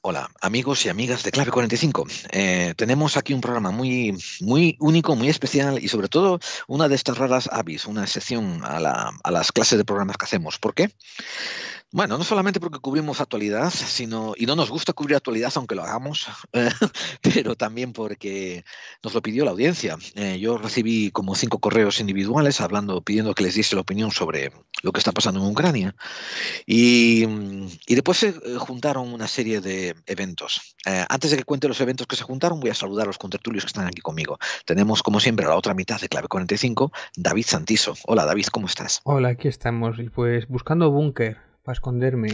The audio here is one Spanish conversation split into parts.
Hola, amigos y amigas de Clave 45. Tenemos aquí un programa muy único, muy especial y sobre todo una de estas raras avis, una excepción a las clases de programas que hacemos. ¿Por qué? Bueno, no solamente porque cubrimos actualidad, y no nos gusta cubrir actualidad aunque lo hagamos, eh, pero también porque nos lo pidió la audiencia. Yo recibí como 5 correos individuales pidiendo que les diese la opinión sobre lo que está pasando en Ucrania. Y después se juntaron una serie de eventos. Antes de que cuente los eventos que se juntaron, voy a saludar a los contertulios que están aquí conmigo. Tenemos, como siempre, a la otra mitad de Clave 45, David Santiso. Hola, David, ¿cómo estás? Hola, aquí estamos. Y pues buscando búnker para esconderme.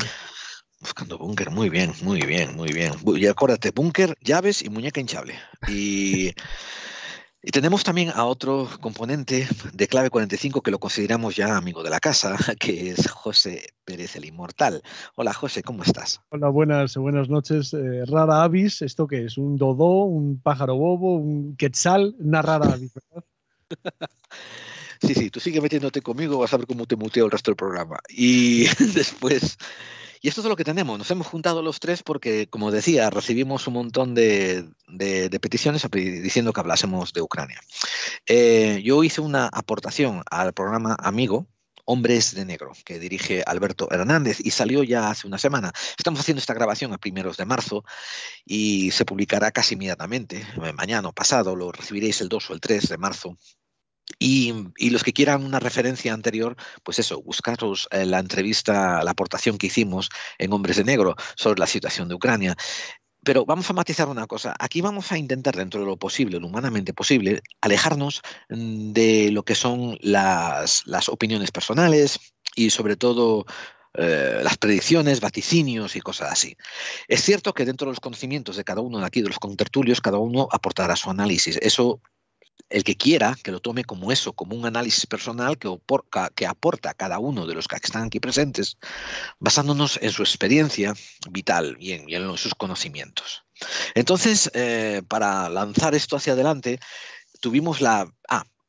Buscando búnker, muy bien, muy bien, muy bien. Y acuérdate, búnker, llaves y muñeca hinchable. Y tenemos también a otro componente de Clave 45 que lo consideramos ya amigo de la casa, que es José Pérez el Inmortal. Hola, José, ¿cómo estás? Hola, buenas noches. Rara avis, ¿esto qué es? ¿Un dodó, un pájaro bobo, un quetzal? Una rara avis, ¿verdad? Sí, sí, tú sigue metiéndote conmigo, vas a ver cómo te muteo el resto del programa. Y después, y esto es lo que tenemos. Nos hemos juntado los tres porque, como decía, recibimos un montón de peticiones diciendo que hablásemos de Ucrania. Yo hice una aportación al programa Amigo, Hombres de Negro, que dirige Alberto Hernández y salió ya hace una semana. Estamos haciendo esta grabación a primeros de marzo y se publicará casi inmediatamente, mañana o pasado, lo recibiréis el 2 o el 3 de marzo. Y los que quieran una referencia anterior, pues eso, buscaros la entrevista, la aportación que hicimos en Hombres de Negro sobre la situación de Ucrania. Pero vamos a matizar una cosa. Aquí vamos a intentar, dentro de lo posible, lo humanamente posible, alejarnos de lo que son las opiniones personales y sobre todo las predicciones, vaticinios y cosas así. Es cierto que dentro de los conocimientos de cada uno de aquí, de los contertulios, cada uno aportará su análisis. Eso el que quiera que lo tome como eso, como un análisis personal que aporta a cada uno de los que están aquí presentes, basándonos en su experiencia vital y en sus conocimientos. Entonces, para lanzar esto hacia adelante, tuvimos la...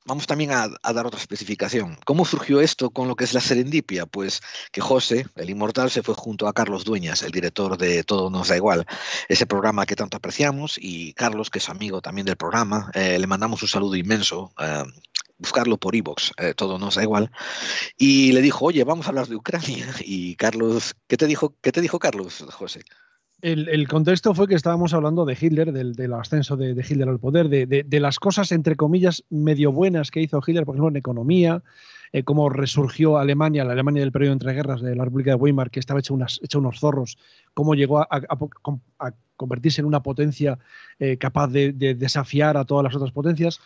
vamos también a dar otra especificación. ¿Cómo surgió esto con lo que es la serendipia? Pues que José, el inmortal, se fue junto a Carlos Dueñas, el director de Todo nos da igual, ese programa que tanto apreciamos, y Carlos, que es amigo también del programa, le mandamos un saludo inmenso. Buscarlo por iVoox, todo nos da igual, y le dijo, oye, vamos a hablar de Ucrania. Y Carlos, qué te dijo Carlos, José? El contexto fue que estábamos hablando de Hitler, del ascenso de Hitler al poder, de las cosas, entre comillas, medio buenas que hizo Hitler, por ejemplo, en economía, cómo resurgió Alemania, la Alemania del periodo entre guerras de la República de Weimar, que estaba hecha unos zorros, cómo llegó a convertirse en una potencia capaz de desafiar a todas las otras potencias.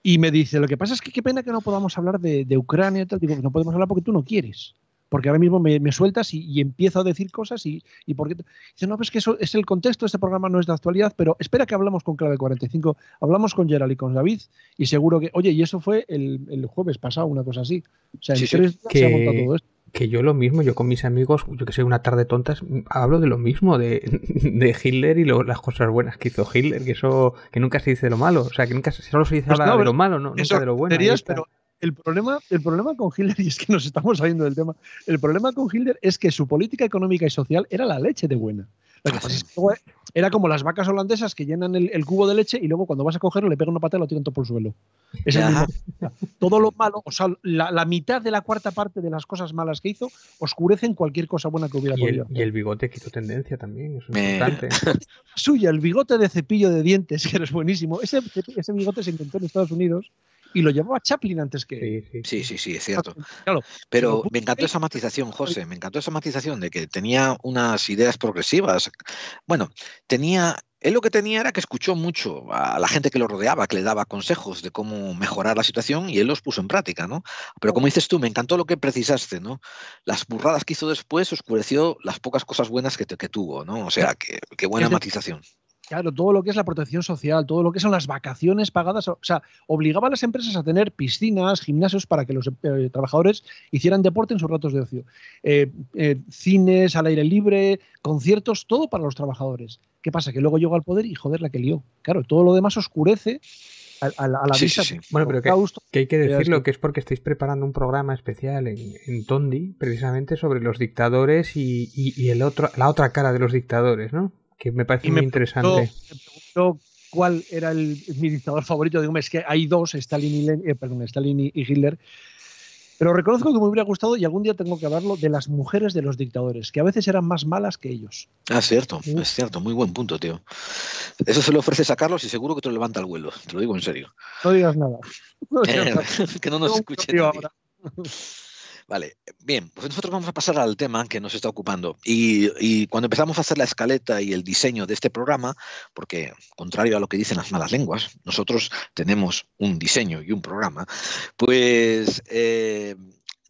Y me dice, lo que pasa es que qué pena que no podamos hablar de Ucrania y tal. Digo, pues no podemos hablar porque tú no quieres. Porque ahora mismo me sueltas y empiezo a decir cosas y porque... Dice, no, pues que eso es el contexto, este programa no es de actualidad, pero espera que hablamos con Clave 45, hablamos con Gerald y con David y seguro que... Oye, y eso fue el jueves pasado, una cosa así. O sea, Sí, en sí. 3 días se ha montado todo esto. Que yo lo mismo, yo con mis amigos, yo que soy una tarde tontas, hablo de lo mismo, de Hitler y las cosas buenas que hizo Hitler, que eso, que nunca se dice lo malo, o sea, que nunca solo se dice Pues habla no, de lo malo, no, nunca de lo bueno. Ahí está. pero el problema con Hitler, y es que nos estamos saliendo del tema, el problema con Hitler es que su política económica y social era la leche de buena. Lo que pasa es que luego era como las vacas holandesas que llenan el cubo de leche y luego cuando vas a cogerlo le pegan una pata y lo tiran todo por el suelo. Es el mismo. Todo lo malo, o sea, la mitad de la cuarta parte de las cosas malas que hizo oscurecen cualquier cosa buena que hubiera podido hacer. Y el bigote que hizo tendencia también, eso es importante. Suya, el bigote de cepillo de dientes, que eres buenísimo. Ese bigote se inventó en Estados Unidos y lo llevaba Chaplin antes que él. Sí, es cierto. Claro, Pero me encantó esa matización, José, me encantó esa matización de que tenía unas ideas progresivas. Bueno, él lo que tenía era que escuchó mucho a la gente que lo rodeaba, que le daba consejos de cómo mejorar la situación y él los puso en práctica, ¿no? Pero como dices tú, me encantó lo que precisaste, ¿no? Las burradas que hizo después oscureció las pocas cosas buenas que tuvo, ¿no? O sea, qué buena matización. Claro, todo lo que es la protección social, todo lo que son las vacaciones pagadas, o sea, obligaba a las empresas a tener piscinas, gimnasios para que los trabajadores hicieran deporte en sus ratos de ocio. Cines al aire libre, conciertos, todo para los trabajadores. ¿Qué pasa? Que luego llegó al poder y joder la que lió. Claro, todo lo demás oscurece a la vista. Sí. Bueno, pero que hay que decirlo, que es porque estáis preparando un programa especial en Tondi, precisamente sobre los dictadores y la otra cara de los dictadores, ¿no? que me parece muy interesante. Me preguntó cuál era mi dictador favorito. Digo, es que hay dos, Stalin y Hitler. Pero reconozco que me hubiera gustado, y algún día tengo que hablarlo, de las mujeres de los dictadores, que a veces eran más malas que ellos. Es cierto, muy buen punto, tío. Eso se lo ofreces a Carlos y seguro que te lo levanta al vuelo, te lo digo en serio. No digas nada. Que no nos escuche nadie. Vale, bien, pues nosotros vamos a pasar al tema que nos está ocupando. Y cuando empezamos a hacer la escaleta y el diseño de este programa, porque contrario a lo que dicen las malas lenguas, nosotros tenemos un diseño y un programa, pues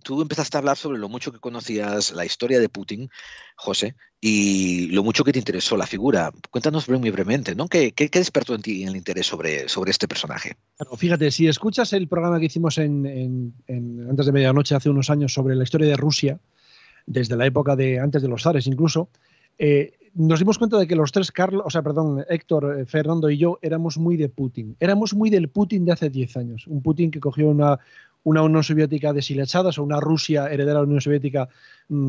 tú empezaste a hablar sobre lo mucho que conocías la historia de Putin, José, y lo mucho que te interesó la figura. Cuéntanos muy brevemente, ¿no? ¿Qué despertó en ti el interés sobre este personaje? Claro, fíjate, si escuchas el programa que hicimos antes de medianoche hace unos años sobre la historia de Rusia, desde la época de antes de los zares incluso, nos dimos cuenta de que los tres, Héctor, Fernando y yo, éramos muy de Putin. Éramos muy del Putin de hace 10 años. Un Putin que cogió una Unión Soviética deshilachada, o una Rusia heredera de la Unión Soviética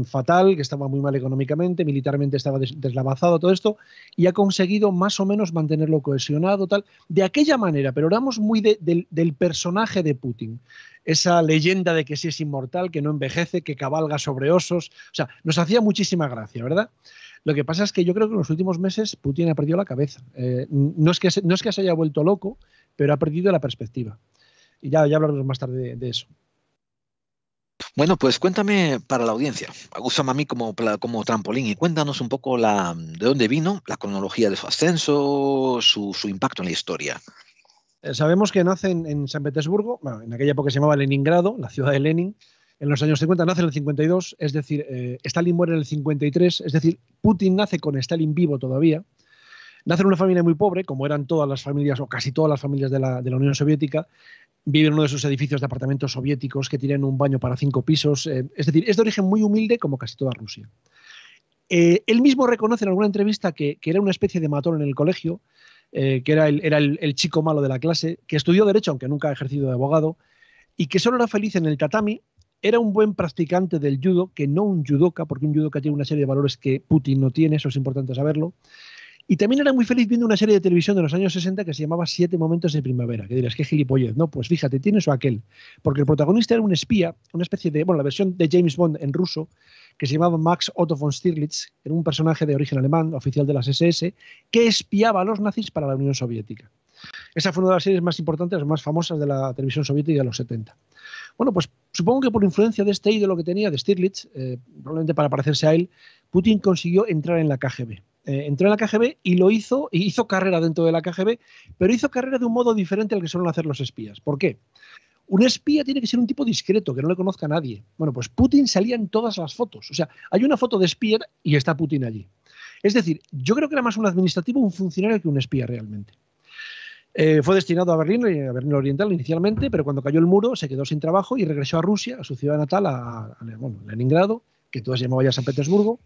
fatal, que estaba muy mal económicamente, militarmente estaba deslavazado, todo esto, y ha conseguido más o menos mantenerlo cohesionado, tal, de aquella manera, pero éramos muy del personaje de Putin. Esa leyenda de que sí es inmortal, que no envejece, que cabalga sobre osos, o sea, nos hacía muchísima gracia, ¿verdad? Lo que pasa es que yo creo que en los últimos meses Putin ha perdido la cabeza. No es que se haya vuelto loco, pero ha perdido la perspectiva. Y ya hablaremos más tarde de eso. Bueno, pues cuéntame para la audiencia, úsame a mí como trampolín y cuéntanos un poco de dónde vino, la cronología de su ascenso, su impacto en la historia. Sabemos que nace en San Petersburgo, bueno, en aquella época se llamaba Leningrado, la ciudad de Lenin. En los años 50 nace en el 52, es decir, Stalin muere en el 53, es decir, Putin nace con Stalin vivo todavía. Nace en una familia muy pobre, como eran todas las familias, o casi todas las familias de la Unión Soviética. Vive en uno de esos edificios de apartamentos soviéticos que tienen un baño para 5 pisos. Es decir, es de origen muy humilde, como casi toda Rusia. Él mismo reconoce en alguna entrevista que era una especie de matón en el colegio, que era el chico malo de la clase, que estudió Derecho, aunque nunca ha ejercido de abogado, y que solo era feliz en el tatami. Era un buen practicante del judo, que no un judoka, porque un judoka tiene una serie de valores que Putin no tiene, eso es importante saberlo. Y también era muy feliz viendo una serie de televisión de los años 60 que se llamaba 7 momentos de primavera. Que dirás, qué gilipollez. No, pues fíjate, tiene eso aquel. Porque el protagonista era un espía, una especie de, la versión de James Bond en ruso, que se llamaba Max Otto von Stirlitz, era un personaje de origen alemán, oficial de las SS, que espiaba a los nazis para la Unión Soviética. Esa fue una de las series más importantes, más famosas de la televisión soviética de los 70. Bueno, pues supongo que por influencia de este ídolo que tenía, de Stirlitz, probablemente para parecerse a él, Putin consiguió entrar en la KGB. Entró en la KGB y hizo carrera dentro de la KGB, pero hizo carrera de un modo diferente al que suelen hacer los espías. ¿Por qué? Un espía tiene que ser un tipo discreto, que no le conozca a nadie. Bueno, pues Putin salía en todas las fotos. O sea, hay una foto de espía y está Putin allí. Es decir, yo creo que era más un administrativo, un funcionario que un espía realmente. Fue destinado a Berlín Oriental inicialmente, pero cuando cayó el muro se quedó sin trabajo y regresó a Rusia, a su ciudad natal, a Leningrado, que entonces se llamaba ya San Petersburgo.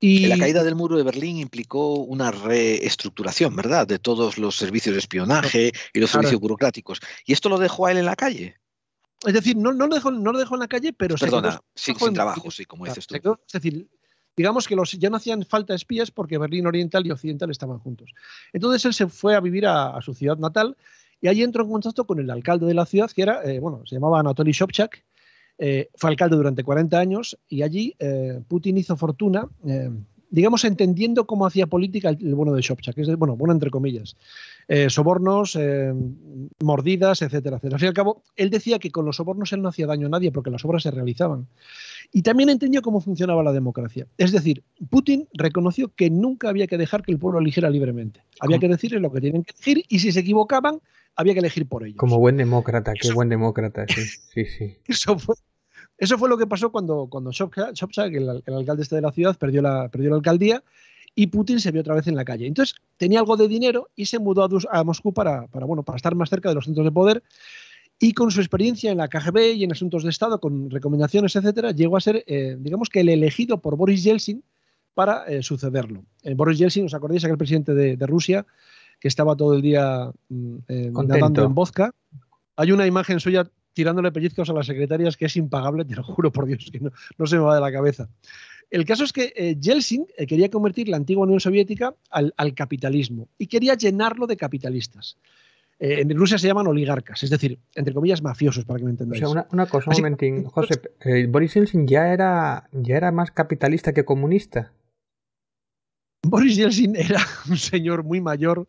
Y la caída del muro de Berlín implicó una reestructuración, ¿verdad?, de todos los servicios de espionaje y los servicios burocráticos. ¿Y esto lo dejó a él en la calle? Es decir, no lo dejó en la calle, pero Perdona, sin trabajo, sí, como dices tú. Es decir, digamos que ya no hacían falta espías porque Berlín Oriental y Occidental estaban juntos. Entonces él se fue a vivir a su ciudad natal y allí entró en contacto con el alcalde de la ciudad, que era, se llamaba Anatoly Sobchak. Fue alcalde durante 40 años y allí Putin hizo fortuna, digamos, entendiendo cómo hacía política el bueno de Sobchak, que es bueno entre comillas. Sobornos, mordidas, etcétera, etcétera. Al fin y al cabo, él decía que con los sobornos él no hacía daño a nadie porque las obras se realizaban. Y también entendió cómo funcionaba la democracia. Es decir, Putin reconoció que nunca había que dejar que el pueblo eligiera libremente. Había que decirles lo que tienen que elegir y si se equivocaban, había que elegir por ellos. Como buen demócrata, qué buen demócrata, sí. Eso fue lo que pasó cuando Sobchak, el alcalde de la ciudad, perdió la alcaldía y Putin se vio otra vez en la calle. Entonces tenía algo de dinero y se mudó a Moscú para estar más cerca de los centros de poder. Y con su experiencia en la KGB y en asuntos de Estado, con recomendaciones, etcétera, llegó a ser, digamos que el elegido por Boris Yeltsin para sucederlo. Boris Yeltsin, ¿os acordáis? Aquel presidente de Rusia que estaba todo el día nadando en vodka. Hay una imagen suya tirándole pellizcos a las secretarias que es impagable, te lo juro por Dios, que no se me va de la cabeza. El caso es que Yeltsin quería convertir la antigua Unión Soviética al capitalismo y quería llenarlo de capitalistas. En Rusia se llaman oligarcas, es decir, entre comillas, mafiosos, para que me O entendáis. sea, una cosa, un Así momentín, que, José, Boris Yeltsin ya era más capitalista que comunista. Boris Yeltsin era un señor muy mayor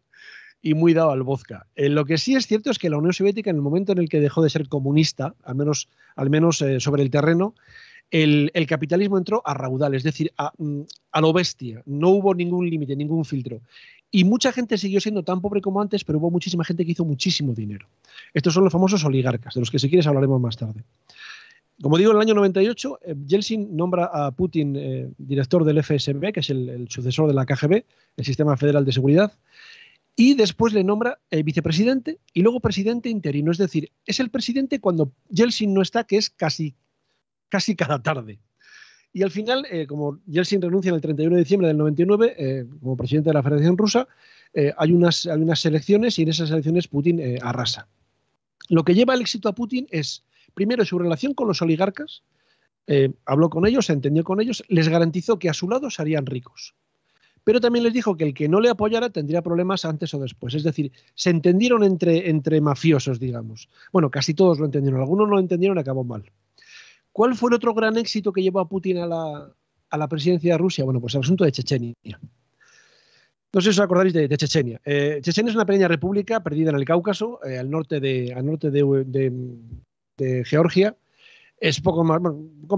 y muy dado al vodka. Lo que sí es cierto es que la Unión Soviética, en el momento en el que dejó de ser comunista, al menos sobre el terreno, el capitalismo entró a raudal, es decir, a lo bestia. No hubo ningún límite, ningún filtro. Y mucha gente siguió siendo tan pobre como antes, pero hubo muchísima gente que hizo muchísimo dinero. Estos son los famosos oligarcas, de los que si quieres hablaremos más tarde. Como digo, en el año 98, Yeltsin nombra a Putin director del FSB, que es el sucesor de la KGB, el Sistema Federal de Seguridad, y después le nombra vicepresidente y luego presidente interino. Es decir, es el presidente cuando Yeltsin no está, que es casi cada tarde. Y al final, como Yeltsin renuncia en el 31 de diciembre del 99 como presidente de la Federación Rusa, hay unas elecciones y en esas elecciones Putin arrasa. Lo que lleva el éxito a Putin es, primero, su relación con los oligarcas. Habló con ellos, se entendió con ellos, les garantizó que a su lado se harían ricos. Pero también les dijo que el que no le apoyara tendría problemas antes o después. Es decir, se entendieron entre mafiosos, digamos. Bueno, casi todos lo entendieron. Algunos no lo entendieron y acabó mal. ¿Cuál fue el otro gran éxito que llevó a Putin a la presidencia de Rusia? Bueno, pues el asunto de Chechenia. No sé si os acordáis de Chechenia. Chechenia es una pequeña república perdida en el Cáucaso, al norte de Georgia. Es un poco más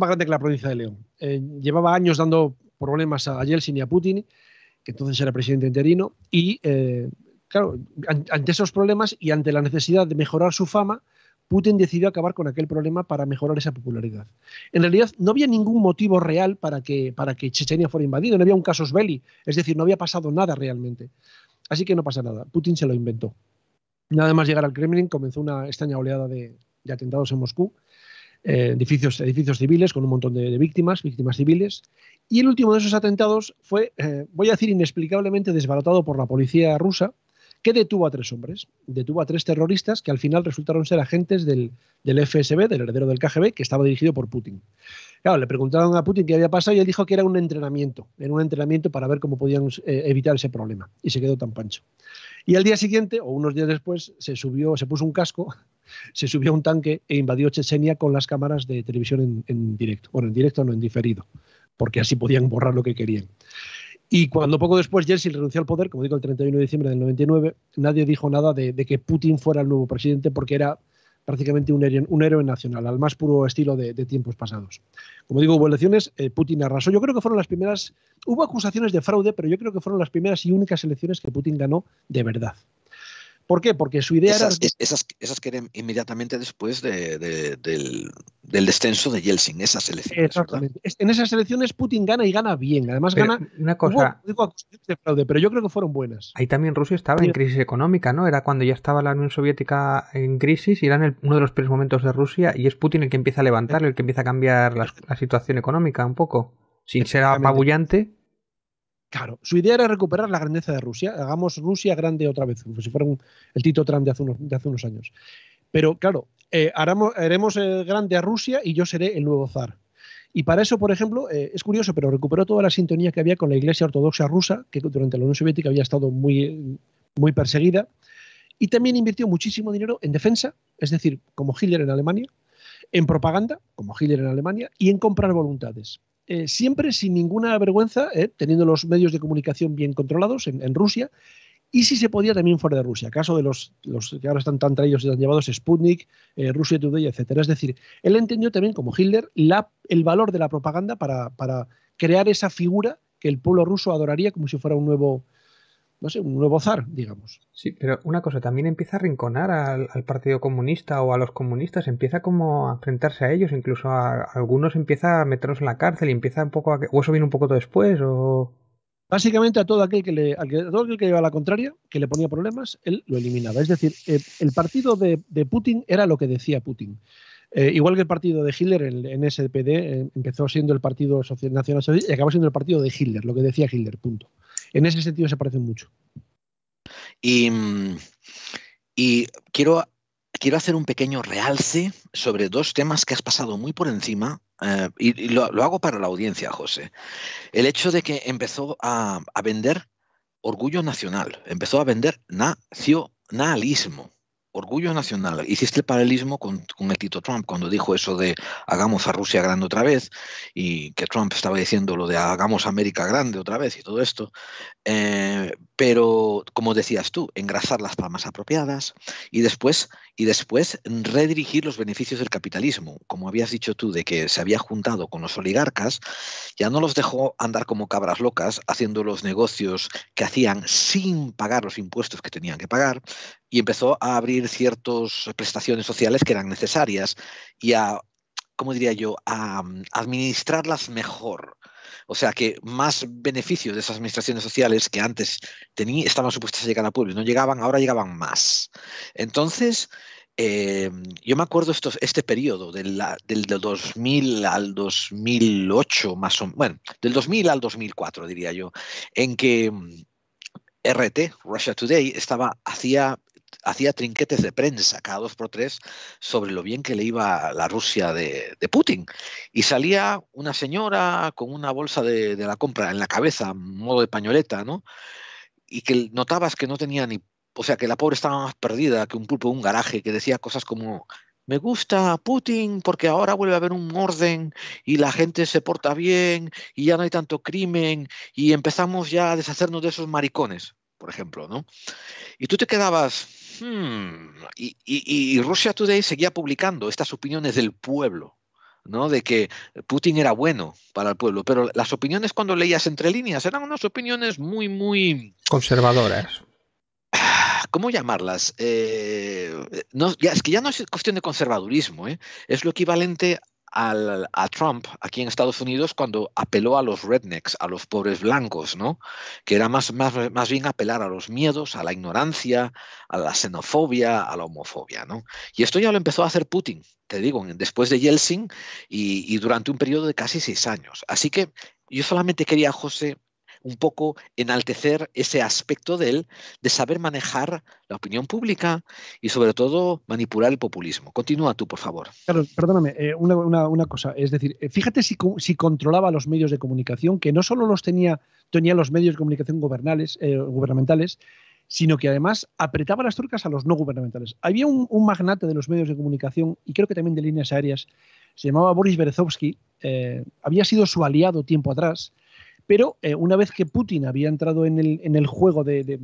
grande que la provincia de León. Llevaba años dando problemas a Yeltsin y a Putin, que entonces era presidente interino, y claro, ante esos problemas y ante la necesidad de mejorar su fama, Putin decidió acabar con aquel problema para mejorar esa popularidad. En realidad no había ningún motivo real para que Chechenia fuera invadido, no había un casus belli, es decir, no había pasado nada realmente. Así que no pasa nada, Putin se lo inventó. Nada más llegar al Kremlin comenzó una extraña oleada de atentados en Moscú, edificios civiles con un montón de víctimas civiles, y el último de esos atentados fue, voy a decir, inexplicablemente desbaratado por la policía rusa, que detuvo a 3 hombres, detuvo a 3 terroristas que al final resultaron ser agentes del FSB, del heredero del KGB, que estaba dirigido por Putin. Claro, le preguntaron a Putin qué había pasado y él dijo que era un entrenamiento para ver cómo podían evitar ese problema, y se quedó tan pancho. Y al día siguiente, o unos días después, se puso un casco, se subió a un tanque e invadió Chechenia con las cámaras de televisión en directo. Bueno, en directo no, en diferido, porque así podían borrar lo que querían. Y cuando poco después Yeltsin renunció al poder, como digo, el 31 de diciembre del 99, nadie dijo nada de que Putin fuera el nuevo presidente, porque era prácticamente un héroe nacional, al más puro estilo de tiempos pasados. Como digo, hubo elecciones, Putin arrasó. Yo creo que fueron las primeras, hubo acusaciones de fraude, pero yo creo que fueron las primeras y únicas elecciones que Putin ganó de verdad. ¿Por qué? Porque su idea era... Esas que eran inmediatamente después del descenso de Yeltsin, esas elecciones. Exactamente. ¿Verdad? En esas elecciones Putin gana y gana bien. Además pero gana... Una cosa... Hubo acusaciones de fraude, pero yo creo que fueron buenas. Ahí también Rusia estaba en crisis económica, ¿no? Era cuando ya estaba la Unión Soviética en crisis y era uno de los peores momentos de Rusia, y es Putin el que empieza a levantarlo, el que empieza a cambiar la situación económica un poco. Sin ser apabullante. Claro, su idea era recuperar la grandeza de Rusia. Hagamos Rusia grande otra vez, como si fuera el Tito Trump de hace unos años. Pero claro, haremos grande a Rusia y yo seré el nuevo zar. Y para eso, por ejemplo, es curioso, pero recuperó toda la sintonía que había con la Iglesia Ortodoxa rusa, que durante la Unión Soviética había estado muy, muy perseguida. Y también invirtió muchísimo dinero en defensa, es decir, como Hitler en Alemania, en propaganda, como Hitler en Alemania, y en comprar voluntades. Siempre sin ninguna vergüenza, teniendo los medios de comunicación bien controlados en Rusia, y si se podía también fuera de Rusia, caso de los que ahora están tan traídos y tan llevados, Sputnik, Russia Today, etcétera. Es decir, él entendió también, como Hitler, el valor de la propaganda para crear esa figura que el pueblo ruso adoraría como si fuera un nuevo zar, digamos. Sí, pero una cosa, también empieza a arrinconar al Partido Comunista o a los comunistas, empieza como a enfrentarse a ellos, incluso a algunos empieza a meterlos en la cárcel y empieza un poco o eso viene un poco después, o... Básicamente a todo aquel que llevaba la contraria, que le ponía problemas, él lo eliminaba. Es decir, el partido de Putin era lo que decía Putin. Igual que el partido de Hitler, el NSPD, empezó siendo el Partido Nacional Socialista y acabó siendo el partido de Hitler, lo que decía Hitler, punto. En ese sentido se parecen mucho. Y quiero quiero hacer un pequeño realce sobre dos temas que has pasado muy por encima, y lo hago para la audiencia, José. El hecho de que empezó a vender orgullo nacional, empezó a vender nacionalismo. Orgullo nacional. Hiciste el paralelismo con el Tito Trump cuando dijo eso de hagamos a Rusia grande otra vez, y que Trump estaba diciendo lo de hagamos América grande otra vez y todo esto. Pero, como decías tú, engrasar las palmas apropiadas y después redirigir los beneficios del capitalismo. Como habías dicho tú, de que se había juntado con los oligarcas, ya no los dejó andar como cabras locas haciendo los negocios que hacían sin pagar los impuestos que tenían que pagar, y empezó a abrir ciertas prestaciones sociales que eran necesarias y a, ¿cómo diría yo?, a administrarlas mejor. O sea que más beneficios de esas administraciones sociales que antes estaban supuestas a llegar al pueblo y no llegaban, ahora llegaban más. Entonces, yo me acuerdo este periodo del 2000 al 2008, más o menos, bueno, del 2000 al 2004, diría yo, en que RT, Russia Today, hacía trinquetes de prensa cada 2x3 sobre lo bien que le iba a la Rusia de Putin. Y salía una señora con una bolsa de la compra en la cabeza, modo de pañoleta, ¿no? Y que notabas que no tenía ni... O sea, que la pobre estaba más perdida que un pulpo de un garaje, que decía cosas como: me gusta Putin porque ahora vuelve a haber un orden y la gente se porta bien y ya no hay tanto crimen y empezamos ya a deshacernos de esos maricones, por ejemplo, ¿no? Y tú te quedabas... Y Russia Today seguía publicando estas opiniones del pueblo, ¿no? De que Putin era bueno para el pueblo, pero las opiniones, cuando leías entre líneas, eran unas opiniones muy, muy... conservadoras. ¿Cómo llamarlas? No, es que ya no es cuestión de conservadurismo, ¿eh? Es lo equivalente a Trump aquí en Estados Unidos cuando apeló a los rednecks, a los pobres blancos, ¿no? Que era más bien apelar a los miedos, a la ignorancia, a la xenofobia, a la homofobia, ¿no? Y esto ya lo empezó a hacer Putin, te digo, después de Yeltsin y durante un periodo de casi 6 años. Así que yo solamente quería, José, un poco enaltecer ese aspecto de él, de saber manejar la opinión pública y sobre todo manipular el populismo. Continúa tú, por favor. Claro, perdóname, una cosa. Es decir, fíjate si controlaba los medios de comunicación, que no solo los tenía los medios de comunicación gubernamentales, sino que además apretaba las tuercas a los no gubernamentales. Había un magnate de los medios de comunicación, y creo que también de líneas aéreas, se llamaba Boris Berezovsky, había sido su aliado tiempo atrás. Pero una vez que Putin había entrado en el juego de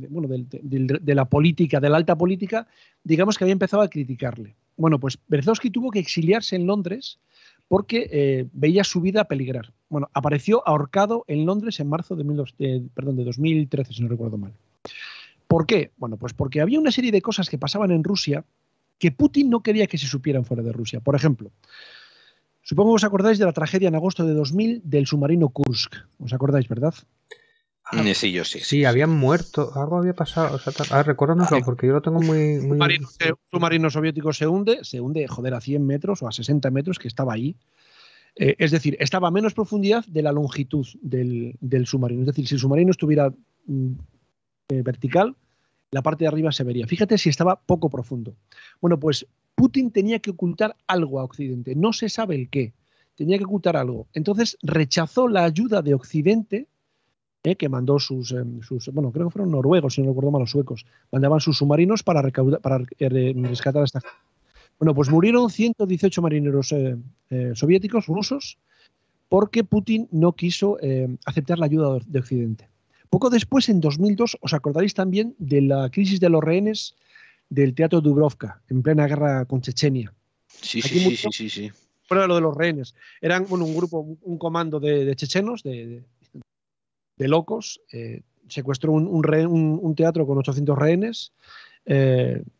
la política, de la alta política, digamos que había empezado a criticarle. Bueno, pues Berezovsky tuvo que exiliarse en Londres porque veía su vida peligrar. Bueno, apareció ahorcado en Londres en marzo de 2013, si no recuerdo mal. ¿Por qué? Bueno, pues porque había una serie de cosas que pasaban en Rusia que Putin no quería que se supieran fuera de Rusia. Por ejemplo, supongo que os acordáis de la tragedia en agosto de 2000 del submarino Kursk. ¿Os acordáis, verdad? Sí, yo sí. Sí, habían muerto, algo había pasado. O sea, recuérdanoslo, porque yo lo tengo muy... Un submarino soviético se hunde, joder, a 100 metros o a 60 metros, que estaba ahí. Es decir, estaba a menos profundidad de la longitud del submarino. Es decir, si el submarino estuviera vertical, la parte de arriba se vería. Fíjate si estaba poco profundo. Bueno, pues Putin tenía que ocultar algo a Occidente. No se sabe el qué. Tenía que ocultar algo. Entonces rechazó la ayuda de Occidente, que mandó bueno, creo que fueron noruegos, si no recuerdo mal, los suecos. Mandaban sus submarinos para rescatar a esta gente. Bueno, pues murieron 118 marineros soviéticos, rusos, porque Putin no quiso aceptar la ayuda de Occidente. Poco después, en 2002, os acordaréis también de la crisis de los rehenes del Teatro Dubrovka, en plena guerra con Chechenia. Sí. Fuera de lo de los rehenes. Eran un comando de chechenos, de locos, secuestró un teatro con 800 rehenes,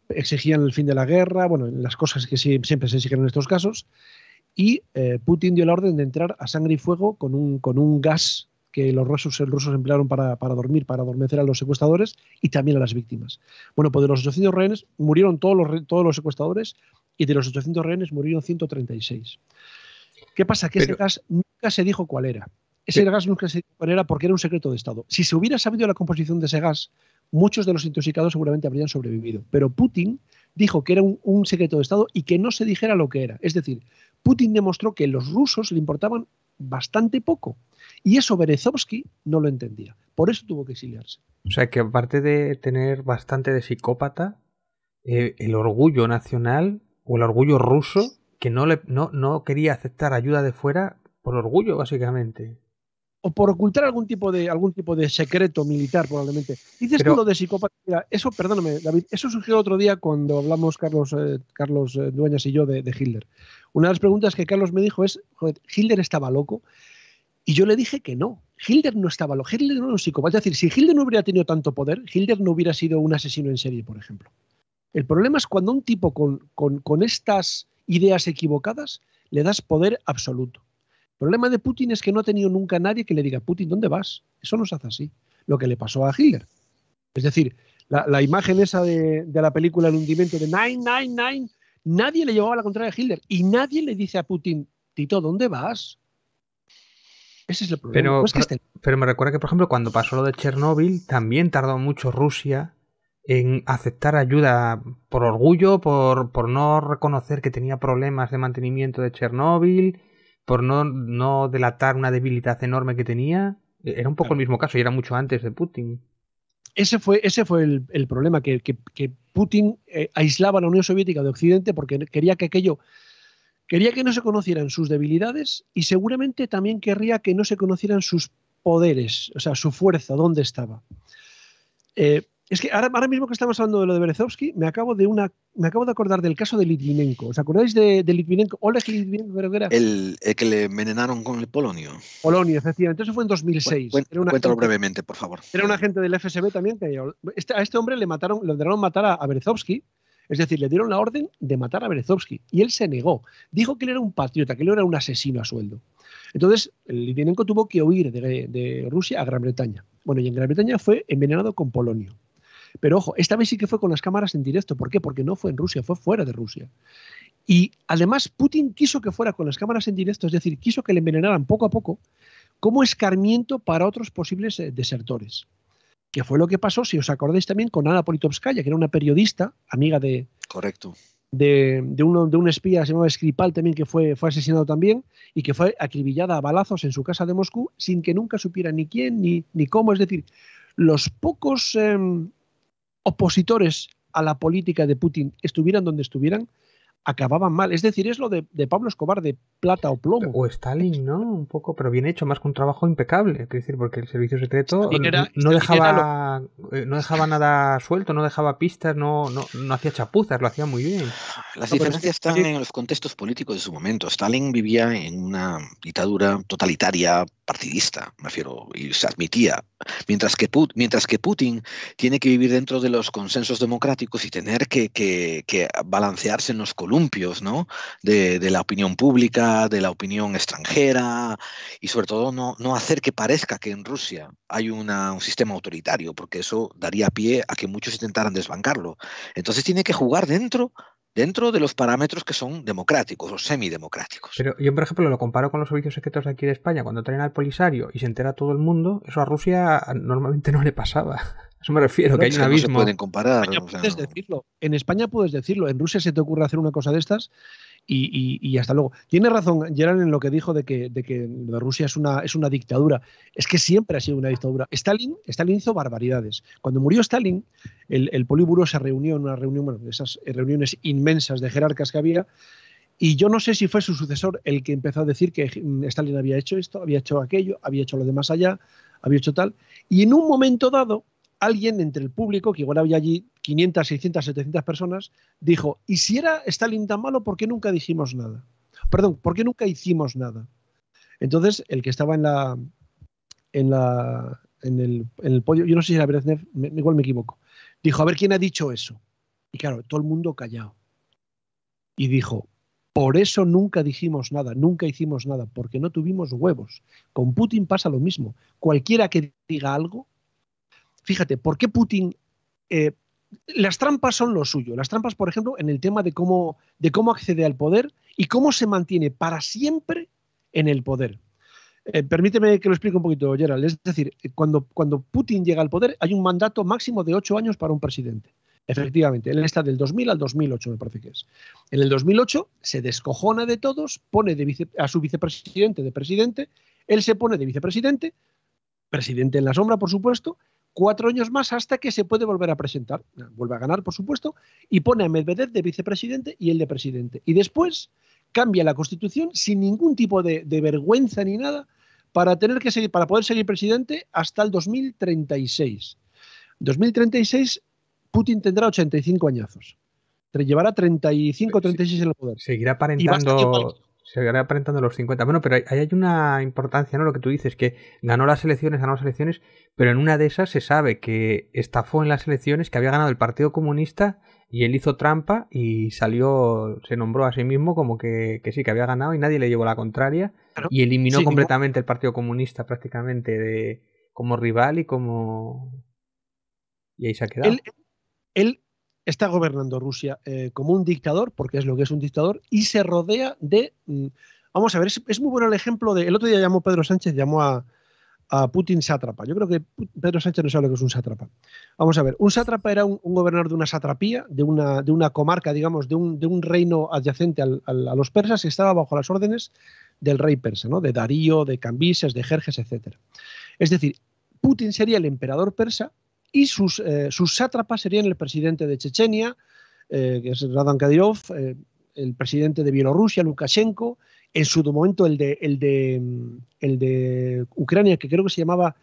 exigían el fin de la guerra, bueno, las cosas que siempre se exigen en estos casos, y Putin dio la orden de entrar a sangre y fuego con un gas que los rusos emplearon para dormir, para adormecer a los secuestradores y también a las víctimas. Bueno, pues de los 800 rehenes murieron todos los secuestradores, y de los 800 rehenes murieron 136. ¿Qué pasa? Que ese gas nunca se dijo cuál era. Ese gas nunca se dijo cuál era porque era un secreto de Estado. Si se hubiera sabido la composición de ese gas, muchos de los intoxicados seguramente habrían sobrevivido. Pero Putin dijo que era un secreto de Estado y que no se dijera lo que era. Es decir, Putin demostró que los rusos le importaban bastante poco. Y eso Berezovsky no lo entendía. Por eso tuvo que exiliarse. O sea que aparte de tener bastante de psicópata, el orgullo nacional o el orgullo ruso, que no quería aceptar ayuda de fuera por orgullo, básicamente. O por ocultar algún tipo de secreto militar, probablemente. Dices tú lo de psicópata. Mira, eso, perdóname, David, eso surgió el otro día cuando hablamos Carlos Dueñas y yo de Hitler. Una de las preguntas que Carlos me dijo es, joder, ¿Hitler estaba loco? Y yo le dije que no. Hitler no estaba loco. Hitler no era un psicópata. Es decir, si Hitler no hubiera tenido tanto poder, Hitler no hubiera sido un asesino en serie, por ejemplo. El problema es cuando a un tipo con estas ideas equivocadas le das poder absoluto. El problema de Putin es que no ha tenido nunca nadie que le diga, Putin, ¿dónde vas? Eso no se hace así. Lo que le pasó a Hitler. Es decir, la imagen esa de la película El hundimiento de 999, nadie le llevaba la contraria a Hitler y nadie le dice a Putin, Tito, ¿dónde vas? Ese es el problema. Pero me recuerda que, por ejemplo, cuando pasó lo de Chernóbil, también tardó mucho Rusia en aceptar ayuda por orgullo, por no reconocer que tenía problemas de mantenimiento de Chernóbil, por no delatar una debilidad enorme que tenía. Era un poco el mismo caso y era mucho antes de Putin. Ese fue el problema, que Putin aislaba a la Unión Soviética de Occidente porque quería que no se conocieran sus debilidades y seguramente también querría que no se conocieran sus poderes, o sea, su fuerza, dónde estaba. Es que ahora mismo que estamos hablando de lo de Berezovsky, me acabo de acordar del caso de Litvinenko. ¿Os acordáis de Litvinenko? Oleg Litvinenko, creo que era. El que le envenenaron con el polonio. Polonio, efectivamente. Eso fue en 2006. Cuéntalo brevemente, por favor. Era un agente del FSB también. A este hombre le ordenaron matar a Berezovsky. Es decir, le dieron la orden de matar a Berezovsky. Y él se negó. Dijo que él era un patriota, que él era un asesino a sueldo. Entonces, Litvinenko tuvo que huir de Rusia a Gran Bretaña. Bueno, y en Gran Bretaña fue envenenado con polonio. Pero ojo, esta vez sí que fue con las cámaras en directo. ¿Por qué? Porque no fue en Rusia, fue fuera de Rusia. Y además Putin quiso que fuera con las cámaras en directo, es decir, quiso que le envenenaran poco a poco como escarmiento para otros posibles desertores. Que fue lo que pasó, si os acordáis también, con Ana Politkovskaya, que era una periodista, amiga de... Correcto. De un espía, se llamaba Skripal también, que fue asesinado también y que fue acribillada a balazos en su casa de Moscú sin que nunca supiera ni quién ni cómo. Es decir, los pocos opositores a la política de Putin estuvieran donde estuvieran, acababan mal. Es decir, es lo de Pablo Escobar, de plata o plomo. O Stalin, ¿no? Un poco, pero bien hecho, más que un trabajo impecable. Es decir, porque el servicio secreto no dejaba nada suelto, no dejaba pistas, no hacía chapuzas, lo hacía muy bien. Las diferencias están en los contextos políticos de su momento. Stalin vivía en una dictadura totalitaria, partidista, me refiero, y se admitía. Mientras que Putin tiene que vivir dentro de los consensos democráticos y tener que balancearse en los columpios, ¿no? de la opinión pública, de la opinión extranjera y sobre todo no hacer que parezca que en Rusia hay un sistema autoritario, porque eso daría pie a que muchos intentaran desbancarlo. Entonces tiene que jugar dentro de los parámetros que son democráticos o semidemocráticos. Pero yo, por ejemplo, lo comparo con los servicios secretos de aquí de España. Cuando traen al Polisario y se entera todo el mundo, eso a Rusia normalmente no le pasaba. A eso me refiero, que hay un abismo. No se pueden comparar. En España puedes decirlo. En Rusia se te ocurre hacer una cosa de estas y hasta luego. Tiene razón Gerard en lo que dijo de que Rusia es una dictadura. Es que siempre ha sido una dictadura. Stalin hizo barbaridades. Cuando murió Stalin, el Politburó se reunió en una reunión, bueno, esas reuniones inmensas de jerarcas que había, y yo no sé si fue su sucesor el que empezó a decir que Stalin había hecho esto, había hecho aquello, había hecho lo de más allá, había hecho tal, y en un momento dado alguien entre el público, que igual había allí 500, 600, 700 personas, dijo, ¿y si era Stalin tan malo, por qué nunca dijimos nada? Perdón, ¿por qué nunca hicimos nada? Entonces, el que estaba en el podio, yo no sé si era Brezhnev, igual me equivoco, dijo, a ver, ¿quién ha dicho eso? Y claro, todo el mundo callado. Y dijo, por eso nunca dijimos nada, nunca hicimos nada, porque no tuvimos huevos. Con Putin pasa lo mismo. Cualquiera que diga algo, fíjate, ¿por qué Putin? Las trampas son lo suyo. Las trampas, por ejemplo, en el tema de cómo accede al poder y cómo se mantiene para siempre en el poder. Permíteme que lo explique un poquito, Gerald. Es decir, cuando Putin llega al poder, hay un mandato máximo de 8 años para un presidente. Efectivamente, él está del 2000 al 2008, me parece que es. En el 2008 se descojona de todos, pone a su vicepresidente de presidente, él se pone de vicepresidente, presidente en la sombra, por supuesto, 4 años más hasta que se puede volver a presentar, vuelve a ganar, por supuesto, y pone a Medvedev de vicepresidente y él de presidente. Y después cambia la Constitución sin ningún tipo de vergüenza ni nada para poder seguir presidente hasta el 2036. 2036 Putin tendrá 85 añazos. Llevará 35, 36 en el poder. Seguirá aparentando los 50. Bueno, pero ahí hay una importancia, ¿no? Lo que tú dices, que ganó las elecciones, pero en una de esas se sabe que estafó en las elecciones, que había ganado el Partido Comunista y él hizo trampa y se nombró a sí mismo como que sí, que había ganado y nadie le llevó la contraria, claro, y eliminó completamente el Partido Comunista prácticamente como rival y ahí se ha quedado. Él está gobernando Rusia como un dictador, porque es lo que es un dictador, y se rodea de... vamos a ver, es muy bueno el ejemplo de... El otro día Pedro Sánchez llamó a Putin sátrapa. Yo creo que Pedro Sánchez no sabe lo que es un sátrapa. Vamos a ver, un sátrapa era un gobernador de una satrapía, de una comarca, digamos, de un reino adyacente a los persas, que estaba bajo las órdenes del rey persa, ¿no? De Darío, de Cambises, de Jerjes, etc. Es decir, Putin sería el emperador persa, y sus sátrapas serían el presidente de Chechenia, que es Radan Kadyrov, el presidente de Bielorrusia, Lukashenko, en su momento el de Ucrania, que creo que se llamaba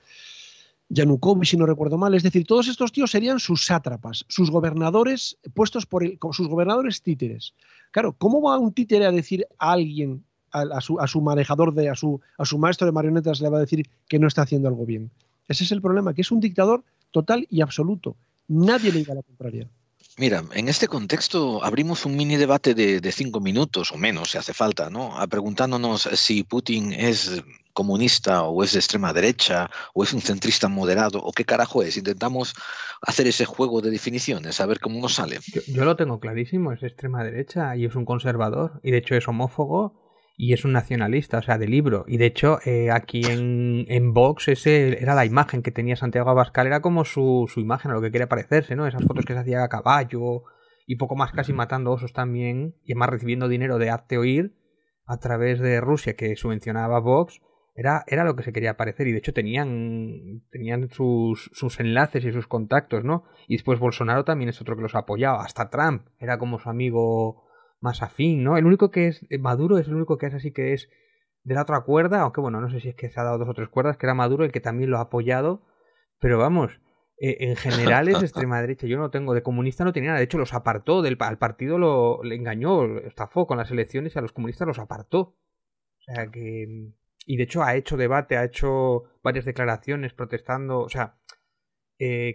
Yanukovych, si no recuerdo mal. Es decir, todos estos tíos serían sus sátrapas, sus gobernadores puestos sus gobernadores títeres. Claro, ¿cómo va un títere a decir a alguien, a su manejador, a su maestro de marionetas, le va a decir que no está haciendo algo bien? Ese es el problema, que es un dictador total y absoluto. Nadie le diga la contraria. Mira, en este contexto abrimos un mini debate de 5 minutos o menos, si hace falta, ¿no? Preguntándonos si Putin es comunista o es de extrema derecha o es un centrista moderado o qué carajo es. Intentamos hacer ese juego de definiciones, a ver cómo nos sale. Yo lo tengo clarísimo, es de extrema derecha y es un conservador y de hecho es homófobo y es un nacionalista, o sea, de libro. Y de hecho, aquí en Vox ese era la imagen que tenía Santiago Abascal, era como su imagen, a lo que quería parecerse, ¿no? Esas fotos que se hacía a caballo y poco más, casi matando osos también, y además recibiendo dinero de Hazte Oír a través de Rusia, que subvencionaba Vox, era lo que se quería parecer. Y de hecho tenían sus enlaces y sus contactos, ¿no? Y después Bolsonaro también es otro que los apoyaba, hasta Trump era como su amigo más afín, ¿no? El único que es Maduro es el único que es así, que es de la otra cuerda, aunque bueno, no sé si es que se ha dado 2 o 3 cuerdas, que era Maduro el que también lo ha apoyado, pero vamos, en general es de extrema derecha. Yo no tengo, de comunista no tenía nada, de hecho los apartó al partido, le engañó, lo estafó con las elecciones y a los comunistas los apartó. O sea que... Y de hecho ha hecho debate, ha hecho varias declaraciones protestando, o sea,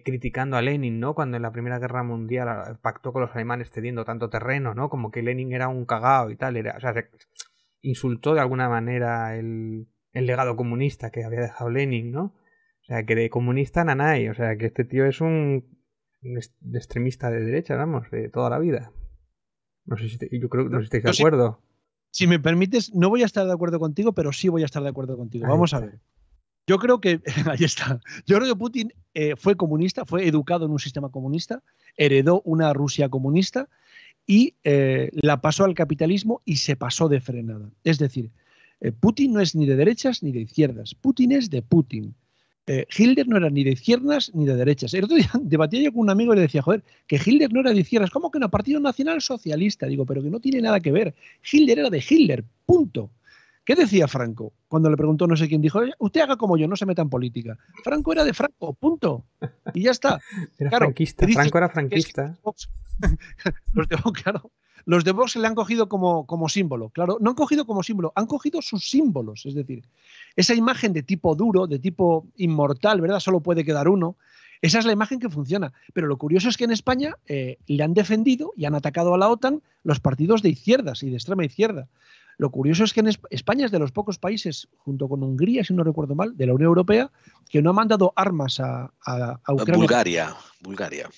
criticando a Lenin, ¿no? Cuando en la Primera Guerra Mundial pactó con los alemanes cediendo tanto terreno, ¿no? Como que Lenin era un cagao y tal, o sea, insultó de alguna manera el legado comunista que había dejado Lenin, ¿no? O sea, que de comunista nanay, o sea, que este tío es un extremista de derecha, vamos, de toda la vida. No sé si yo creo que no sé si estáis de acuerdo. Si me permites, no voy a estar de acuerdo contigo, pero sí voy a estar de acuerdo contigo. Vamos a ver. Yo creo que, ahí está, yo creo que Putin fue comunista, fue educado en un sistema comunista, heredó una Rusia comunista y la pasó al capitalismo y se pasó de frenada. Es decir, Putin no es ni de derechas ni de izquierdas, Putin es de Putin. Hitler no era ni de izquierdas ni de derechas. El otro día debatía yo con un amigo y le decía, joder, que Hitler no era de izquierdas. ¿Cómo que no? Partido Nacional Socialista. Digo, pero que no tiene nada que ver. Hitler era de Hitler, punto. ¿Qué decía Franco? Cuando le preguntó no sé quién, dijo, usted haga como yo, no se meta en política. Franco era de Franco, punto. Y ya está. Era claro, franquista, Franco era franquista. Los de Vox le han cogido como símbolo. Claro, no han cogido como símbolo, han cogido sus símbolos. Es decir, esa imagen de tipo duro, de tipo inmortal, ¿verdad? Solo puede quedar uno. Esa es la imagen que funciona. Pero lo curioso es que en España le han defendido y han atacado a la OTAN los partidos de izquierdas y de extrema izquierda. Lo curioso es que en España es de los pocos países, junto con Hungría, si no recuerdo mal, de la Unión Europea, que no ha mandado armas a Bulgaria. Ucrania.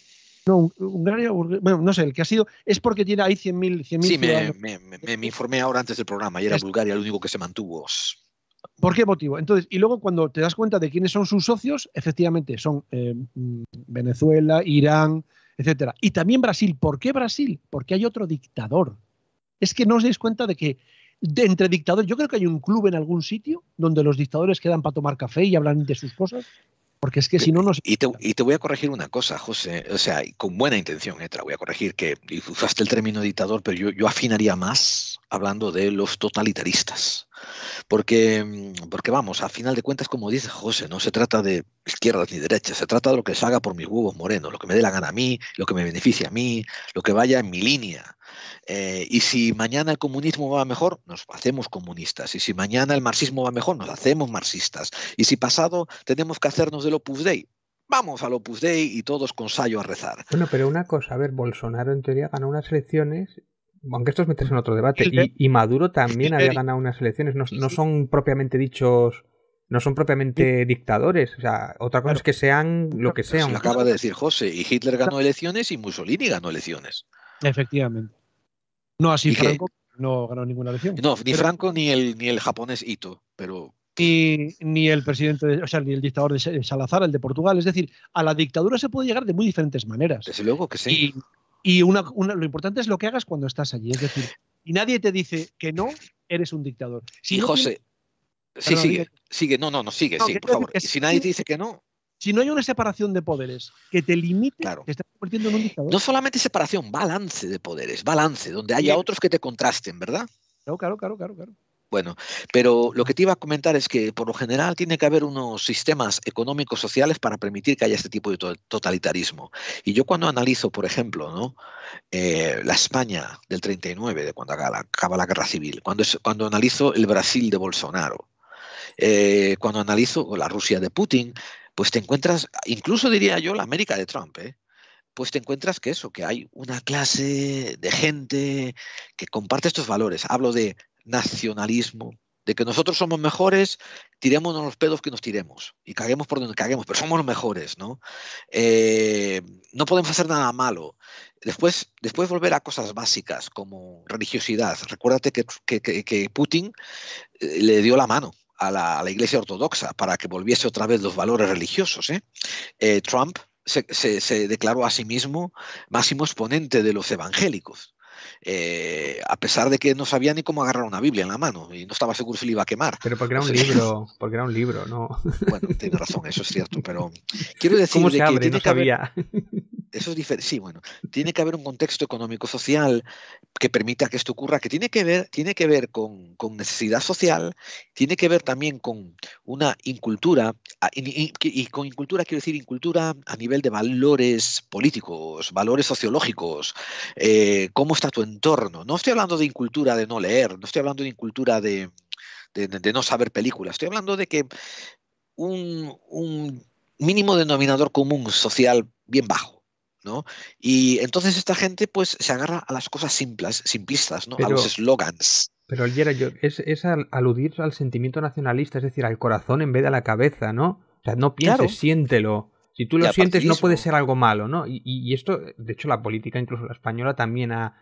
No, Hungría, bueno, no sé, el que ha sido, es porque tiene ahí 100.000 sí, me informé ahora antes del programa y era Bulgaria el único que se mantuvo. ¿Por qué motivo? Entonces, y luego cuando te das cuenta de quiénes son sus socios, efectivamente son Venezuela, Irán, etcétera. Y también Brasil. ¿Por qué Brasil? Porque hay otro dictador. Es que no os dais cuenta de que entre dictadores, yo creo que hay un club en algún sitio donde los dictadores quedan para tomar café y hablan de sus cosas, porque es que si no nos... Y te voy a corregir una cosa, José, o sea, con buena intención, te la voy a corregir, que usaste el término dictador, pero yo afinaría más hablando de los totalitaristas. Porque vamos, a final de cuentas, como dice José, no se trata de izquierdas ni derechas, se trata de lo que salga por mis huevos morenos, lo que me dé la gana a mí, lo que me beneficie a mí, lo que vaya en mi línea. Y si mañana el comunismo va mejor, nos hacemos comunistas. Y si mañana el marxismo va mejor, nos hacemos marxistas. Y si pasado tenemos que hacernos del Opus Dei, vamos al Opus Dei y todos con sayo a rezar. Bueno, pero una cosa, a ver, Bolsonaro en teoría ganó unas elecciones, aunque esto es meterse en otro debate, y Maduro también había ganado unas elecciones, no son propiamente dichos, no son propiamente dictadores, o sea, otra cosa es que sean lo que sean. Lo acaba de decir José, y Hitler ganó elecciones y Mussolini ganó elecciones. Efectivamente. No así Franco, no ganó ninguna elección. No, ni Franco ni el japonés Ito, pero... Ni el presidente, o sea, ni el dictador de Salazar, el de Portugal. Es decir, a la dictadura se puede llegar de muy diferentes maneras. Desde luego que sí. Y lo importante es lo que hagas cuando estás allí. Es decir, y nadie te dice que no, eres un dictador. Si no José, sí, sigue, no, sigue, por favor. Y si nadie te dice que no... Si no hay una separación de poderes que te limite, te estás convirtiendo en un dictador. No solamente separación, balance de poderes, balance, donde haya otros que te contrasten, ¿verdad? Claro. Bueno, pero lo que te iba a comentar es que por lo general tiene que haber unos sistemas económicos sociales para permitir que haya este tipo de totalitarismo. Y yo cuando analizo, por ejemplo, ¿no? La España del 39, de cuando acaba la guerra civil, cuando analizo el Brasil de Bolsonaro, cuando analizo la Rusia de Putin, pues te encuentras, incluso diría yo, la América de Trump, pues te encuentras que hay una clase de gente que comparte estos valores. Hablo de nacionalismo, de que nosotros somos mejores, tirémonos los pedos que nos tiremos y caguemos por donde caguemos, pero somos los mejores, ¿no? No podemos hacer nada malo. Después volver a cosas básicas como religiosidad. Recuérdate que Putin le dio la mano a la Iglesia Ortodoxa para que volviese otra vez los valores religiosos. Trump se declaró a sí mismo máximo exponente de los evangélicos, a pesar de que no sabía ni cómo agarrar una Biblia en la mano y no estaba seguro si le iba a quemar. Pero porque era un libro, ¿no? Bueno, tiene razón, eso es cierto, pero quiero decir ¿Cómo se abre? que tiene no sabía. Eso es diferente. Sí, bueno, tiene que haber un contexto económico-social que permita que esto ocurra, que tiene que ver con necesidad social, tiene que ver también con una incultura, y con incultura quiero decir incultura a nivel de valores políticos, valores sociológicos, cómo está tu entorno. No estoy hablando de incultura de no leer, no estoy hablando de incultura de no saber películas, estoy hablando de que un mínimo denominador común social bien bajo, ¿no? Y entonces esta gente pues se agarra a las cosas simplistas, ¿no? A los eslogans. Pero es aludir al sentimiento nacionalista, es decir, al corazón en vez de a la cabeza, ¿no? O sea, no pienses, siéntelo. Si tú lo sientes no puede ser algo malo, ¿no? Y esto, de hecho, la política, incluso la española, también ha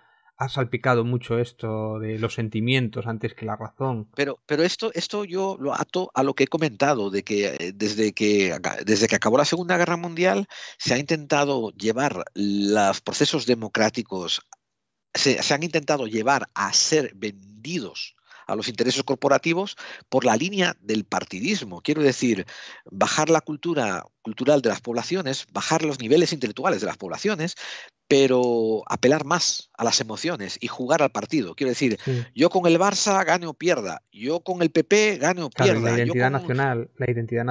salpicado mucho esto de los sentimientos antes que la razón. Pero esto yo lo ato a lo que he comentado, de que desde que acabó la Segunda Guerra Mundial se ha intentado llevar los procesos democráticos, se han intentado llevar a ser vendidos a los intereses corporativos por la línea del partidismo. Quiero decir, bajar la cultura cultural de las poblaciones, bajar los niveles intelectuales de las poblaciones, pero apelar más a las emociones y jugar al partido. Quiero decir, yo con el Barça gane o pierda, yo con el PP gane o pierda. La identidad nacional. Y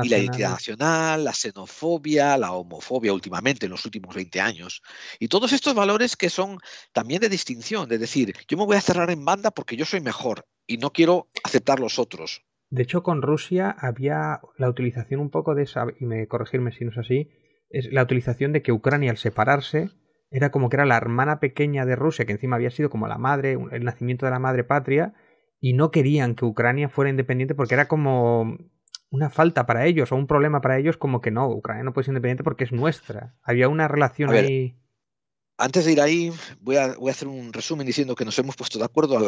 la identidad nacional, la xenofobia, la homofobia últimamente, en los últimos 20 años. Y todos estos valores que son también de distinción, de decir, yo me voy a cerrar en banda porque yo soy mejor y no quiero aceptar los otros. De hecho, con Rusia había la utilización un poco de esa, y corregirme si no es así, es la utilización de que Ucrania al separarse era como que era la hermana pequeña de Rusia, que encima había sido como la madre, el nacimiento de la madre patria, y no querían que Ucrania fuera independiente porque era como una falta para ellos o un problema para ellos, como que no, Ucrania no puede ser independiente porque es nuestra. Había una relación ahí. Antes de ir ahí, voy a hacer un resumen diciendo que nos hemos puesto de acuerdo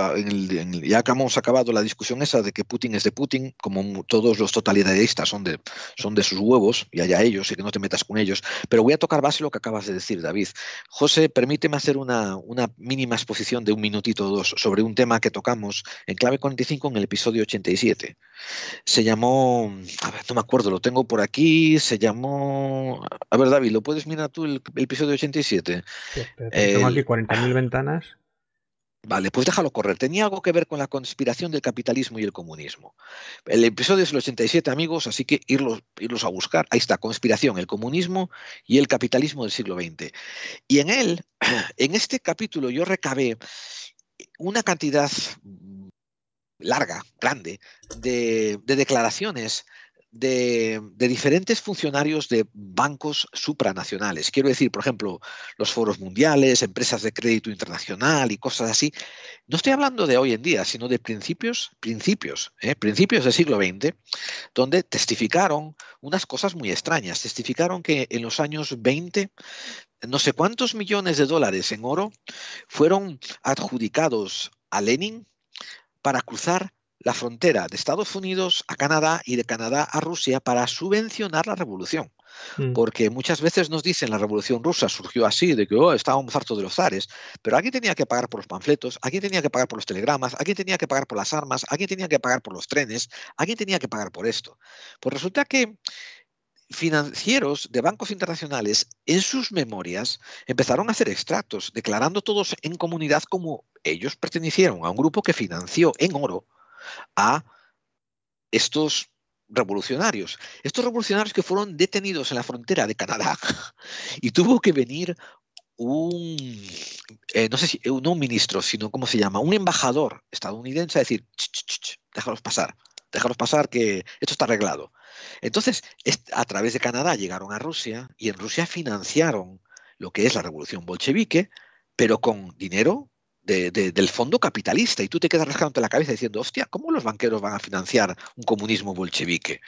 ya que hemos acabado la discusión esa de que Putin es de Putin, como todos los totalitaristas son de sus huevos, y allá ellos, y que no te metas con ellos. Pero voy a tocar base lo que acabas de decir, David. José, permíteme hacer una mínima exposición de un minutito o dos sobre un tema que tocamos en Clave 45 en el episodio 87. Se llamó, a ver, no me acuerdo, lo tengo por aquí, se llamó, a ver, David, ¿lo puedes mirar tú el episodio 87? Hostia, espérate, tengo aquí 40.000 ventanas. Vale, pues déjalo correr. Tenía algo que ver con la conspiración del capitalismo y el comunismo. El episodio es el 87, amigos, así que irlos a buscar. Ahí está, conspiración, el comunismo y el capitalismo del siglo XX. Y en este capítulo yo recabé una cantidad larga, grande, de declaraciones de diferentes funcionarios de bancos supranacionales. Quiero decir, por ejemplo, los foros mundiales, empresas de crédito internacional y cosas así. No estoy hablando de hoy en día, sino de principios del siglo XX, donde testificaron unas cosas muy extrañas. Testificaron que en los años 20, no sé cuántos millones de dólares en oro fueron adjudicados a Lenin para cruzar la frontera de Estados Unidos a Canadá y de Canadá a Rusia para subvencionar la revolución. Porque muchas veces nos dicen la revolución rusa surgió así, de que estábamos hartos de los zares, pero alguien tenía que pagar por los panfletos, alguien tenía que pagar por los telegramas, alguien tenía que pagar por las armas, alguien tenía que pagar por los trenes, alguien tenía que pagar por esto. Pues resulta que financieros de bancos internacionales en sus memorias empezaron a hacer extractos, declarando todos en comunidad como ellos pertenecieron a un grupo que financió en oro a estos revolucionarios que fueron detenidos en la frontera de Canadá y tuvo que venir no sé si no un ministro, sino ¿cómo se llama? Un embajador estadounidense a decir, déjalos pasar que esto está arreglado. Entonces, a través de Canadá llegaron a Rusia y en Rusia financiaron lo que es la revolución bolchevique, pero con dinero del fondo capitalista. Y tú te quedas rascándote la cabeza diciendo, hostia, ¿cómo los banqueros van a financiar un comunismo bolchevique?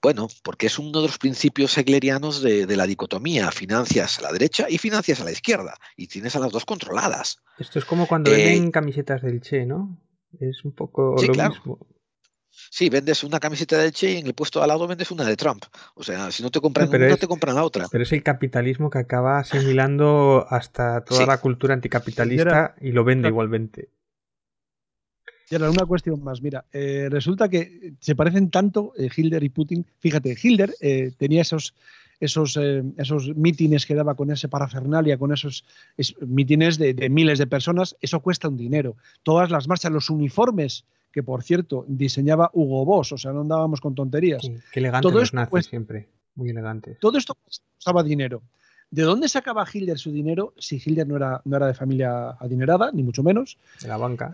Bueno, porque es uno de los principios heglerianos de la dicotomía. Financias a la derecha y financias a la izquierda. Y tienes a las dos controladas. Esto es como cuando venden camisetas del Che, ¿no? Es un poco sí, lo claro. mismo. Sí, vendes una camiseta del Che y en el puesto al lado vendes una de Trump. O sea, si no te compran una, te compran la otra. Pero es el capitalismo que acaba asimilando hasta toda la cultura anticapitalista y lo vende igualmente. Y ahora una cuestión más. Mira, resulta que se parecen tanto Hitler y Putin. Fíjate, Hitler tenía esos mítines que daba con ese parafernalia, con esos mítines de miles de personas. Eso cuesta un dinero. Todas las marchas, los uniformes que, por cierto, diseñaba Hugo Boss, o sea, no andábamos con tonterías. Sí, qué elegantes los nazis siempre, muy elegantes. Todo esto costaba dinero. ¿De dónde sacaba Hitler su dinero si Hitler no era de familia adinerada, ni mucho menos? De la banca.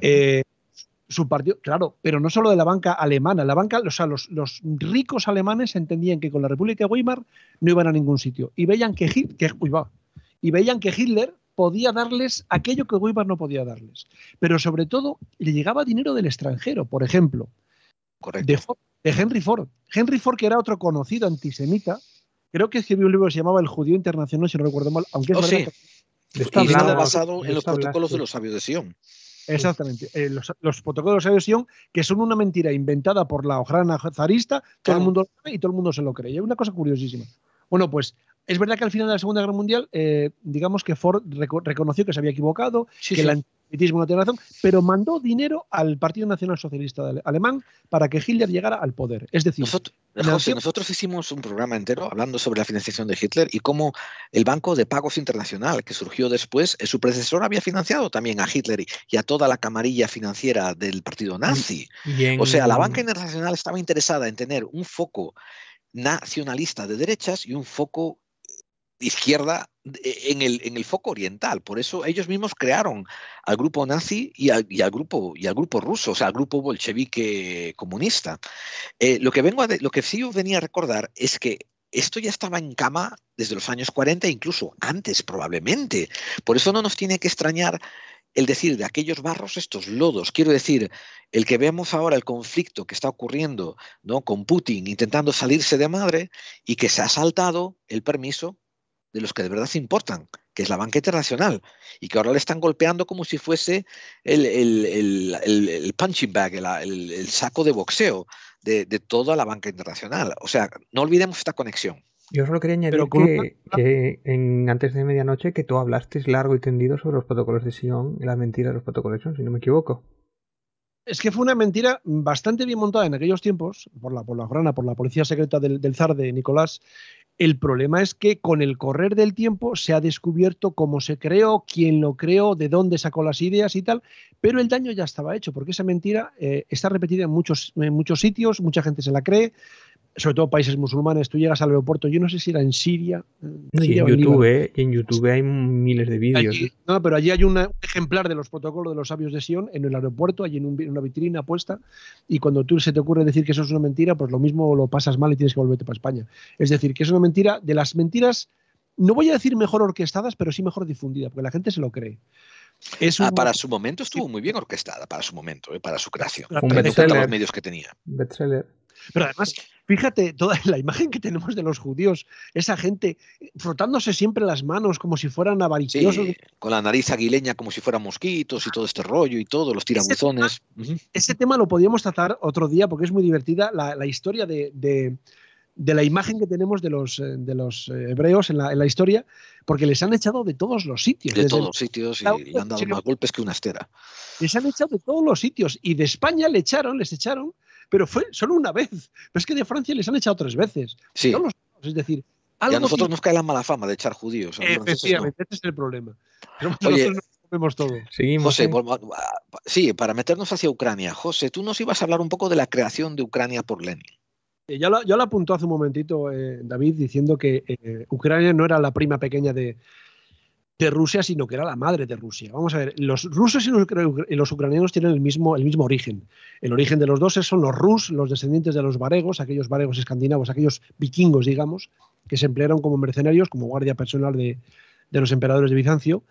Su partido, claro, pero no solo de la banca alemana. La banca, o sea, los ricos alemanes entendían que con la República de Weimar no iban a ningún sitio y veían que Hitler podía darles aquello que Weimar no podía darles. Pero sobre todo le llegaba dinero del extranjero, por ejemplo, de Henry Ford. Henry Ford, que era otro conocido antisemita, creo que escribió un libro que se llamaba El Judío Internacional, si no recuerdo mal, aunque es verdad que está basado en los protocolos de los sabios de Sion. Exactamente. Los protocolos de Sion, que son una mentira inventada por la ojrana zarista, todo el mundo lo sabe y todo el mundo se lo cree. Y hay una cosa curiosísima. Bueno, pues es verdad que al final de la Segunda Guerra Mundial, digamos que Ford reconoció que se había equivocado, el antisemitismo no tenía razón, pero mandó dinero al Partido Nacional Socialista Alemán para que Hitler llegara al poder. Es decir, nosotros hicimos un programa entero hablando sobre la financiación de Hitler y cómo el Banco de Pagos Internacional, que surgió después, su predecesor había financiado también a Hitler y a toda la camarilla financiera del partido nazi. O sea, la banca internacional estaba interesada en tener un foco nacionalista de derechas y un foco de izquierda en el foco oriental. Por eso ellos mismos crearon al grupo nazi y al grupo ruso, o sea, al grupo bolchevique comunista. Lo que sí os venía a recordar es que esto ya estaba en cama desde los años 40, incluso antes probablemente. Por eso no nos tiene que extrañar el decir de aquellos barros, estos lodos. Quiero decir, el que vemos ahora el conflicto que está ocurriendo, ¿no?, con Putin intentando salirse de madre y que se ha saltado el permiso de los que de verdad se importan, que es la banca internacional, y que ahora le están golpeando como si fuese el punching bag, el saco de boxeo de toda la banca internacional. O sea, no olvidemos esta conexión. Yo solo quería añadir antes de medianoche que tú hablaste largo y tendido sobre los protocolos de Sion y las mentiras de los protocolos de Sion, si no me equivoco. Es que fue una mentira bastante bien montada en aquellos tiempos por la policía secreta del zar de Nicolás. El problema es que con el correr del tiempo se ha descubierto cómo se creó, quién lo creó, de dónde sacó las ideas y tal, pero el daño ya estaba hecho, porque esa mentira está repetida en muchos sitios, mucha gente se la cree, sobre todo países musulmanes. Tú llegas al aeropuerto, yo no sé si era en Siria. Y en YouTube hay miles de vídeos. No, pero allí hay un ejemplar de los protocolos de los sabios de Sion en el aeropuerto, allí en una vitrina puesta, y cuando tú se te ocurre decir que eso es una mentira, pues lo mismo lo pasas mal y tienes que volverte para España. Es decir, que es una mentira, de las mentiras, no voy a decir mejor orquestadas, pero sí mejor difundida, porque la gente se lo cree. Para su momento estuvo muy bien orquestada, para su momento, para su creación. Un bestseller. Los medios que tenía. Bestseller. Pero además, fíjate, toda la imagen que tenemos de los judíos, esa gente frotándose siempre las manos como si fueran avariciosos. Sí, con la nariz aguileña como si fueran mosquitos y todo este rollo y todo, los tirabuzones. Ese tema lo podíamos tratar otro día porque es muy divertida la historia de la imagen que tenemos de los hebreos en la historia, porque les han echado de todos los sitios. De todos los sitios, y le han dado más golpes que una estera. Les han echado de todos los sitios, y de España les echaron, pero fue solo una vez. Pero es que de Francia les han echado 3 veces. Sí. Es decir, y a nosotros nos cae la mala fama de echar judíos. Efectivamente, ese es el problema. Pero nosotros nos comemos todo. Seguimos, José, sí, para meternos hacia Ucrania. José, tú nos ibas a hablar un poco de la creación de Ucrania por Lenin. Ya lo apuntó hace un momentito David, diciendo que Ucrania no era la prima pequeña de Rusia, sino que era la madre de Rusia. Vamos a ver, los rusos y los ucranianos tienen el mismo origen. El origen de los dos son los rus, los descendientes de los varegos, aquellos varegos escandinavos, aquellos vikingos, digamos, que se emplearon como mercenarios, como guardia personal de los emperadores de Bizancio,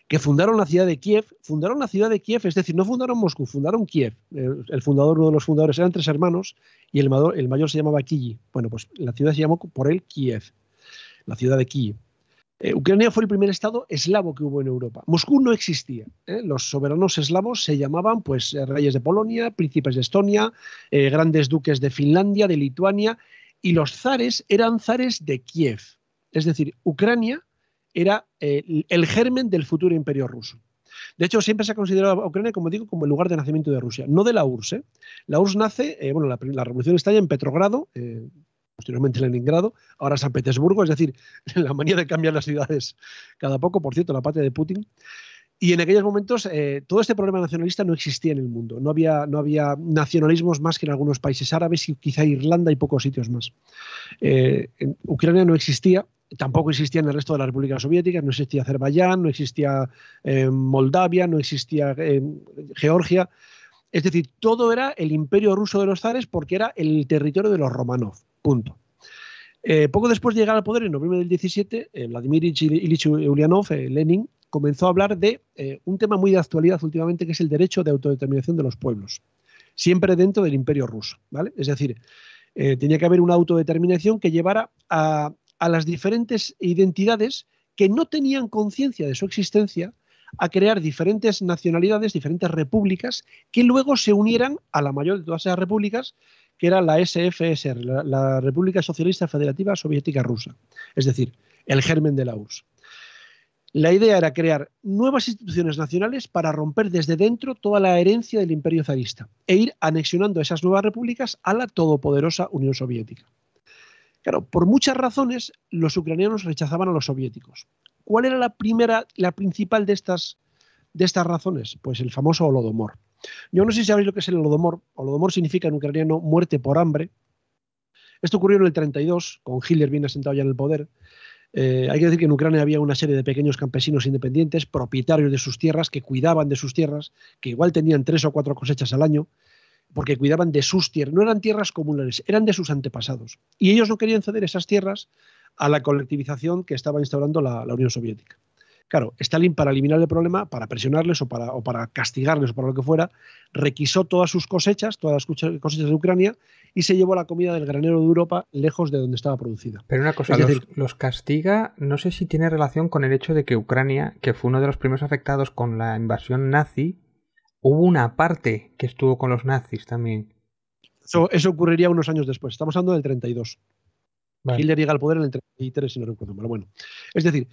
que fundaron la ciudad de Kiev. Fundaron la ciudad de Kiev, es decir, no fundaron Moscú, fundaron Kiev. Uno de los fundadores, eran 3 hermanos, y el mayor se llamaba Kiji. Bueno, pues la ciudad se llamó por él Kiev, la ciudad de Kiev. Ucrania fue el primer estado eslavo que hubo en Europa. Moscú no existía. Los soberanos eslavos se llamaban pues reyes de Polonia, príncipes de Estonia, grandes duques de Finlandia, de Lituania, y los zares eran zares de Kiev. Es decir, Ucrania era el germen del futuro imperio ruso. De hecho, siempre se ha considerado a Ucrania, como digo, como el lugar de nacimiento de Rusia, no de la URSS. La URSS nace, la revolución estalla en Petrogrado, posteriormente Leningrado, ahora San Petersburgo, es decir, la manía de cambiar las ciudades cada poco, por cierto, la patria de Putin. Y en aquellos momentos todo este problema nacionalista no existía en el mundo. No había nacionalismos más que en algunos países árabes y quizá Irlanda y pocos sitios más. En Ucrania no existía, tampoco existía en el resto de las repúblicas soviéticas, no existía Azerbaiyán, no existía Moldavia, no existía Georgia. Es decir, todo era el imperio ruso de los zares porque era el territorio de los Romanov. Punto. Poco después de llegar al poder, en noviembre del 17, Vladimir Ilich Ulyanov, Lenin, comenzó a hablar de un tema muy de actualidad últimamente, que es el derecho de autodeterminación de los pueblos, siempre dentro del imperio ruso, ¿vale? Es decir, tenía que haber una autodeterminación que llevara a las diferentes identidades que no tenían conciencia de su existencia a crear diferentes nacionalidades, diferentes repúblicas, que luego se unieran a la mayor de todas esas repúblicas, que era la SFSR, la República Socialista Federativa Soviética Rusa, es decir, el germen de la URSS. La idea era crear nuevas instituciones nacionales para romper desde dentro toda la herencia del imperio zarista e ir anexionando esas nuevas repúblicas a la todopoderosa Unión Soviética. Claro, por muchas razones los ucranianos rechazaban a los soviéticos. ¿Cuál era la principal de estas razones? Pues el famoso Holodomor. Yo no sé si sabéis lo que es el Holodomor. Holodomor significa en ucraniano muerte por hambre. Esto ocurrió en el 32, con Hitler bien asentado ya en el poder. Hay que decir que en Ucrania había una serie de pequeños campesinos independientes, propietarios de sus tierras, que cuidaban de sus tierras, que igual tenían 3 o 4 cosechas al año, porque cuidaban de sus tierras. No eran tierras comunales, eran de sus antepasados. Y ellos no querían ceder esas tierras a la colectivización que estaba instaurando la Unión Soviética. Claro, Stalin, para eliminar el problema, para presionarles o para castigarles o para lo que fuera, requisó todas sus cosechas, todas las cosechas de Ucrania, y se llevó la comida del granero de Europa lejos de donde estaba producida. Pero una cosa, Es decir, los castiga, no sé si tiene relación con el hecho de que Ucrania, que fue uno de los primeros afectados con la invasión nazi, hubo una parte que estuvo con los nazis también. eso ocurriría unos años después. Estamos hablando del 32. Vale. Hitler llega al poder en el 33, si no recuerdo mal. Bueno, es decir,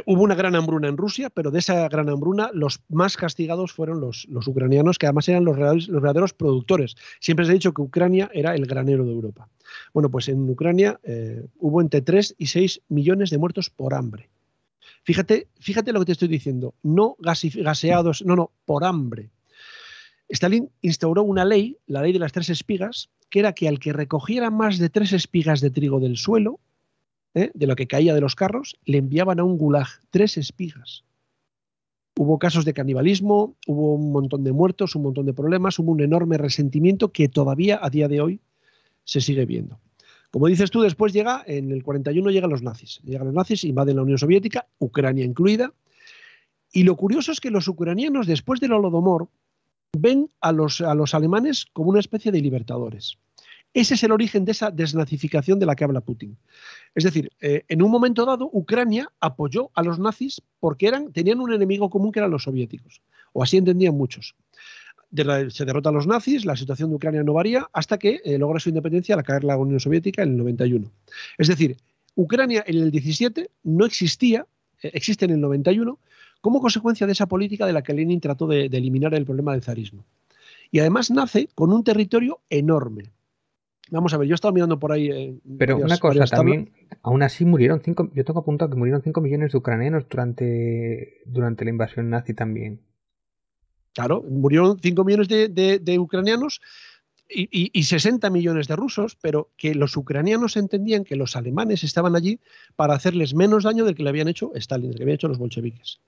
hubo una gran hambruna en Rusia, pero de esa gran hambruna los más castigados fueron los ucranianos, que además eran los verdaderos productores. Siempre se ha dicho que Ucrania era el granero de Europa. Bueno, pues en Ucrania hubo entre 3 y 6 millones de muertos por hambre. Fíjate lo que te estoy diciendo. No gaseados, no, por hambre. Stalin instauró una ley, la ley de las 3 espigas, que era que al que recogiera más de 3 espigas de trigo del suelo, de lo que caía de los carros, le enviaban a un gulag 3 espigas. Hubo casos de canibalismo, hubo un montón de muertos, un montón de problemas, hubo un enorme resentimiento que todavía a día de hoy se sigue viendo. Como dices tú, después en el 41 llegan los nazis. Llegan los nazis, invaden la Unión Soviética, Ucrania incluida. Y lo curioso es que los ucranianos, después del Holodomor, ven a los alemanes como una especie de libertadores. Ese es el origen de esa desnazificación de la que habla Putin. Es decir, en un momento dado, Ucrania apoyó a los nazis porque tenían un enemigo común que eran los soviéticos, o así entendían muchos. Se derrotan los nazis, la situación de Ucrania no varía hasta que logra su independencia al caer la Unión Soviética en el 91. Es decir, Ucrania en el 17 no existía, existe en el 91, como consecuencia de esa política de la que Lenin trató de eliminar el problema del zarismo. Y además nace con un territorio enorme. Vamos a ver, yo he estado mirando por ahí. Pero una cosa, también, aún así murieron 5, yo tengo apuntado que murieron 5 millones de ucranianos durante la invasión nazi también. Claro, murieron 5 millones de ucranianos y 60 millones de rusos, pero que los ucranianos entendían que los alemanes estaban allí para hacerles menos daño del que le habían hecho Stalin, del que habían hecho los bolcheviques.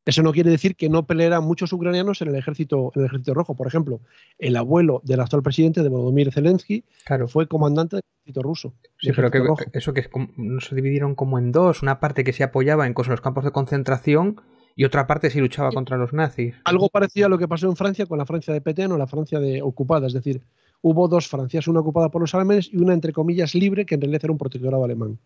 Eso no quiere decir que no pelearan muchos ucranianos en el ejército rojo. Por ejemplo, el abuelo del actual presidente, de Volodymyr Zelensky, fue comandante del ejército ruso. Sí, pero que eso que no se dividieron como en dos, una parte que se apoyaba en los campos de concentración y otra parte sí luchaba contra los nazis. Algo parecido a lo que pasó en Francia con la Francia de Pétain o la Francia ocupada. Es decir, hubo 2 Francias, una ocupada por los alemanes y una, entre comillas, libre, que en realidad era un protectorado alemán.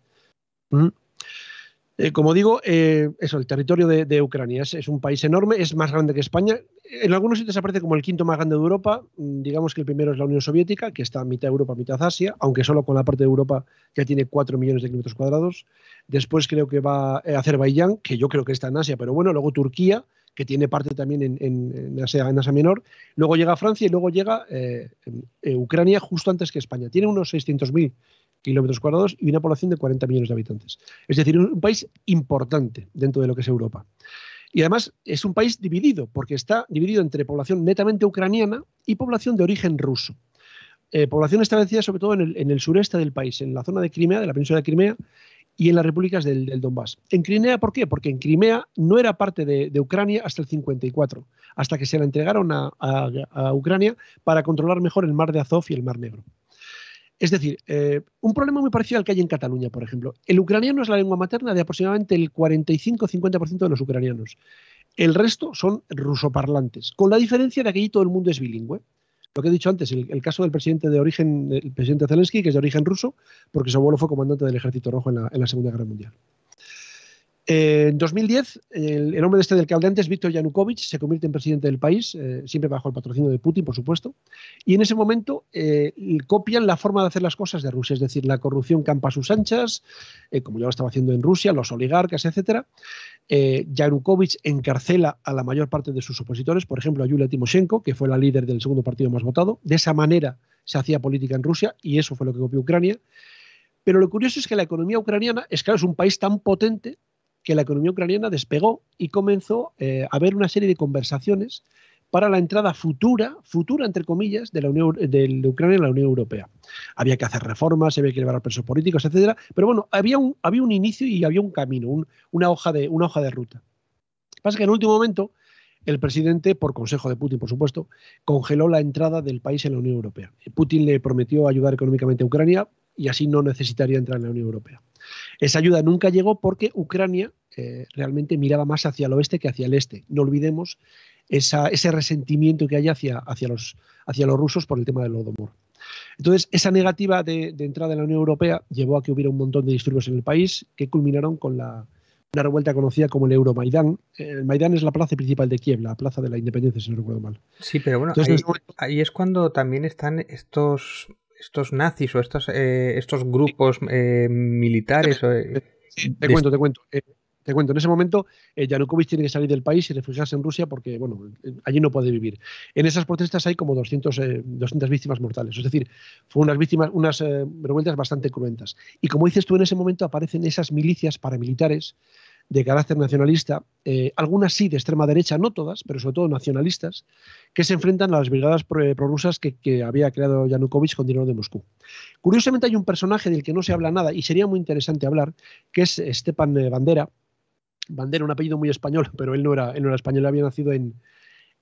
Como digo, el territorio de Ucrania es un país enorme, es más grande que España. En algunos sitios aparece como el 5º más grande de Europa. Digamos que el primero es la Unión Soviética, que está mitad Europa, mitad Asia, aunque solo con la parte de Europa ya tiene 4 millones de kilómetros cuadrados. Después creo que va Azerbaiyán, que yo creo que está en Asia, pero bueno, luego Turquía, que tiene parte también en Asia Menor. Luego llega Francia y luego llega Ucrania justo antes que España. Tiene unos 600.000 kilómetros cuadrados y una población de 40 millones de habitantes. Es decir, un país importante dentro de lo que es Europa. Y además es un país dividido, porque está dividido entre población netamente ucraniana y población de origen ruso. Población establecida sobre todo en el sureste del país, en la zona de Crimea, de la península de Crimea, y en las repúblicas del Donbass. En Crimea, ¿por qué? Porque en Crimea no era parte de Ucrania hasta el 54, hasta que se la entregaron a Ucrania para controlar mejor el mar de Azov y el mar Negro. Es decir, un problema muy parecido al que hay en Cataluña, por ejemplo. El ucraniano es la lengua materna de aproximadamente el 45-50% de los ucranianos. El resto son rusoparlantes, con la diferencia de que allí todo el mundo es bilingüe. Lo que he dicho antes, el caso del presidente el presidente Zelensky, que es de origen ruso, porque su abuelo fue comandante del Ejército Rojo en la Segunda Guerra Mundial. En 2010, el hombre del que hablé antes, Viktor Yanukovych, se convierte en presidente del país, siempre bajo el patrocinio de Putin, por supuesto, y en ese momento copian la forma de hacer las cosas de Rusia, es decir, la corrupción campa a sus anchas, como ya lo estaba haciendo en Rusia, los oligarcas, etc. Yanukovych encarcela a la mayor parte de sus opositores, por ejemplo, a Yulia Timoshenko, que fue la líder del segundo partido más votado. De esa manera se hacía política en Rusia y eso fue lo que copió Ucrania. Pero lo curioso es que la economía ucraniana, es un país tan potente que la economía ucraniana despegó y comenzó a haber una serie de conversaciones para la entrada futura entre comillas, de Ucrania en la Unión Europea. Había que hacer reformas, había que llevar a presos políticos, etcétera. Pero bueno, había un inicio y había un camino, una hoja de ruta. Lo que pasa es que en el último momento el presidente, por consejo de Putin, por supuesto, congeló la entrada del país en la Unión Europea. Putin le prometió ayudar económicamente a Ucrania y así no necesitaría entrar en la Unión Europea. Esa ayuda nunca llegó porque Ucrania realmente miraba más hacia el oeste que hacia el este. No olvidemos ese resentimiento que hay hacia los rusos por el tema del Holodomor. Entonces, esa negativa de entrada en la Unión Europea llevó a que hubiera un montón de disturbios en el país que culminaron con una revuelta conocida como el Euromaidán. El Maidán es la plaza principal de Kiev, la plaza de la independencia, si no recuerdo mal. Sí, pero bueno, entonces, ahí es cuando también están estos nazis o estos grupos militares. Sí, te cuento. En ese momento, Yanukovych tiene que salir del país y refugiarse en Rusia porque, bueno, allí no puede vivir. En esas protestas hay como 200 víctimas mortales. Es decir, fue unas revueltas bastante cruentas. Y como dices tú, en ese momento aparecen esas milicias paramilitares de carácter nacionalista, algunas sí de extrema derecha, no todas, pero sobre todo nacionalistas, que se enfrentan a las brigadas prorrusas que había creado Yanukovych con dinero de Moscú. Curiosamente hay un personaje del que no se habla nada y sería muy interesante hablar, que es Stepan Bandera. Bandera, un apellido muy español, pero él no era español, había nacido en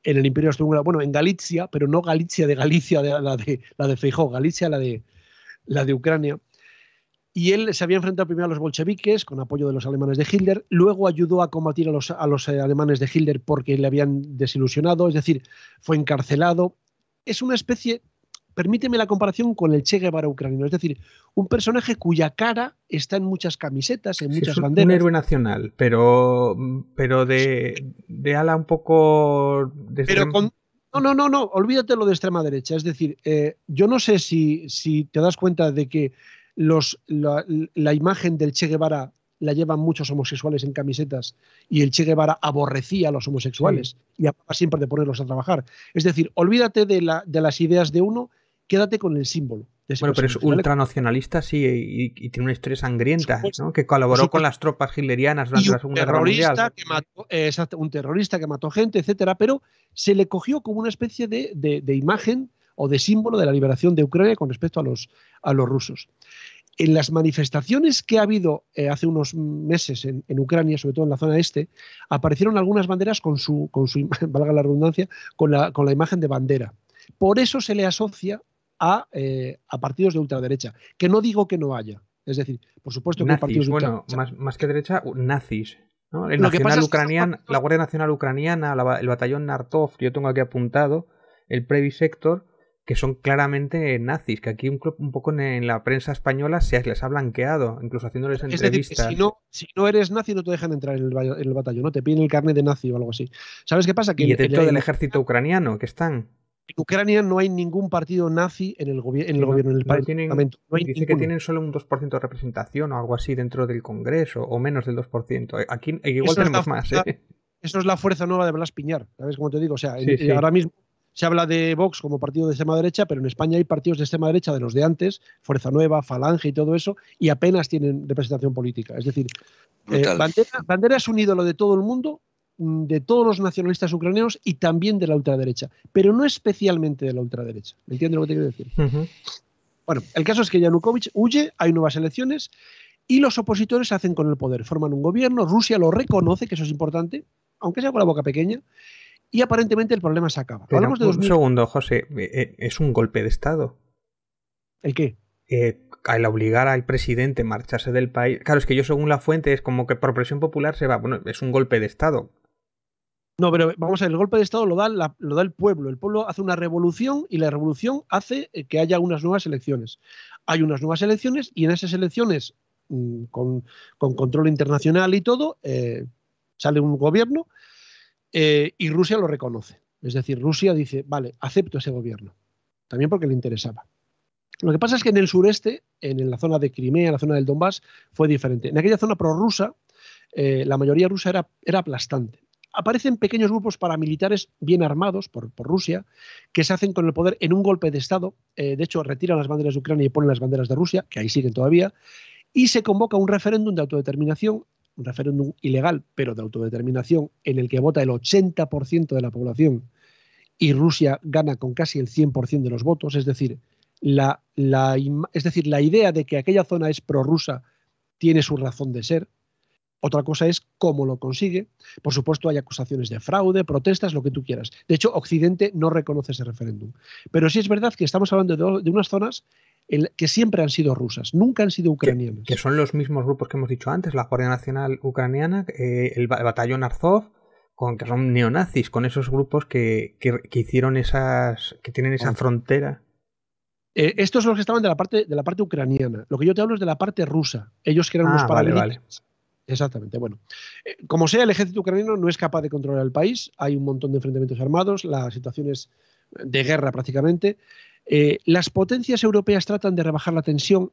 el Imperio Austrohúngaro, bueno, en Galicia, pero no Galicia de Galicia, la de Feijóo, Galicia la de Ucrania. Y él se había enfrentado primero a los bolcheviques con apoyo de los alemanes de Hitler, luego ayudó a combatir a los alemanes de Hitler porque le habían desilusionado, es decir, fue encarcelado. Es una especie, permíteme la comparación con el Che Guevara ucraniano, es decir, un personaje cuya cara está en muchas camisetas, en muchas banderas. Un héroe nacional, pero de ala un poco... No, olvídate lo de extrema derecha. Es decir, yo no sé si te das cuenta de que la imagen del Che Guevara la llevan muchos homosexuales en camisetas y el Che Guevara aborrecía a los homosexuales y hablaba siempre de ponerlos a trabajar. Es decir, olvídate de las ideas de uno, quédate con el símbolo. Bueno, pero es ultranacionalista, sí, y tiene una historia sangrienta, ¿no? Que colaboró con las tropas hitlerianas durante la Segunda Guerra Mundial. Un terrorista que mató gente, etcétera, pero se le cogió como una especie de imagen o de símbolo de la liberación de Ucrania con respecto a los rusos. En las manifestaciones que ha habido hace unos meses en Ucrania, sobre todo en la zona este, aparecieron algunas banderas con su valga la redundancia, con la imagen de bandera. Por eso se le asocia a partidos de ultraderecha, que no digo que no haya. Es decir, por supuesto que hay partidos de ultraderecha. Bueno, más que derecha, nazis, ¿no? La Guardia Nacional Ucraniana, el batallón Nartov, que yo tengo aquí apuntado, el Pravi Sector, que son claramente nazis, que aquí un poco en la prensa española se les ha blanqueado, incluso haciéndoles entrevistas. Es decir, si no eres nazi no te dejan entrar en el batallón, no te piden el carnet de nazi o algo así. ¿Sabes qué pasa? Y dentro del ejército ucraniano que están. En Ucrania no hay ningún partido nazi en el gobierno, en el parlamento. Dice que tienen solo un 2% de representación o algo así dentro del Congreso, o menos del 2%. Aquí igual tenemos más. Eso es la fuerza nueva de Blas Piñar, ¿sabes cómo te digo? O sea, sí. Ahora mismo se habla de Vox como partido de extrema derecha, pero en España hay partidos de extrema derecha de los de antes, Fuerza Nueva, Falange y todo eso, y apenas tienen representación política. Es decir, Bandera es un ídolo de todo el mundo, de todos los nacionalistas ucranianos y también de la ultraderecha, pero no especialmente de la ultraderecha. ¿Me entiendes lo que te quiero decir? Uh-huh. Bueno, el caso es que Yanukovych huye, hay nuevas elecciones y los opositores se hacen con el poder, forman un gobierno, Rusia lo reconoce, que eso es importante, aunque sea con la boca pequeña, y aparentemente el problema se acaba. Pero un segundo, José, ¿es un golpe de Estado? ¿El qué? Al obligar al presidente a marcharse del país. Claro, es que yo según la fuente es como que por presión popular se va. Bueno, es un golpe de Estado. No, pero vamos a ver, el golpe de Estado lo da el pueblo. El pueblo hace una revolución y la revolución hace que haya unas nuevas elecciones. Hay unas nuevas elecciones y en esas elecciones, con control internacional y todo, sale un gobierno y Rusia lo reconoce. Es decir, Rusia dice, vale, acepto ese gobierno. También porque le interesaba. Lo que pasa es que en el sureste, en la zona de Crimea, en la zona del Donbass, fue diferente. En aquella zona prorrusa, la mayoría rusa era aplastante. Aparecen pequeños grupos paramilitares bien armados por Rusia que se hacen con el poder en un golpe de Estado. De hecho, retiran las banderas de Ucrania y ponen las banderas de Rusia, que ahí siguen todavía, y se convoca un referéndum de autodeterminación, un referéndum ilegal, pero de autodeterminación, en el que vota el 80% de la población y Rusia gana con casi el 100% de los votos. Es decir, la idea de que aquella zona es prorrusa tiene su razón de ser. Otra cosa es cómo lo consigue. Por supuesto, hay acusaciones de fraude, protestas, lo que tú quieras. De hecho, Occidente no reconoce ese referéndum. Pero sí es verdad que estamos hablando de unas zonas que siempre han sido rusas, nunca han sido ucranianas. Que son los mismos grupos que hemos dicho antes, la Guardia Nacional Ucraniana, el batallón Azov, que son neonazis, con esos grupos que hicieron que tienen esa frontera. Estos son los que estaban de la parte ucraniana. Lo que yo te hablo es de la parte rusa. Ellos que eran unos paramilitares. Vale. Exactamente. Bueno, como sea, el ejército ucraniano no es capaz de controlar el país. Hay un montón de enfrentamientos armados. La situación es de guerra prácticamente. Las potencias europeas tratan de rebajar la tensión.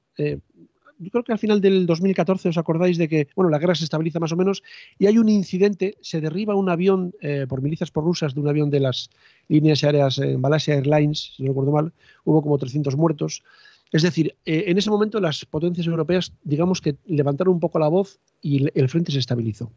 Yo creo que al final del 2014 os acordáis de que la guerra se estabiliza más o menos y hay un incidente, se derriba un avión por milicias prorrusas de un avión de las líneas aéreas Malaysia Airlines, si no recuerdo mal, hubo como 300 muertos. Es decir, en ese momento las potencias europeas, digamos que levantaron un poco la voz y el frente se estabilizó.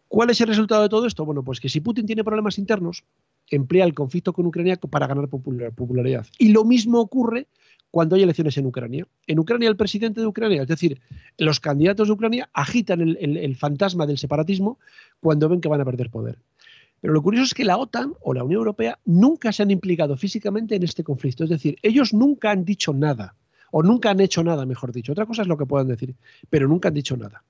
¿Cuál es el resultado de todo esto? Bueno, pues que si Putin tiene problemas internos, emplea el conflicto con Ucrania para ganar popularidad. Y lo mismo ocurre cuando hay elecciones en Ucrania. En Ucrania, el presidente de Ucrania, es decir, los candidatos de Ucrania agitan el fantasma del separatismo cuando ven que van a perder poder. Pero lo curioso es que la OTAN o la Unión Europea nunca se han implicado físicamente en este conflicto. Es decir, ellos nunca han dicho nada, o nunca han hecho nada, mejor dicho. Otra cosa es lo que puedan decir, pero nunca han dicho nada.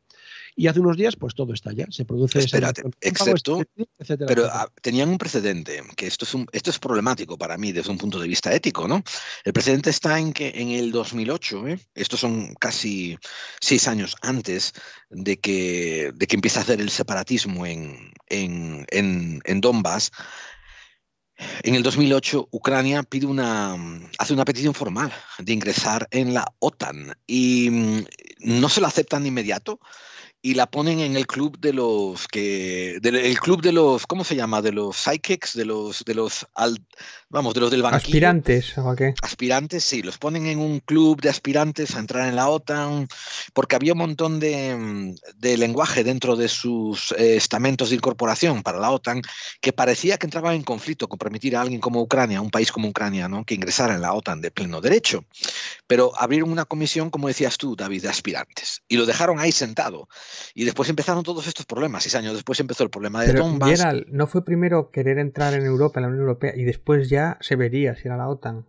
Y hace unos días, pues todo estalla. Se produce... Espérate, excepto... Etcétera, pero tenían un precedente, que esto es problemático para mí desde un punto de vista ético, ¿no? El precedente está en que en el 2008, estos son casi 6 años antes de que empiece a hacer el separatismo en Donbass. En el 2008, Ucrania hace una petición formal de ingresar en la OTAN y no se la aceptan de inmediato. Y la ponen en el club de los ¿cómo se llama? De los sidekicks, de los del banquillo. Aspirantes, ¿o qué? Aspirantes, sí, los ponen en un club de aspirantes a entrar en la OTAN, porque había un montón de lenguaje dentro de sus estamentos de incorporación para la OTAN que parecía que entraban en conflicto con permitir a alguien como Ucrania, un país como Ucrania, ¿no?, que ingresara en la OTAN de pleno derecho. Pero abrieron una comisión, como decías tú, David, de aspirantes, y lo dejaron ahí sentado. Y después empezaron todos estos problemas. 6 años después empezó el problema de Donbass. Gerald, ¿no fue primero querer entrar en Europa, en la Unión Europea, y después ya se vería si era la OTAN?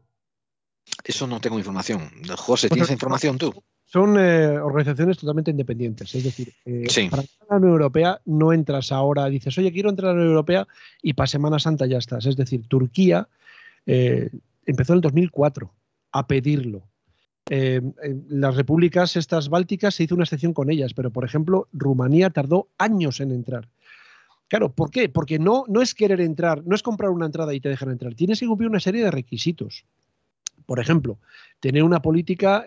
Eso no tengo información. José, ¿tienes información tú? Son organizaciones totalmente independientes. Es decir, sí. Para entrar a la Unión Europea no entras ahora, dices, oye, quiero entrar a la Unión Europea y para Semana Santa ya estás. Es decir, Turquía empezó en el 2004 a pedirlo. Las repúblicas estas bálticas se hizo una excepción con ellas, pero por ejemplo Rumanía tardó años en entrar. Claro, ¿por qué? Porque no es querer entrar, no es comprar una entrada y te dejan entrar, tienes que cumplir una serie de requisitos. Por ejemplo, tener una política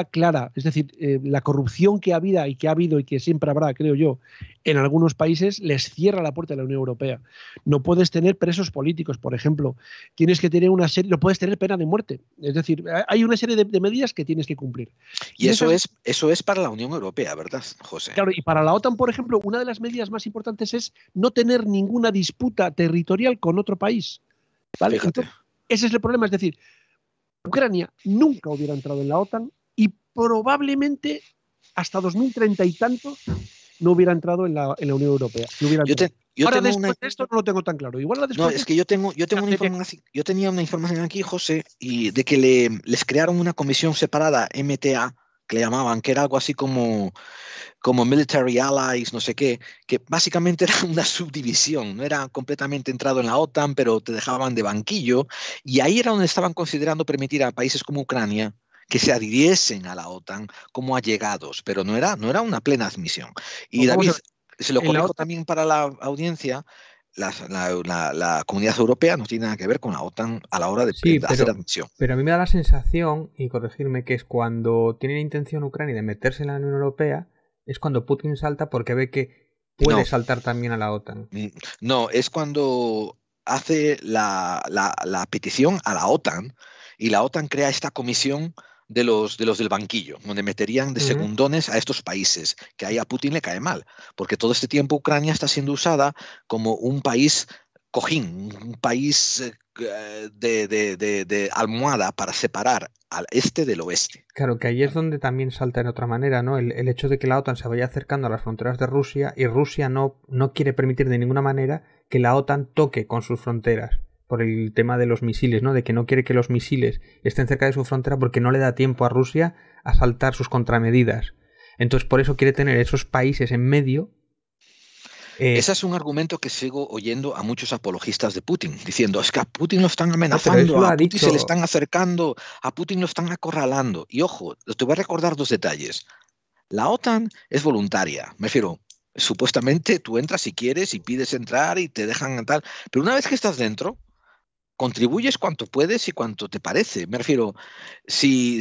clara, es decir, la corrupción que ha habido y que siempre habrá, creo yo, en algunos países les cierra la puerta de la Unión Europea. No puedes tener presos políticos, por ejemplo. Tienes que tener no puedes tener pena de muerte. Es decir, hay una serie de medidas que tienes que cumplir. Y eso es para la Unión Europea, ¿verdad, José? Claro, y para la OTAN, por ejemplo, una de las medidas más importantes es no tener ninguna disputa territorial con otro país. ¿Vale? Entonces, ese es el problema, es decir, Ucrania nunca hubiera entrado en la OTAN y probablemente hasta 2030 y tanto no hubiera entrado en la Unión Europea. Ahora después de esto no lo tengo tan claro. Igual es que yo tengo una información. Yo tenía una información aquí, José, y de que les crearon una comisión separada, MTA, que le llamaban, que era algo así como Military Allies, no sé qué, que básicamente era una subdivisión, no era completamente entrado en la OTAN, pero te dejaban de banquillo, y ahí era donde estaban considerando permitir a países como Ucrania que se adhiriesen a la OTAN como allegados, pero no era una plena admisión. Y David, se lo corrijo también para la audiencia, la Comunidad Europea no tiene nada que ver con la OTAN a la hora de hacer admisión. Pero a mí me da la sensación, y corregirme, que es cuando tiene la intención Ucrania de meterse en la Unión Europea, es cuando Putin salta porque ve que puede saltar también a la OTAN. No, es cuando hace la petición a la OTAN y la OTAN crea esta comisión de los del banquillo, donde meterían de segundones a estos países, que ahí a Putin le cae mal, porque todo este tiempo Ucrania está siendo usada como un país cojín, un país de almohada para separar al este del oeste. Claro, que ahí es donde también salta en otra manera, ¿no? El hecho de que la OTAN se vaya acercando a las fronteras de Rusia y Rusia no quiere permitir de ninguna manera que la OTAN toque con sus fronteras por el tema de los misiles, ¿no? De que no quiere que los misiles estén cerca de su frontera porque no le da tiempo a Rusia a saltar sus contramedidas. Entonces, por eso quiere tener esos países en medio. Ese es un argumento que sigo oyendo a muchos apologistas de Putin, diciendo, es que a Putin lo están No, pero amenazando, eso lo a ha Putin dicho. se le están acercando, a Putin lo están acorralando. Y ojo, te voy a recordar dos detalles. La OTAN es voluntaria, me refiero, supuestamente tú entras si quieres y pides entrar y te dejan tal, pero una vez que estás dentro, contribuyes cuanto puedes y cuanto te parece. Me refiero, si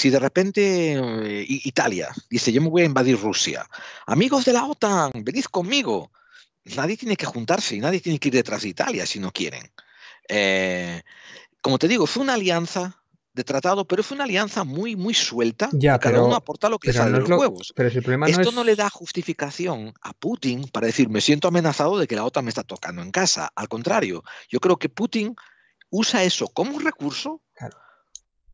de repente Italia dice, yo me voy a invadir Rusia, amigos de la OTAN, venid conmigo. Nadie tiene que juntarse y nadie tiene que ir detrás de Italia si no quieren. Eh, Como te digo, fue una alianza de tratado, pero fue una alianza muy, muy suelta y Ya, cada uno aporta lo que pero sale no de es los lo. huevos. Pero si el problema no Esto no le da es. justificación a Putin para decir, me siento amenazado de que la OTAN me está tocando en casa. Al contrario, yo creo que Putin usa eso como un recurso Claro.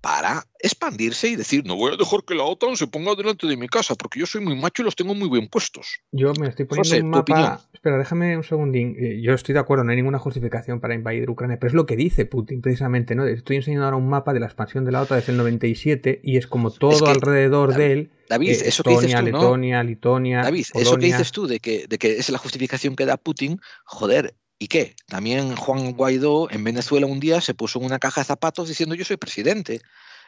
para expandirse y decir, no voy a dejar que la OTAN se ponga delante de mi casa porque yo soy muy macho y los tengo muy bien puestos. Yo me estoy poniendo José, un tu opinión. mapa. Espera, déjame un segundín. Yo estoy de acuerdo, no hay ninguna justificación para invadir Ucrania, pero es lo que dice Putin precisamente, ¿no? Estoy enseñando ahora un mapa de la expansión de la OTAN desde el 97 y es como Es todo que, alrededor de él, David, eso que dices Estonia, tú, ¿no? Letonia, Lituania, David, eso que dices Polonia. tú de que es la justificación que da Putin, joder, ¿y qué? También Juan Guaidó en Venezuela un día se puso en una caja de zapatos diciendo yo soy presidente.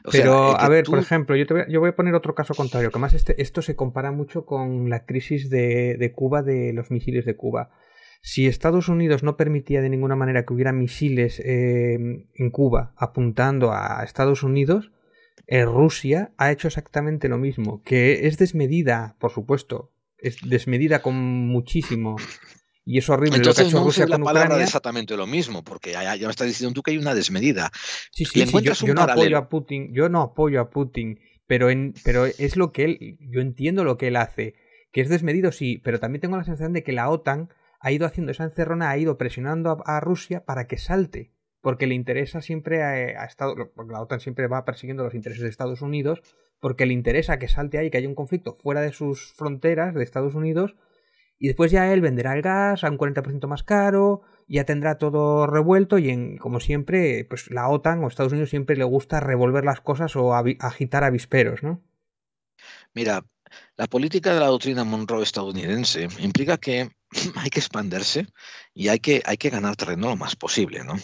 O sea, Pero, a que ver, por tú, ejemplo, yo voy a poner otro caso contrario, que además esto se compara mucho con la crisis de Cuba, de los misiles de Cuba. Si Estados Unidos no permitía de ninguna manera que hubiera misiles en Cuba apuntando a Estados Unidos, Rusia ha hecho exactamente lo mismo, que es desmedida, por supuesto, es desmedida con muchísimo, y es horrible lo que ha entonces hecho no Rusia uses la con palabra de Ucrania. exactamente lo mismo, porque ya me estás diciendo tú que hay una desmedida. Sí, Le sí, sí, encuentras yo un no apoyo paralelo. a Putin, yo no apoyo a Putin, pero es lo que él, yo entiendo lo que él hace, que es desmedido, sí, pero también tengo la sensación de que la OTAN ha ido haciendo esa encerrona, ha ido presionando a Rusia para que salte, porque le interesa siempre porque la OTAN siempre va persiguiendo los intereses de Estados Unidos, porque le interesa que salte ahí, que haya un conflicto fuera de sus fronteras de Estados Unidos, y después ya él venderá el gas a un 40% más caro, ya tendrá todo revuelto y como siempre, pues la OTAN o Estados Unidos siempre le gusta revolver las cosas o agitar avisperos, ¿no? Mira, la política de la doctrina Monroe estadounidense implica que hay que expandirse y hay que ganar terreno lo más posible, ¿no?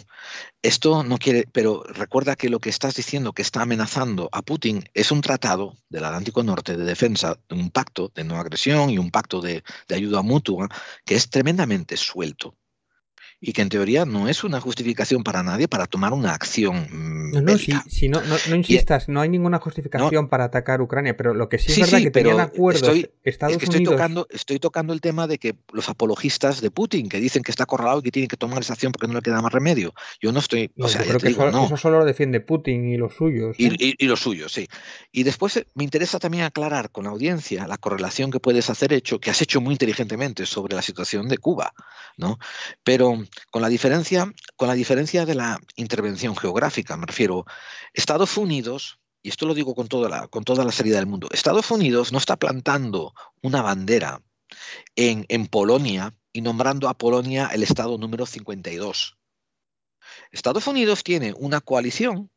Esto no quiere, pero recuerda que lo que estás diciendo que está amenazando a Putin es un tratado del Atlántico Norte de defensa, un pacto de no agresión y un pacto de ayuda mutua que es tremendamente suelto y que en teoría no es una justificación para nadie para tomar una acción No, bélica. si no Y, insistas, no hay ninguna no, justificación para atacar Ucrania, pero lo que sí es sí, verdad sí, que tenían pero acuerdos es que Estados Unidos. estoy tocando el tema de que los apologistas de Putin que dicen que está acorralado y que tiene que tomar esa acción porque no le queda más remedio. Yo no estoy, o No, sea, yo ya creo te que digo, no. eso solo lo defiende Putin y los suyos, ¿eh? Y lo suyo, sí. Y después me interesa también aclarar con la audiencia la correlación que puedes hacer que has hecho muy inteligentemente sobre la situación de Cuba, ¿no? Pero con la diferencia de la intervención geográfica, me refiero, Estados Unidos, y esto lo digo con toda la seriedad del mundo, Estados Unidos no está plantando una bandera en Polonia y nombrando a Polonia el estado número 52. Estados Unidos tiene una coalición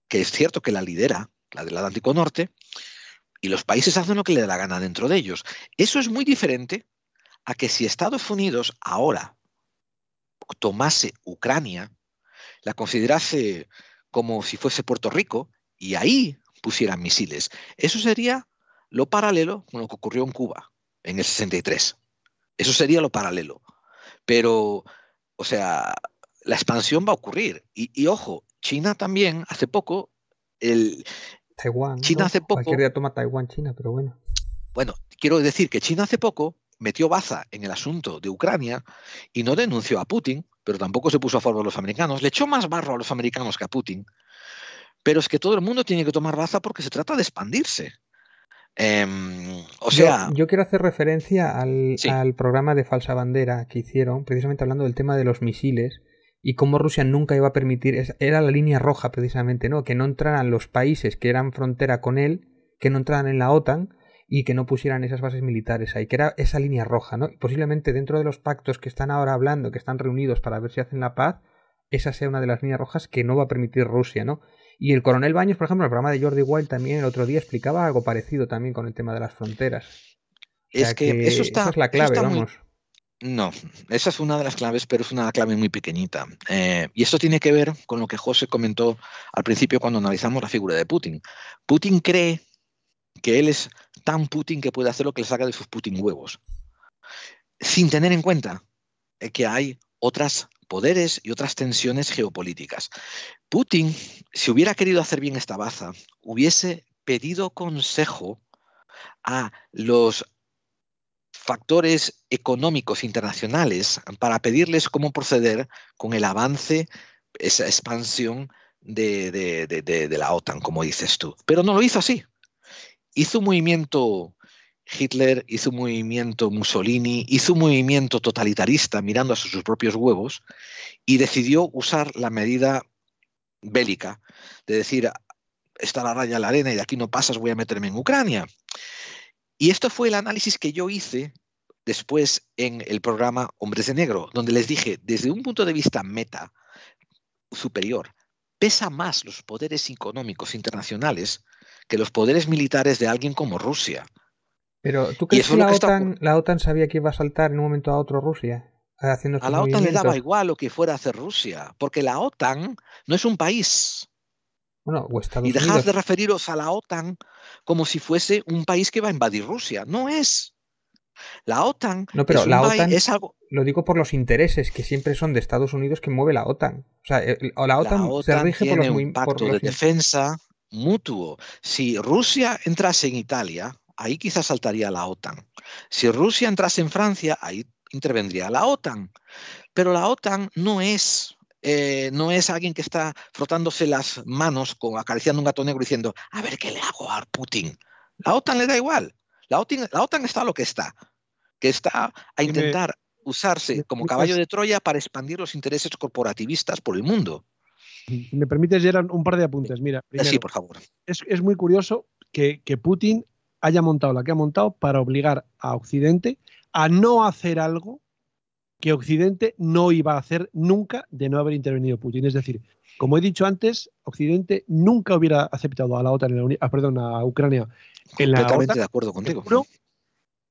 que es cierto que la lidera, la del Atlántico Norte, y los países hacen lo que le da la gana dentro de ellos. Eso es muy diferente a que si Estados Unidos ahora tomase Ucrania, la considerase como si fuese Puerto Rico y ahí pusieran misiles. Eso sería lo paralelo con lo que ocurrió en Cuba en el 63. Eso sería lo paralelo. Pero, o sea, la expansión va a ocurrir. Y ojo, China también hace poco, el, Taiwán, China ¿no? hace Cualquier poco, día toma Taiwán, China, pero bueno. bueno, quiero decir que China hace poco metió baza en el asunto de Ucrania y no denunció a Putin, pero tampoco se puso a favor de los americanos. Le echó más barro a los americanos que a Putin. Pero es que todo el mundo tiene que tomar baza porque se trata de expandirse. O sea, Yo quiero hacer referencia sí, al programa de Falsa Bandera que hicieron, precisamente hablando del tema de los misiles, y cómo Rusia nunca iba a permitir, era la línea roja precisamente, ¿no? Que no entraran los países que eran frontera con él, que no entraran en la OTAN y que no pusieran esas bases militares ahí, que era esa línea roja, ¿no? Y posiblemente dentro de los pactos que están ahora hablando, que están reunidos para ver si hacen la paz, esa sea una de las líneas rojas que no va a permitir Rusia, ¿no? Y el coronel Baños, por ejemplo, en el programa de Jordi Wild también el otro día explicaba algo parecido también con el tema de las fronteras. O sea Es que eso esa está, es la eso clave, está muy... vamos. No, esa es una de las claves, pero es una clave muy pequeñita. Y esto tiene que ver con lo que José comentó al principio cuando analizamos la figura de Putin. Putin cree que él es tan Putin que puede hacer lo que le saca de sus Putin huevos, sin tener en cuenta que hay otros poderes y otras tensiones geopolíticas. Putin, si hubiera querido hacer bien esta baza, hubiese pedido consejo a los factores económicos internacionales para pedirles cómo proceder con el avance, esa expansión de la OTAN, como dices tú. Pero no lo hizo así. Hizo un movimiento Hitler, hizo un movimiento Mussolini, hizo un movimiento totalitarista mirando a sus propios huevos y decidió usar la medida bélica de decir, está la raya en la arena y de aquí no pasas, voy a meterme en Ucrania. Y esto fue el análisis que yo hice después en el programa Hombres de Negro, donde les dije, desde un punto de vista meta superior, pesa más los poderes económicos internacionales que los poderes militares de alguien como Rusia. Pero ¿tú Y crees eso que es lo que está ocurriendo. la OTAN sabía que iba a saltar en un momento a otro Rusia, haciendo A estos la OTAN le daba movimientos? igual lo que fuera a hacer Rusia, porque la OTAN no es un país. Bueno, o Y Estados dejad de Unidos. referiros a la OTAN como si fuese un país que va a invadir Rusia. No es. La OTAN No, pero es un la país, OTAN, es algo. lo digo por los intereses que siempre son de Estados Unidos que mueve la OTAN. O sea, o la La OTAN se OTAN rige por tiene los... un Por pacto de los defensa mutuo. Si Rusia entrase en Italia, ahí quizás saltaría la OTAN. Si Rusia entrase en Francia, ahí intervendría la OTAN. Pero la OTAN no es alguien que está frotándose las manos, acariciando un gato negro diciendo, a ver qué le hago a Putin. La OTAN le da igual. La OTAN está lo que está a Si me, intentar si me usarse como caballo permites, de Troya para expandir los intereses corporativistas por el mundo. si me permites, Gerard, un par de apuntes. Mira, Sí, primero, por favor. es muy curioso que Putin haya montado la que ha montado para obligar a Occidente a no hacer algo que Occidente no iba a hacer nunca de no haber intervenido Putin. Es decir, como he dicho antes, Occidente nunca hubiera aceptado a la OTAN perdón, a Ucrania en la OTAN, Completamente de acuerdo contigo. seguro,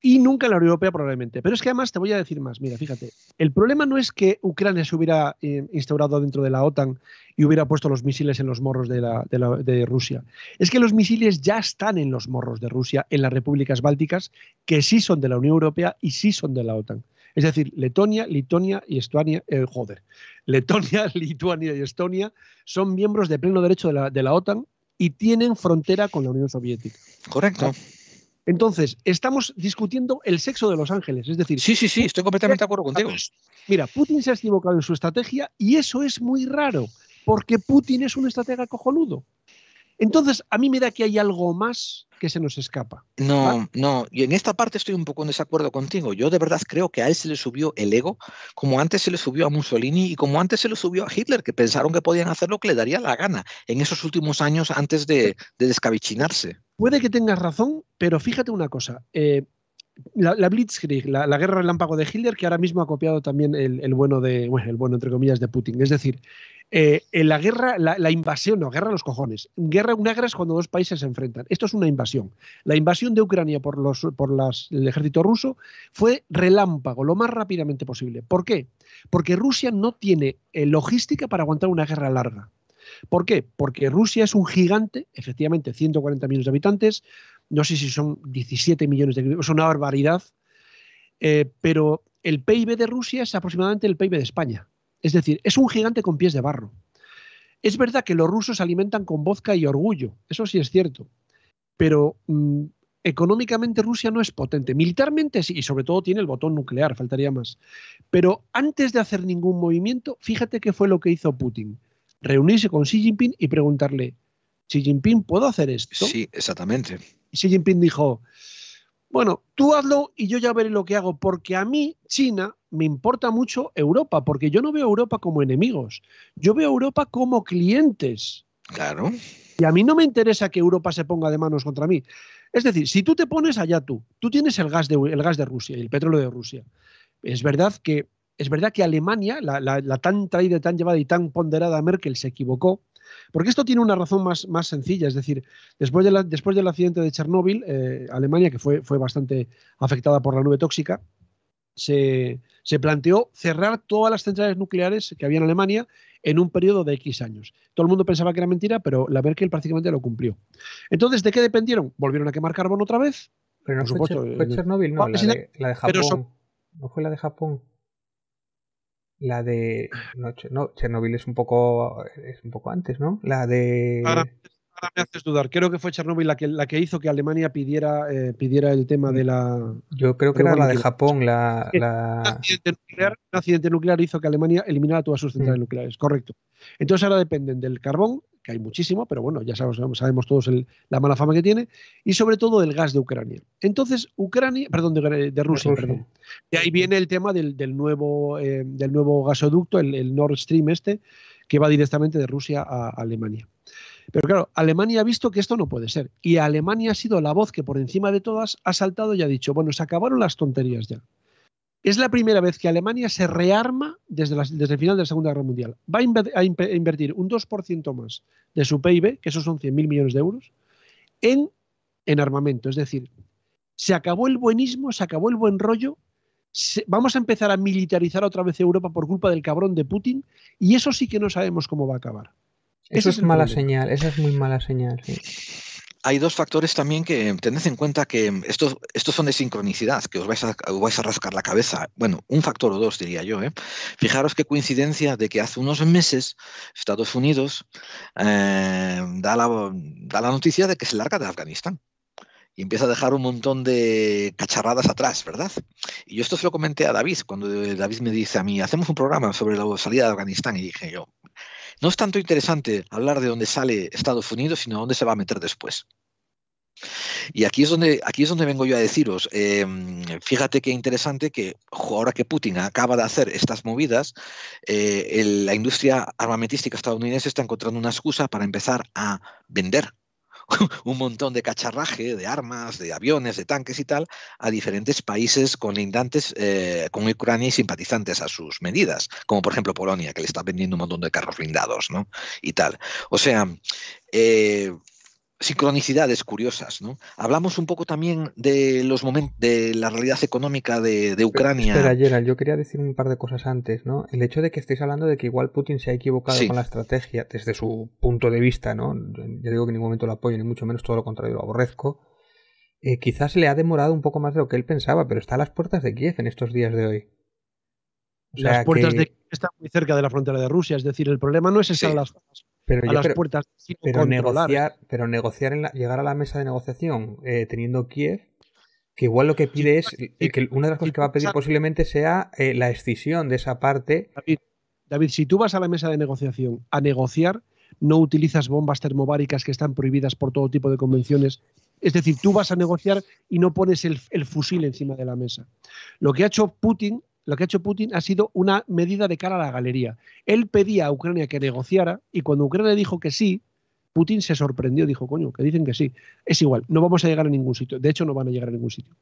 y nunca en la Unión Europea probablemente. Pero es que además te voy a decir más. Mira, fíjate, el problema no es que Ucrania se hubiera instaurado dentro de la OTAN y hubiera puesto los misiles en los morros de Rusia. Es que los misiles ya están en los morros de Rusia, en las repúblicas bálticas, que sí son de la Unión Europea y sí son de la OTAN. Es decir, Letonia, Lituania y Estonia, Letonia, Lituania y Estonia son miembros de pleno derecho de la OTAN y tienen frontera con la Unión Soviética. Correcto. Entonces, estamos discutiendo el sexo de los ángeles. Es decir, Sí, estoy completamente de acuerdo contigo. Mira, Putin se ha equivocado en su estrategia y eso es muy raro, porque Putin es un estratega cojonudo. Entonces, a mí me da que hay algo más que se nos escapa. ¿Vale? No, y en esta parte estoy un poco en desacuerdo contigo. Yo de verdad creo que a él se le subió el ego, como antes se le subió a Mussolini y como antes se le subió a Hitler, que pensaron que podían hacer lo que le daría la gana en esos últimos años antes de descabichinarse. Puede que tengas razón, pero fíjate una cosa. La Blitzkrieg, la guerra relámpago de Hitler, que ahora mismo ha copiado también el bueno entre comillas, de Putin. Es decir, en la guerra, la invasión, no, guerra a los cojones. Una guerra es cuando dos países se enfrentan. Esto es una invasión. La invasión de Ucrania por el ejército ruso fue relámpago, lo más rápidamente posible. ¿Por qué? Porque Rusia no tiene logística para aguantar una guerra larga. ¿Por qué? Porque Rusia es un gigante, efectivamente, 140 millones de habitantes, no sé si son 17 millones de habitantes, es una barbaridad, pero el PIB de Rusia es aproximadamente el PIB de España. Es decir, es un gigante con pies de barro. Es verdad que los rusos se alimentan con vodka y orgullo, eso sí es cierto, pero económicamente Rusia no es potente. Militarmente sí, y sobre todo tiene el botón nuclear, faltaría más. Pero antes de hacer ningún movimiento, fíjate qué fue lo que hizo Putin. Reunirse con Xi Jinping y preguntarle, Xi Jinping, ¿puedo hacer esto? Sí, exactamente. Y Xi Jinping dijo, Bueno, tú hazlo y yo ya veré lo que hago, porque a mí, China, me importa mucho Europa, porque yo no veo a Europa como enemigos, yo veo a Europa como clientes. Claro. Y a mí no me interesa que Europa se ponga de manos contra mí. Es decir, si tú te pones allá tú tienes el gas de Rusia y el petróleo de Rusia. Es verdad que Alemania, la tan traída, tan llevada y tan ponderada Merkel se equivocó, porque esto tiene una razón más sencilla. Es decir, después del accidente de Chernóbil, Alemania, que fue bastante afectada por la nube tóxica, se planteó cerrar todas las centrales nucleares que había en Alemania en un periodo de X años. Todo el mundo pensaba que era mentira, pero la Merkel prácticamente lo cumplió. Entonces, ¿de qué dependieron? Volvieron a quemar carbón otra vez. Pero no Por supuesto. fue Chernóbil, no, la de Pero Japón. No fue la de Japón. La de... No, Chernobyl es un poco antes, ¿no? La de... Ahora me haces dudar. Creo que fue Chernóbil la que hizo que Alemania pidiera el tema de la... Yo creo que era la de Japón. Un accidente nuclear hizo que Alemania eliminara todas sus centrales nucleares. Correcto. Entonces ahora dependen del carbón, que hay muchísimo, pero bueno, ya sabemos todos la mala fama que tiene, y sobre todo del gas de Ucrania. Entonces, de Rusia, perdón. De ahí viene el tema del nuevo gasoducto, el Nord Stream que va directamente de Rusia a Alemania. Pero claro, Alemania ha visto que esto no puede ser. Y Alemania ha sido la voz que por encima de todas ha saltado y ha dicho, bueno, se acabaron las tonterías ya. Es la primera vez que Alemania se rearma desde el final de la Segunda Guerra Mundial. Va a invertir un 2% más de su PIB, que esos son 100.000 millones de euros, en armamento. Es decir, se acabó el buenismo, se acabó el buen rollo. Vamos a empezar a militarizar otra vez Europa por culpa del cabrón de Putin, y eso sí que no sabemos cómo va a acabar. Eso es mala señal, esa es muy mala señal. Sí. Hay dos factores también que tened en cuenta que estos son de sincronicidad, que os vais a rascar la cabeza. Bueno, un factor o dos, diría yo. Fijaros qué coincidencia de que hace unos meses Estados Unidos da la noticia de que se larga de Afganistán y empieza a dejar un montón de cacharradas atrás, ¿verdad? Y yo esto se lo comenté a David, cuando David me dice a mí, hacemos un programa sobre la salida de Afganistán, y dije yo, no es tanto interesante hablar de dónde sale Estados Unidos, sino dónde se va a meter después. Y aquí es donde vengo yo a deciros, fíjate qué interesante que ahora que Putin acaba de hacer estas movidas, la industria armamentística estadounidense está encontrando una excusa para empezar a vender un montón de cacharraje, de armas, de aviones, de tanques y tal, a diferentes países colindantes con Ucrania y simpatizantes a sus medidas, como por ejemplo Polonia, que le está vendiendo un montón de carros blindados, ¿no? Y tal. O sea, sincronicidades curiosas, ¿no? Hablamos un poco también de los de la realidad económica de Ucrania. Espera, Gerald, yo quería decir un par de cosas antes, ¿no? El hecho de que estéis hablando de que igual Putin se ha equivocado con la estrategia desde su punto de vista, ¿no? Yo digo que en ningún momento lo apoyo, ni mucho menos, todo lo contrario, lo aborrezco. Quizás le ha demorado un poco más de lo que él pensaba, pero está a las puertas de Kiev en estos días de hoy. O sea, las puertas de Kiev están muy cerca de la frontera de Rusia, es decir, el problema no es estar a las puertas, sino controlar. Pero negociar, llegar a la mesa de negociación teniendo Kiev, que igual lo que pide es que una de las cosas que va a pedir posiblemente sea la escisión de esa parte. David, si tú vas a la mesa de negociación a negociar, no utilizas bombas termobáricas que están prohibidas por todo tipo de convenciones. Es decir, tú vas a negociar y no pones el fusil encima de la mesa. Lo que ha hecho Putin ha sido una medida de cara a la galería. Él pedía a Ucrania que negociara, y cuando Ucrania dijo que sí, Putin se sorprendió, dijo, coño, que dicen que sí. Es igual, no vamos a llegar a ningún sitio. De hecho, no van a llegar a ningún sitio.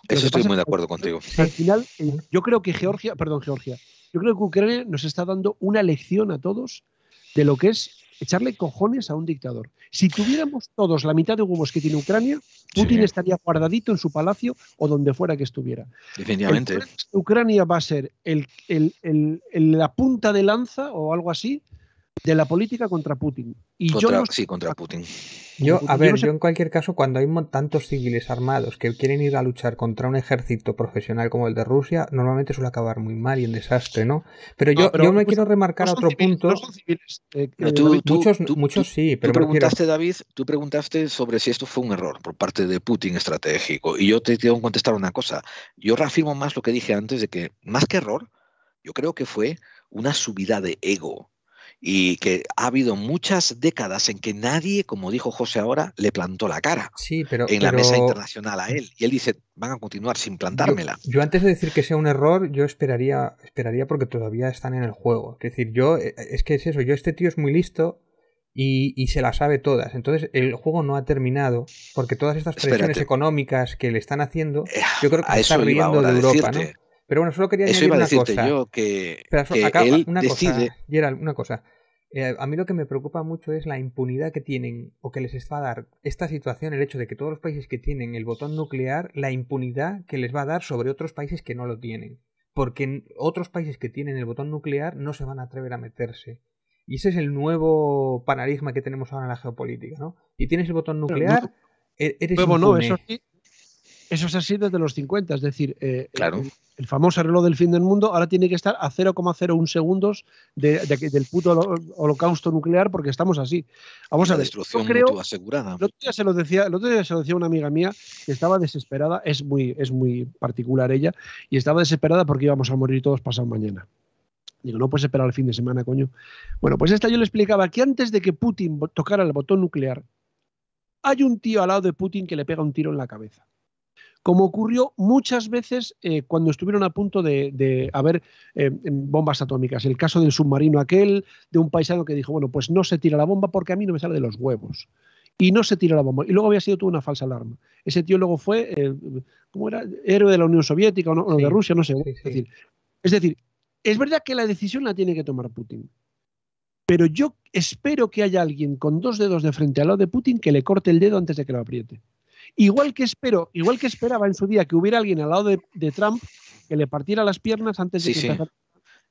Eso estoy muy de acuerdo contigo. Al final, yo creo que Georgia, yo creo que Ucrania nos está dando una lección a todos de lo que es echarle cojones a un dictador. Si tuviéramos todos la mitad de huevos que tiene Ucrania, Putin estaría guardadito en su palacio o donde fuera que estuviera. Definitivamente. Ucrania va a ser la punta de lanza o algo así de la política contra Putin. Contra Putin. Yo en cualquier caso, cuando hay tantos civiles armados que quieren ir a luchar contra un ejército profesional como el de Rusia, normalmente suele acabar muy mal y en desastre, ¿no? Pero yo me quiero remarcar otro punto. No son civiles. Muchos sí, pero tú preguntaste sobre si esto fue un error por parte de Putin estratégico, y yo te tengo que contestar una cosa. Yo reafirmo más lo que dije antes, de que más que error, yo creo que fue una subida de ego. y que ha habido muchas décadas en que nadie, como dijo José ahora, le plantó la cara Sí, en la mesa internacional a él. Y él dice, van a continuar sin plantármela. Yo antes de decir que sea un error, yo esperaría porque todavía están en el juego. Es decir, es que es eso, este tío es muy listo y se las sabe todas. Entonces el juego no ha terminado porque todas estas presiones económicas que le están haciendo, yo creo que se está riendo de Europa, ¿no? Pero bueno, solo quería añadir una cosa. Yo que él decide... Gerald, una cosa. A mí lo que me preocupa mucho es la impunidad que tienen o que les va a dar esta situación, el hecho de que todos los países que tienen el botón nuclear, la impunidad que les va a dar sobre otros países que no lo tienen. Porque otros países que tienen el botón nuclear no se van a atrever a meterse. Y ese es el nuevo paradigma que tenemos ahora en la geopolítica, ¿no? Si tienes el botón nuclear, eres impune. No, eso es así desde los 50, es decir, claro. el famoso reloj del fin del mundo ahora tiene que estar a 0,01 segundos del puto holocausto nuclear porque estamos así. Vamos a ver. Destrucción mutua asegurada. El otro día se lo decía una amiga mía que estaba desesperada, es muy particular ella, y estaba desesperada porque íbamos a morir todos pasado mañana. Digo, no puedes esperar el fin de semana, coño. Bueno, pues yo le explicaba que antes de que Putin tocara el botón nuclear, hay un tío al lado de Putin que le pega un tiro en la cabeza. Como ocurrió muchas veces cuando estuvieron a punto de haber bombas atómicas. El caso del submarino aquel, de un paisano que dijo, bueno, pues no se tira la bomba porque a mí no me sale de los huevos. Y no se tira la bomba. Y luego había sido toda una falsa alarma. Ese tío luego fue, ¿cómo era? Héroe de la Unión Soviética o de Rusia, no sé. Sí. Es decir, es verdad que la decisión la tiene que tomar Putin. Pero yo espero que haya alguien con 2 dedos de frente al lado de Putin que le corte el dedo antes de que lo apriete. Igual que esperaba en su día que hubiera alguien al lado de Trump que le partiera las piernas antes de que empezara.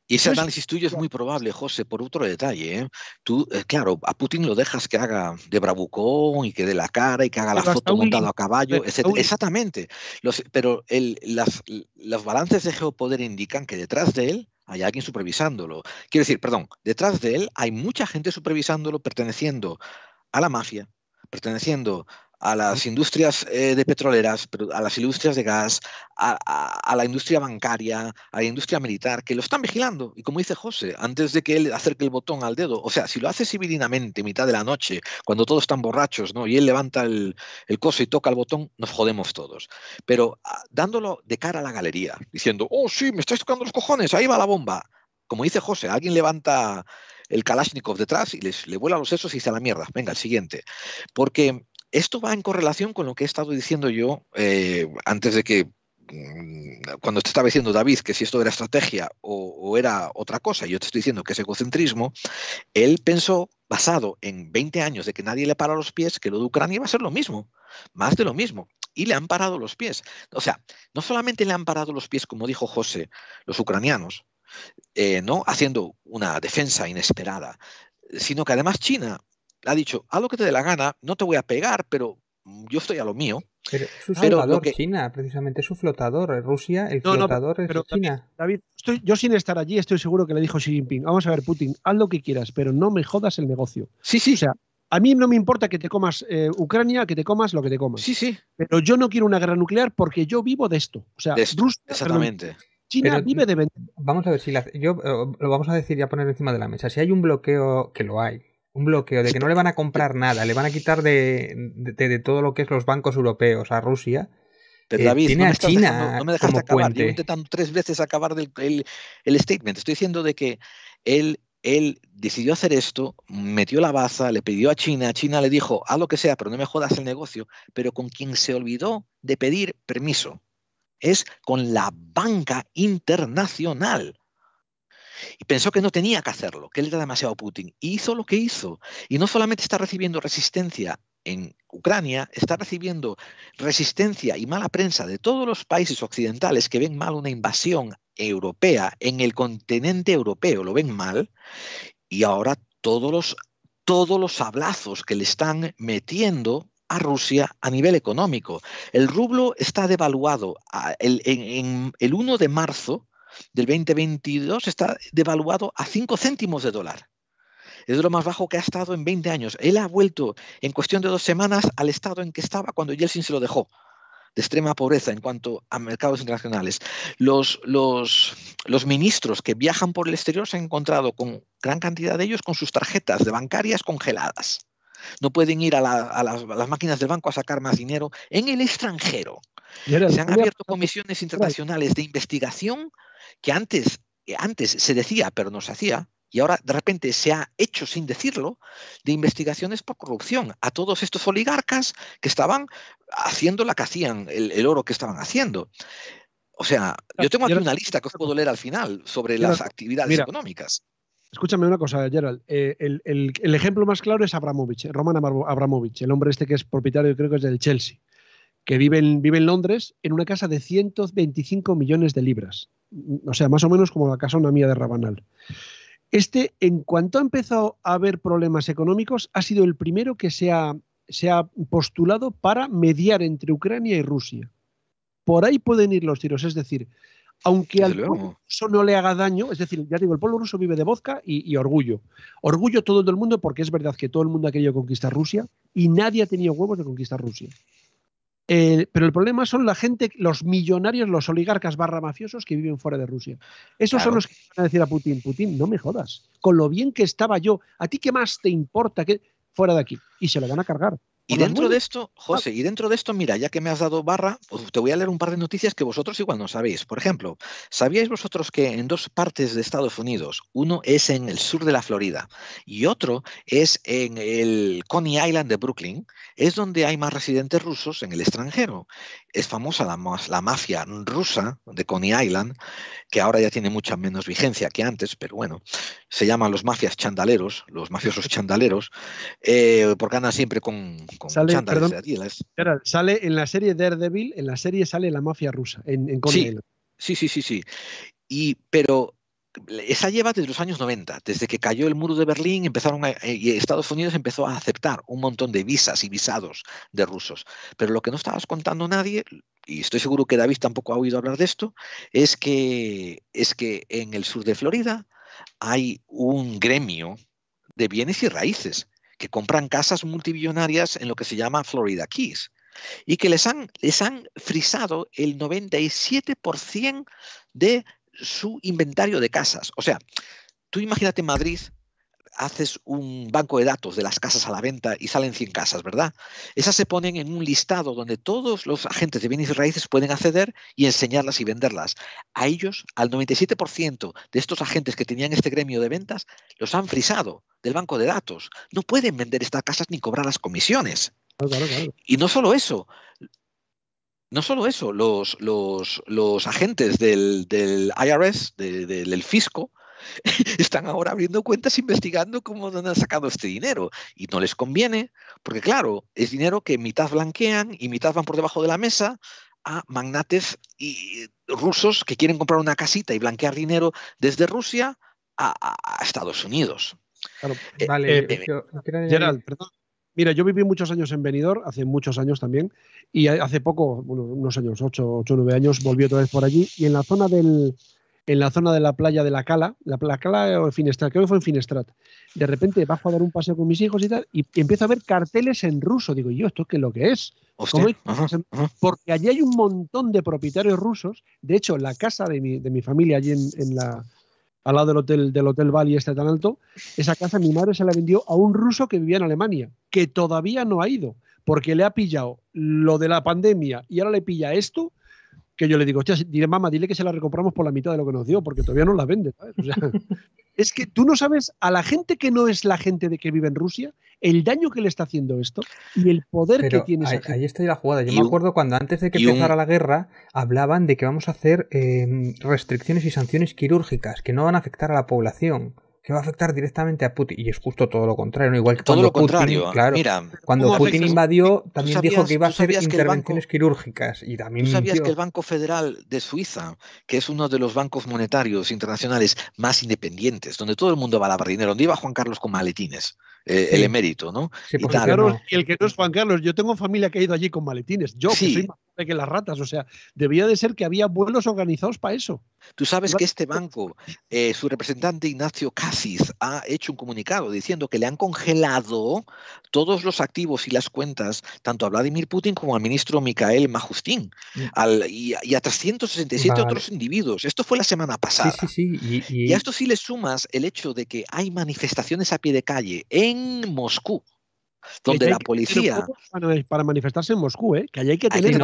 Y ese análisis tuyo es muy probable, José, por otro detalle, ¿eh? Tú, claro, a Putin lo dejas que haga de bravucón y que dé la cara y que haga la foto montado a caballo, etc. Exactamente. Pero los balances de geopoder indican que detrás de él hay alguien supervisándolo. Quiero decir, perdón, detrás de él hay mucha gente supervisándolo perteneciendo a la mafia, perteneciendo a las industrias de petroleras, a las industrias de gas, a la industria bancaria, a la industria militar, que lo están vigilando. Y como dice José, antes de que él acerque el botón al dedo, o sea, si lo hace civilinamente, mitad de la noche, cuando todos están borrachos, ¿no? Y él levanta el coso y toca el botón, nos jodemos todos. Pero dándolo de cara a la galería, diciendo, oh, sí, me estáis tocando los cojones, ahí va la bomba. Como dice José, alguien levanta el Kalashnikov detrás y le vuela los sesos y dice a la mierda, venga, el siguiente. Porque esto va en correlación con lo que he estado diciendo yo antes de que, cuando te estaba diciendo David que si esto era estrategia o era otra cosa, yo te estoy diciendo que es egocentrismo. Él pensó, basado en 20 años de que nadie le para los pies, que lo de Ucrania iba a ser lo mismo, más de lo mismo. Y le han parado los pies. O sea, no solamente le han parado los pies, como dijo José, los ucranianos, ¿no? Haciendo una defensa inesperada, sino que además China ha dicho, haz lo que te dé la gana, no te voy a pegar, pero yo estoy a lo mío. Pero es su flotador, China, precisamente, es su flotador. Rusia, el flotador es China. David, yo sin estar allí estoy seguro que le dijo Xi Jinping, vamos a ver, Putin, haz lo que quieras, pero no me jodas el negocio. Sí, sí. O sea, a mí no me importa que te comas Ucrania, que te comas lo que te comas. Sí, sí. Pero yo no quiero una guerra nuclear porque yo vivo de esto. O sea, Rusia, exactamente. China vive de vender. Vamos a ver si lo vamos a decir y a poner encima de la mesa. Si hay un bloqueo, que lo hay, un bloqueo de que no le van a comprar nada, le van a quitar de todo lo que es los bancos europeos a Rusia. Pero David, tiene a China no me dejaste acabar. Puente. Llevo intentando 3 veces acabar el statement. Estoy diciendo de que él decidió hacer esto, metió la baza, le pidió a China le dijo, haz lo que sea, pero no me jodas el negocio, pero con quien se olvidó de pedir permiso es con la banca internacional. Y pensó que no tenía que hacerlo, que él era demasiado Putin. Y hizo lo que hizo. Y no solamente está recibiendo resistencia en Ucrania, está recibiendo resistencia y mala prensa de todos los países occidentales que ven mal una invasión europea en el continente europeo, lo ven mal. Y ahora todos los sablazos que le están metiendo a Rusia a nivel económico. El rublo está devaluado. En el 1 de marzo del 2022 está devaluado a 5 céntimos de dólar. Es de lo más bajo que ha estado en 20 años. Él ha vuelto en cuestión de 2 semanas al estado en que estaba cuando Yeltsin se lo dejó. de extrema pobreza en cuanto a mercados internacionales. Los ministros que viajan por el exterior se han encontrado con gran cantidad de ellos con sus tarjetas de bancarias congeladas. No pueden ir a las máquinas del banco a sacar más dinero en el extranjero. Se han abierto comisiones internacionales de investigación que antes se decía, pero no se hacía, y ahora de repente se ha hecho sin decirlo, de investigaciones por corrupción a todos estos oligarcas que estaban haciendo la que hacían, el oro que estaban haciendo. O sea, yo tengo aquí una lista que os puedo leer al final sobre las actividades económicas. Escúchame una cosa, Gerald. El ejemplo más claro es Abramovich, Roman Abramovich, el hombre este que es propietario, creo que es del Chelsea, que vive en Londres en una casa de 125 millones de libras. O sea, más o menos como la casona mía de Rabanal. En cuanto ha empezado a haber problemas económicos, ha sido el primero que se ha postulado para mediar entre Ucrania y Rusia. Por ahí pueden ir los tiros, es decir, aunque al pueblo ruso no le haga daño, es decir, ya digo, el pueblo ruso vive de vodka y orgullo. Orgullo todo el mundo, porque es verdad que todo el mundo ha querido conquistar Rusia y nadie ha tenido huevos de conquistar Rusia. Pero el problema son la gente, los millonarios, los oligarcas / mafiosos que viven fuera de Rusia. Esos son los que van a decir a Putin, no me jodas, con lo bien que estaba yo, ¿a ti qué más te importa que fuera de aquí? Y se lo van a cargar. Y dentro de esto, José, mira, ya que me has dado barra, pues te voy a leer un par de noticias que vosotros igual no sabéis. Por ejemplo, ¿sabíais vosotros que en dos partes de Estados Unidos, uno es en el sur de la Florida y otro es en el Coney Island de Brooklyn, es donde hay más residentes rusos en el extranjero? Es famosa la mafia rusa de Coney Island, que ahora ya tiene mucha menos vigencia que antes, pero bueno, se llaman los mafias chandaleros, los mafiosos chandaleros, porque andan siempre con chándales de Adidas. Sale en la serie Daredevil, en la serie sale la mafia rusa, en Coney Island. Sí. Pero esa lleva desde los años 90, desde que cayó el muro de Berlín, y Estados Unidos empezó a aceptar un montón de visas y visados de rusos. Pero lo que no estabas contando nadie, y estoy seguro que David tampoco ha oído hablar de esto, es que en el sur de Florida hay un gremio de bienes y raíces que compran casas multimillonarias en lo que se llama Florida Keys y que les han frisado el 97% de su inventario de casas. O sea, tú imagínate en Madrid, haces un banco de datos de las casas a la venta y salen 100 casas, ¿verdad? Esas se ponen en un listado donde todos los agentes de bienes y raíces pueden acceder y enseñarlas y venderlas. A ellos, al 97% de estos agentes que tenían este gremio de ventas, los han frisado del banco de datos. No pueden vender estas casas ni cobrar las comisiones. Claro. Y no solo eso, los agentes del IRS, del fisco, están ahora abriendo cuentas investigando cómo han sacado este dinero. Y no les conviene, porque claro, es dinero que mitad blanquean y mitad van por debajo de la mesa a magnates rusos que quieren comprar una casita y blanquear dinero desde Rusia a Estados Unidos. Claro. Vale, Gerald, perdón. Mira, yo viví muchos años en Benidorm, hace muchos años también, y hace poco, unos años, 8 o 9 años, volví otra vez por allí, y en la zona de la playa de la Cala o el Finestrat, creo que fue en Finestrat, de repente bajo a dar un paseo con mis hijos y tal, y empiezo a ver carteles en ruso. Digo, ¿yo esto qué es lo que es? Porque allí hay un montón de propietarios rusos. De hecho, la casa de mi familia allí al lado del hotel Bali tan alto, esa casa mi madre se la vendió a un ruso que vivía en Alemania, que todavía no ha ido, porque le ha pillado lo de la pandemia y ahora le pilla esto, que yo le digo, mamá, dile que se la recompramos por la mitad de lo que nos dio, porque todavía no la vende, ¿sabes? O sea, es que tú no sabes a la gente que no es la gente de que vive en Rusia, el daño que le está haciendo esto y el poder que tiene esa gente. Ahí está la jugada. Yo me acuerdo cuando antes de que empezara la guerra hablaban de que vamos a hacer restricciones y sanciones quirúrgicas que no van a afectar a la población, que va a afectar directamente a Putin. Y es justo todo lo contrario, ¿no? Igual que todo cuando lo contrario. Putin, claro, mira, cuando Putin invadió, también dijo que iba a hacer intervenciones quirúrgicas. Y también ¿Tú sabías mintió? que el Banco Federal de Suiza, que es uno de los bancos monetarios internacionales más independientes, donde todo el mundo va a lavar dinero, donde iba Juan Carlos con maletines, el emérito, ¿no? Sí, y el que no es Juan Carlos, yo tengo familia que ha ido allí con maletines. Yo, que soy más que las ratas. O sea, debía de ser que había vuelos organizados para eso. Tú sabes que este banco, su representante Ignacio Cassis, ha hecho un comunicado diciendo que le han congelado todos los activos y las cuentas, tanto a Vladimir Putin como al ministro Mikhail Majustin, y a 367 otros individuos. Esto fue la semana pasada. Sí. Y a esto sí le sumas el hecho de que hay manifestaciones a pie de calle en Moscú, donde la policía... Para manifestarse en Moscú, que allí hay que tener...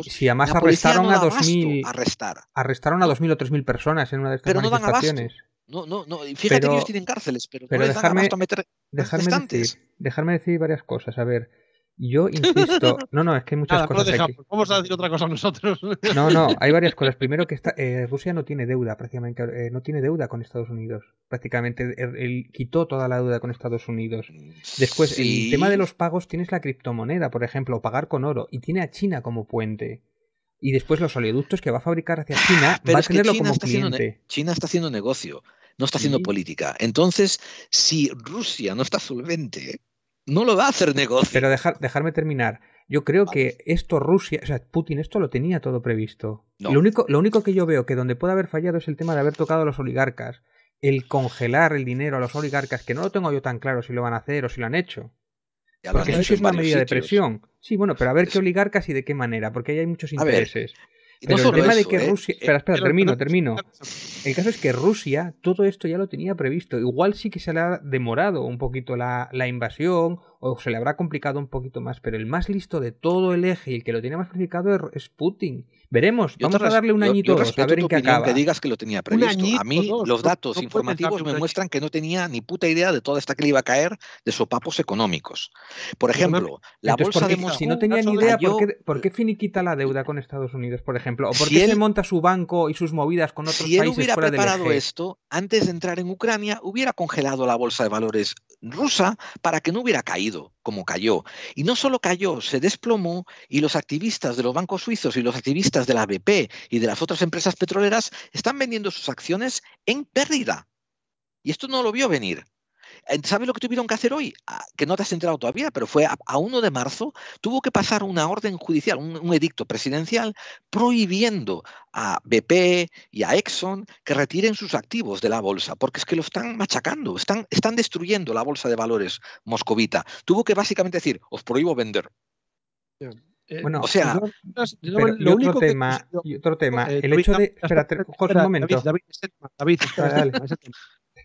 Si además arrestaron a 2.000... Arrestar. Arrestaron a 2.000 o 3.000 personas en una de estas manifestaciones. No, fíjate que ellos tienen cárceles, pero no les dan abasto a meter manifestantes. Dejarme decir varias cosas. A ver, yo insisto... No, es que hay muchas cosas aquí. Vamos a decir otra cosa nosotros. No, hay varias cosas. Primero que Rusia no tiene deuda, prácticamente. No tiene deuda con Estados Unidos. Prácticamente él quitó toda la deuda con Estados Unidos. Después, el tema de los pagos, tienes la criptomoneda, por ejemplo, o pagar con oro, y tiene a China como puente. Y después los oleoductos que va a fabricar hacia China, va a tenerlo como cliente. China está haciendo negocio, no está haciendo política. Entonces, si Rusia no está solvente, no lo va a hacer negocio. Pero dejarme terminar. Yo creo que Rusia, o sea, Putin esto lo tenía todo previsto. No. Lo único que yo veo que donde puede haber fallado es el tema de haber tocado a los oligarcas. El congelar el dinero a los oligarcas, que no lo tengo yo tan claro si lo van a hacer o si lo han hecho. Porque eso sí es una medida de presión. Sí, bueno, pero a ver qué oligarcas y de qué manera, porque ahí hay muchos intereses. Pero el tema de que Rusia... Espera, termino. El caso es que Rusia todo esto ya lo tenía previsto. Igual sí que se le ha demorado un poquito la invasión o se le habrá complicado un poquito más, pero el más listo de todo el eje y el que lo tiene más planificado es Putin. Veremos, vamos a darle un añito o dos, a ver en qué acaba. Que digas que lo tenía previsto. A mí los datos informativos me muestran que no tenía ni puta idea de toda esta que le iba a caer de sopapos económicos. Por ejemplo, la bolsa de Moscú... Si no tenía ni idea, ¿por qué finiquita la deuda con Estados Unidos, por ejemplo? ¿O por qué se monta su banco y sus movidas con otros países fuera del eje? Si él hubiera preparado esto, antes de entrar en Ucrania, hubiera congelado la bolsa de valores rusa para que no hubiera caído como cayó. Y no solo cayó, se desplomó y los activistas de los bancos suizos y los activistas de la BP y de las otras empresas petroleras están vendiendo sus acciones en pérdida. Y esto no lo vio venir. ¿Sabes lo que tuvieron que hacer hoy? Que no te has enterado todavía, pero fue a 1 de marzo, tuvo que pasar una orden judicial, un edicto presidencial prohibiendo a BP y a Exxon que retiren sus activos de la bolsa, porque es que lo están machacando, están destruyendo la bolsa de valores moscovita. Tuvo que básicamente decir, os prohíbo vender. Bueno, o sea, y otro tema, el hecho de... Espérate, José, un momento. David, dale.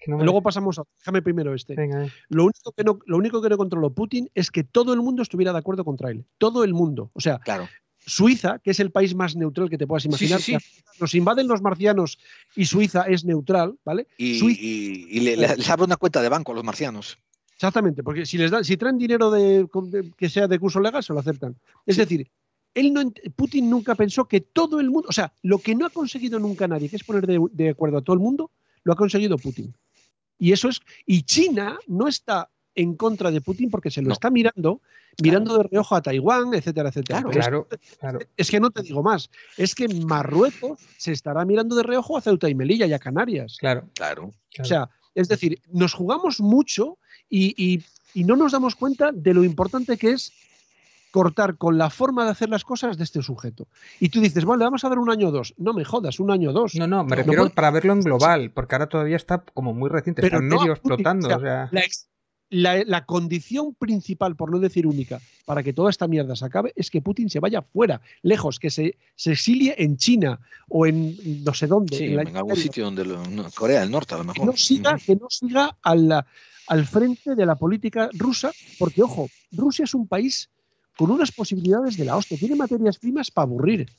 Luego pasamos a... Déjame primero este. Venga. Lo único que no controló Putin es que todo el mundo estuviera de acuerdo contra él. Todo el mundo. O sea, claro. Suiza, que es el país más neutral que te puedas imaginar, sí. Nos invaden los marcianos y Suiza es neutral, ¿vale? Y les abre una cuenta de banco a los marcianos. Exactamente, porque si traen dinero que sea de curso legal, se lo aceptan. Es decir, Putin nunca pensó que todo el mundo, o sea, lo que no ha conseguido nunca nadie, que es poner de acuerdo a todo el mundo, lo ha conseguido Putin. Y China no está en contra de Putin porque se lo está mirando de reojo a Taiwán, etcétera, etcétera. Claro. Es que no te digo más, es que Marruecos se estará mirando de reojo a Ceuta y Melilla y a Canarias. Claro. O sea, es decir, nos jugamos mucho y no nos damos cuenta de lo importante que es cortar con la forma de hacer las cosas de este sujeto. Y tú dices, vale, vamos a dar 1 año o 2. No me jodas, 1 año o 2. No, me refiero para verlo en global, porque ahora todavía está como muy reciente, está medio explotando. O sea, la condición principal, por no decir única, para que toda esta mierda se acabe, es que Putin se vaya fuera, lejos, que se exilie en China o en no sé dónde. Sí, en algún sitio donde Corea del Norte, a lo mejor. Que no siga al frente de la política rusa, porque, ojo, Rusia es un país con unas posibilidades de la hostia. Tiene materias primas para aburrir.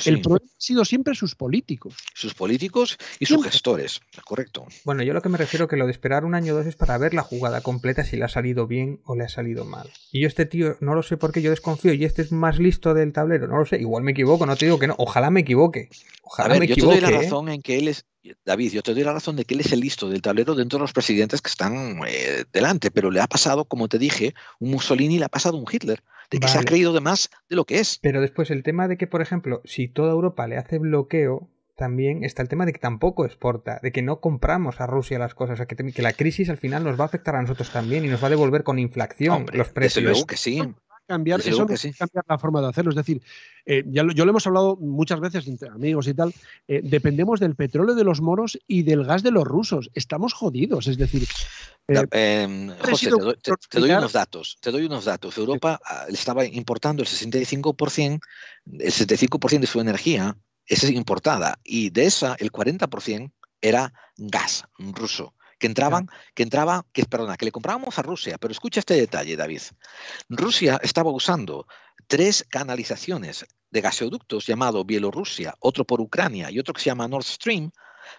El problema ha sido siempre sus políticos. Sus políticos y sus gestores, correcto. Bueno, yo lo que me refiero que lo de esperar 1 año o 2 es para ver la jugada completa si le ha salido bien o le ha salido mal. Y yo este tío no lo sé por qué, yo desconfío y este es más listo del tablero, no lo sé, igual me equivoco, no te digo que no, ojalá me equivoque. Yo te doy la razón en que él es... David, yo te doy la razón de que él es el listo del tablero dentro de los presidentes que están delante, pero le ha pasado, como te dije, un Mussolini, le ha pasado un Hitler, de que se ha creído de más de lo que es. Pero después el tema de que, por ejemplo, si toda Europa le hace bloqueo, también está el tema de que tampoco exporta, de que no compramos a Rusia las cosas, o sea, que la crisis al final nos va a afectar a nosotros también y nos va a devolver con inflación los precios. Desde luego que sí. cambiar, Desde eso luego no que puede sí. cambiar la forma de hacerlo. Es decir, yo lo hemos hablado muchas veces entre amigos y tal, dependemos del petróleo de los moros y del gas de los rusos. Estamos jodidos. Es decir, José, sido te doy nuclear, unos datos. Te doy unos datos. Europa estaba importando el 65%, el 75% de su energía es importada y de esa el 40% era gas ruso. Que le comprábamos a Rusia, pero escucha este detalle, David. Rusia estaba usando 3 canalizaciones de gasoductos llamado Bielorrusia, otro por Ucrania y otro que se llama Nord Stream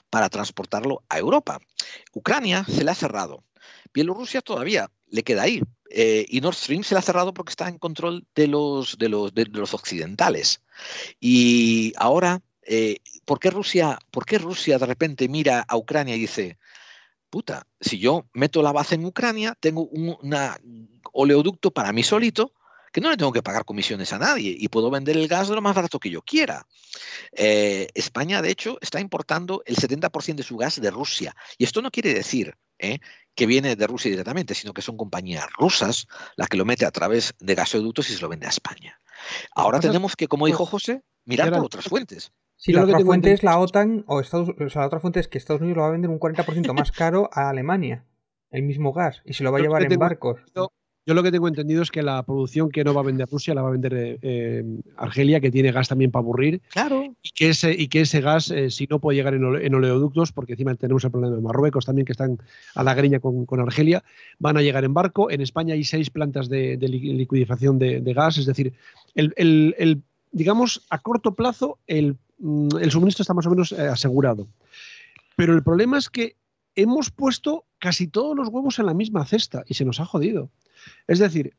para transportarlo a Europa. Ucrania se le ha cerrado. Bielorrusia todavía le queda ahí. Y Nord Stream se le ha cerrado porque está en control de los occidentales. Y ahora, ¿por qué Rusia de repente mira a Ucrania y dice, puta, si yo meto la base en Ucrania, tengo un oleoducto para mí solito, que no le tengo que pagar comisiones a nadie y puedo vender el gas de lo más barato que yo quiera? España, de hecho, está importando el 70% de su gas de Rusia. Y esto no quiere decir que viene de Rusia directamente, sino que son compañías rusas las que lo mete a través de gasoductos y se lo vende a España. Ahora tenemos que, como dijo José, mirar por otras fuentes. Sí, la otra fuente es la OTAN o la otra fuente es que Estados Unidos lo va a vender un 40% más caro a Alemania, el mismo gas, y se lo va a llevar en barcos. Yo lo que tengo entendido es que la producción que no va a vender Rusia la va a vender Argelia, que tiene gas también para aburrir. Claro. Y que ese gas, si no puede llegar en oleoductos, porque encima tenemos el problema de Marruecos también, que están a la greña con Argelia, van a llegar en barco. En España hay 6 plantas de liquidificación de gas, es decir, digamos, a corto plazo el suministro está más o menos asegurado. Pero el problema es que hemos puesto casi todos los huevos en la misma cesta y se nos ha jodido. Es decir,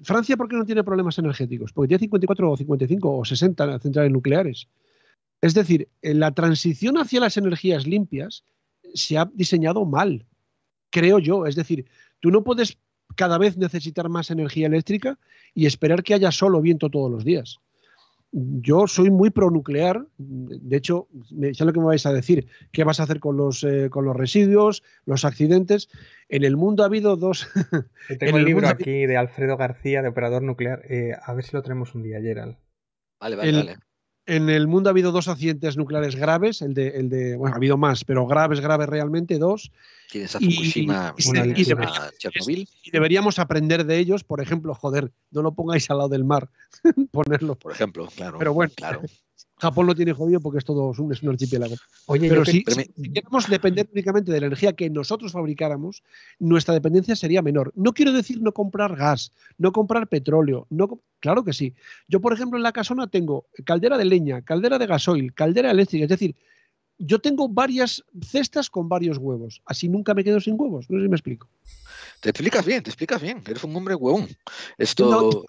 Francia, ¿por qué no tiene problemas energéticos? Porque tiene 54 o 55 o 60 centrales nucleares. Es decir, la transición hacia las energías limpias se ha diseñado mal, creo yo. Es decir, tú no puedes cada vez necesitar más energía eléctrica y esperar que haya solo viento todos los días. Yo soy muy pronuclear. De hecho, sé lo que me vais a decir. ¿Qué vas a hacer con los residuos, los accidentes? En el mundo ha habido 2... Yo tengo el libro aquí de Alfredo García, de Operador Nuclear. A ver si lo tenemos un día, Gerald. Vale. En el mundo ha habido 2 accidentes nucleares graves. Bueno, ha habido más, pero graves realmente 2. Tienes a Fukushima y Chernobyl. Y deberíamos aprender de ellos. Por ejemplo, no lo pongáis al lado del mar. Ponerlo. Por ejemplo, claro. Pero bueno, claro. Japón lo tiene jodido porque es un archipiélago. Oye, pero si queremos depender únicamente de la energía que nosotros fabricáramos, nuestra dependencia sería menor. No quiero decir no comprar gas, no comprar petróleo. Claro que sí. Yo, por ejemplo, en la casona tengo caldera de leña, caldera de gasoil, caldera eléctrica. Es decir, yo tengo varias cestas con varios huevos. Así nunca me quedo sin huevos. No sé si me explico. Te explicas bien. Eres un hombre huevón. Esto...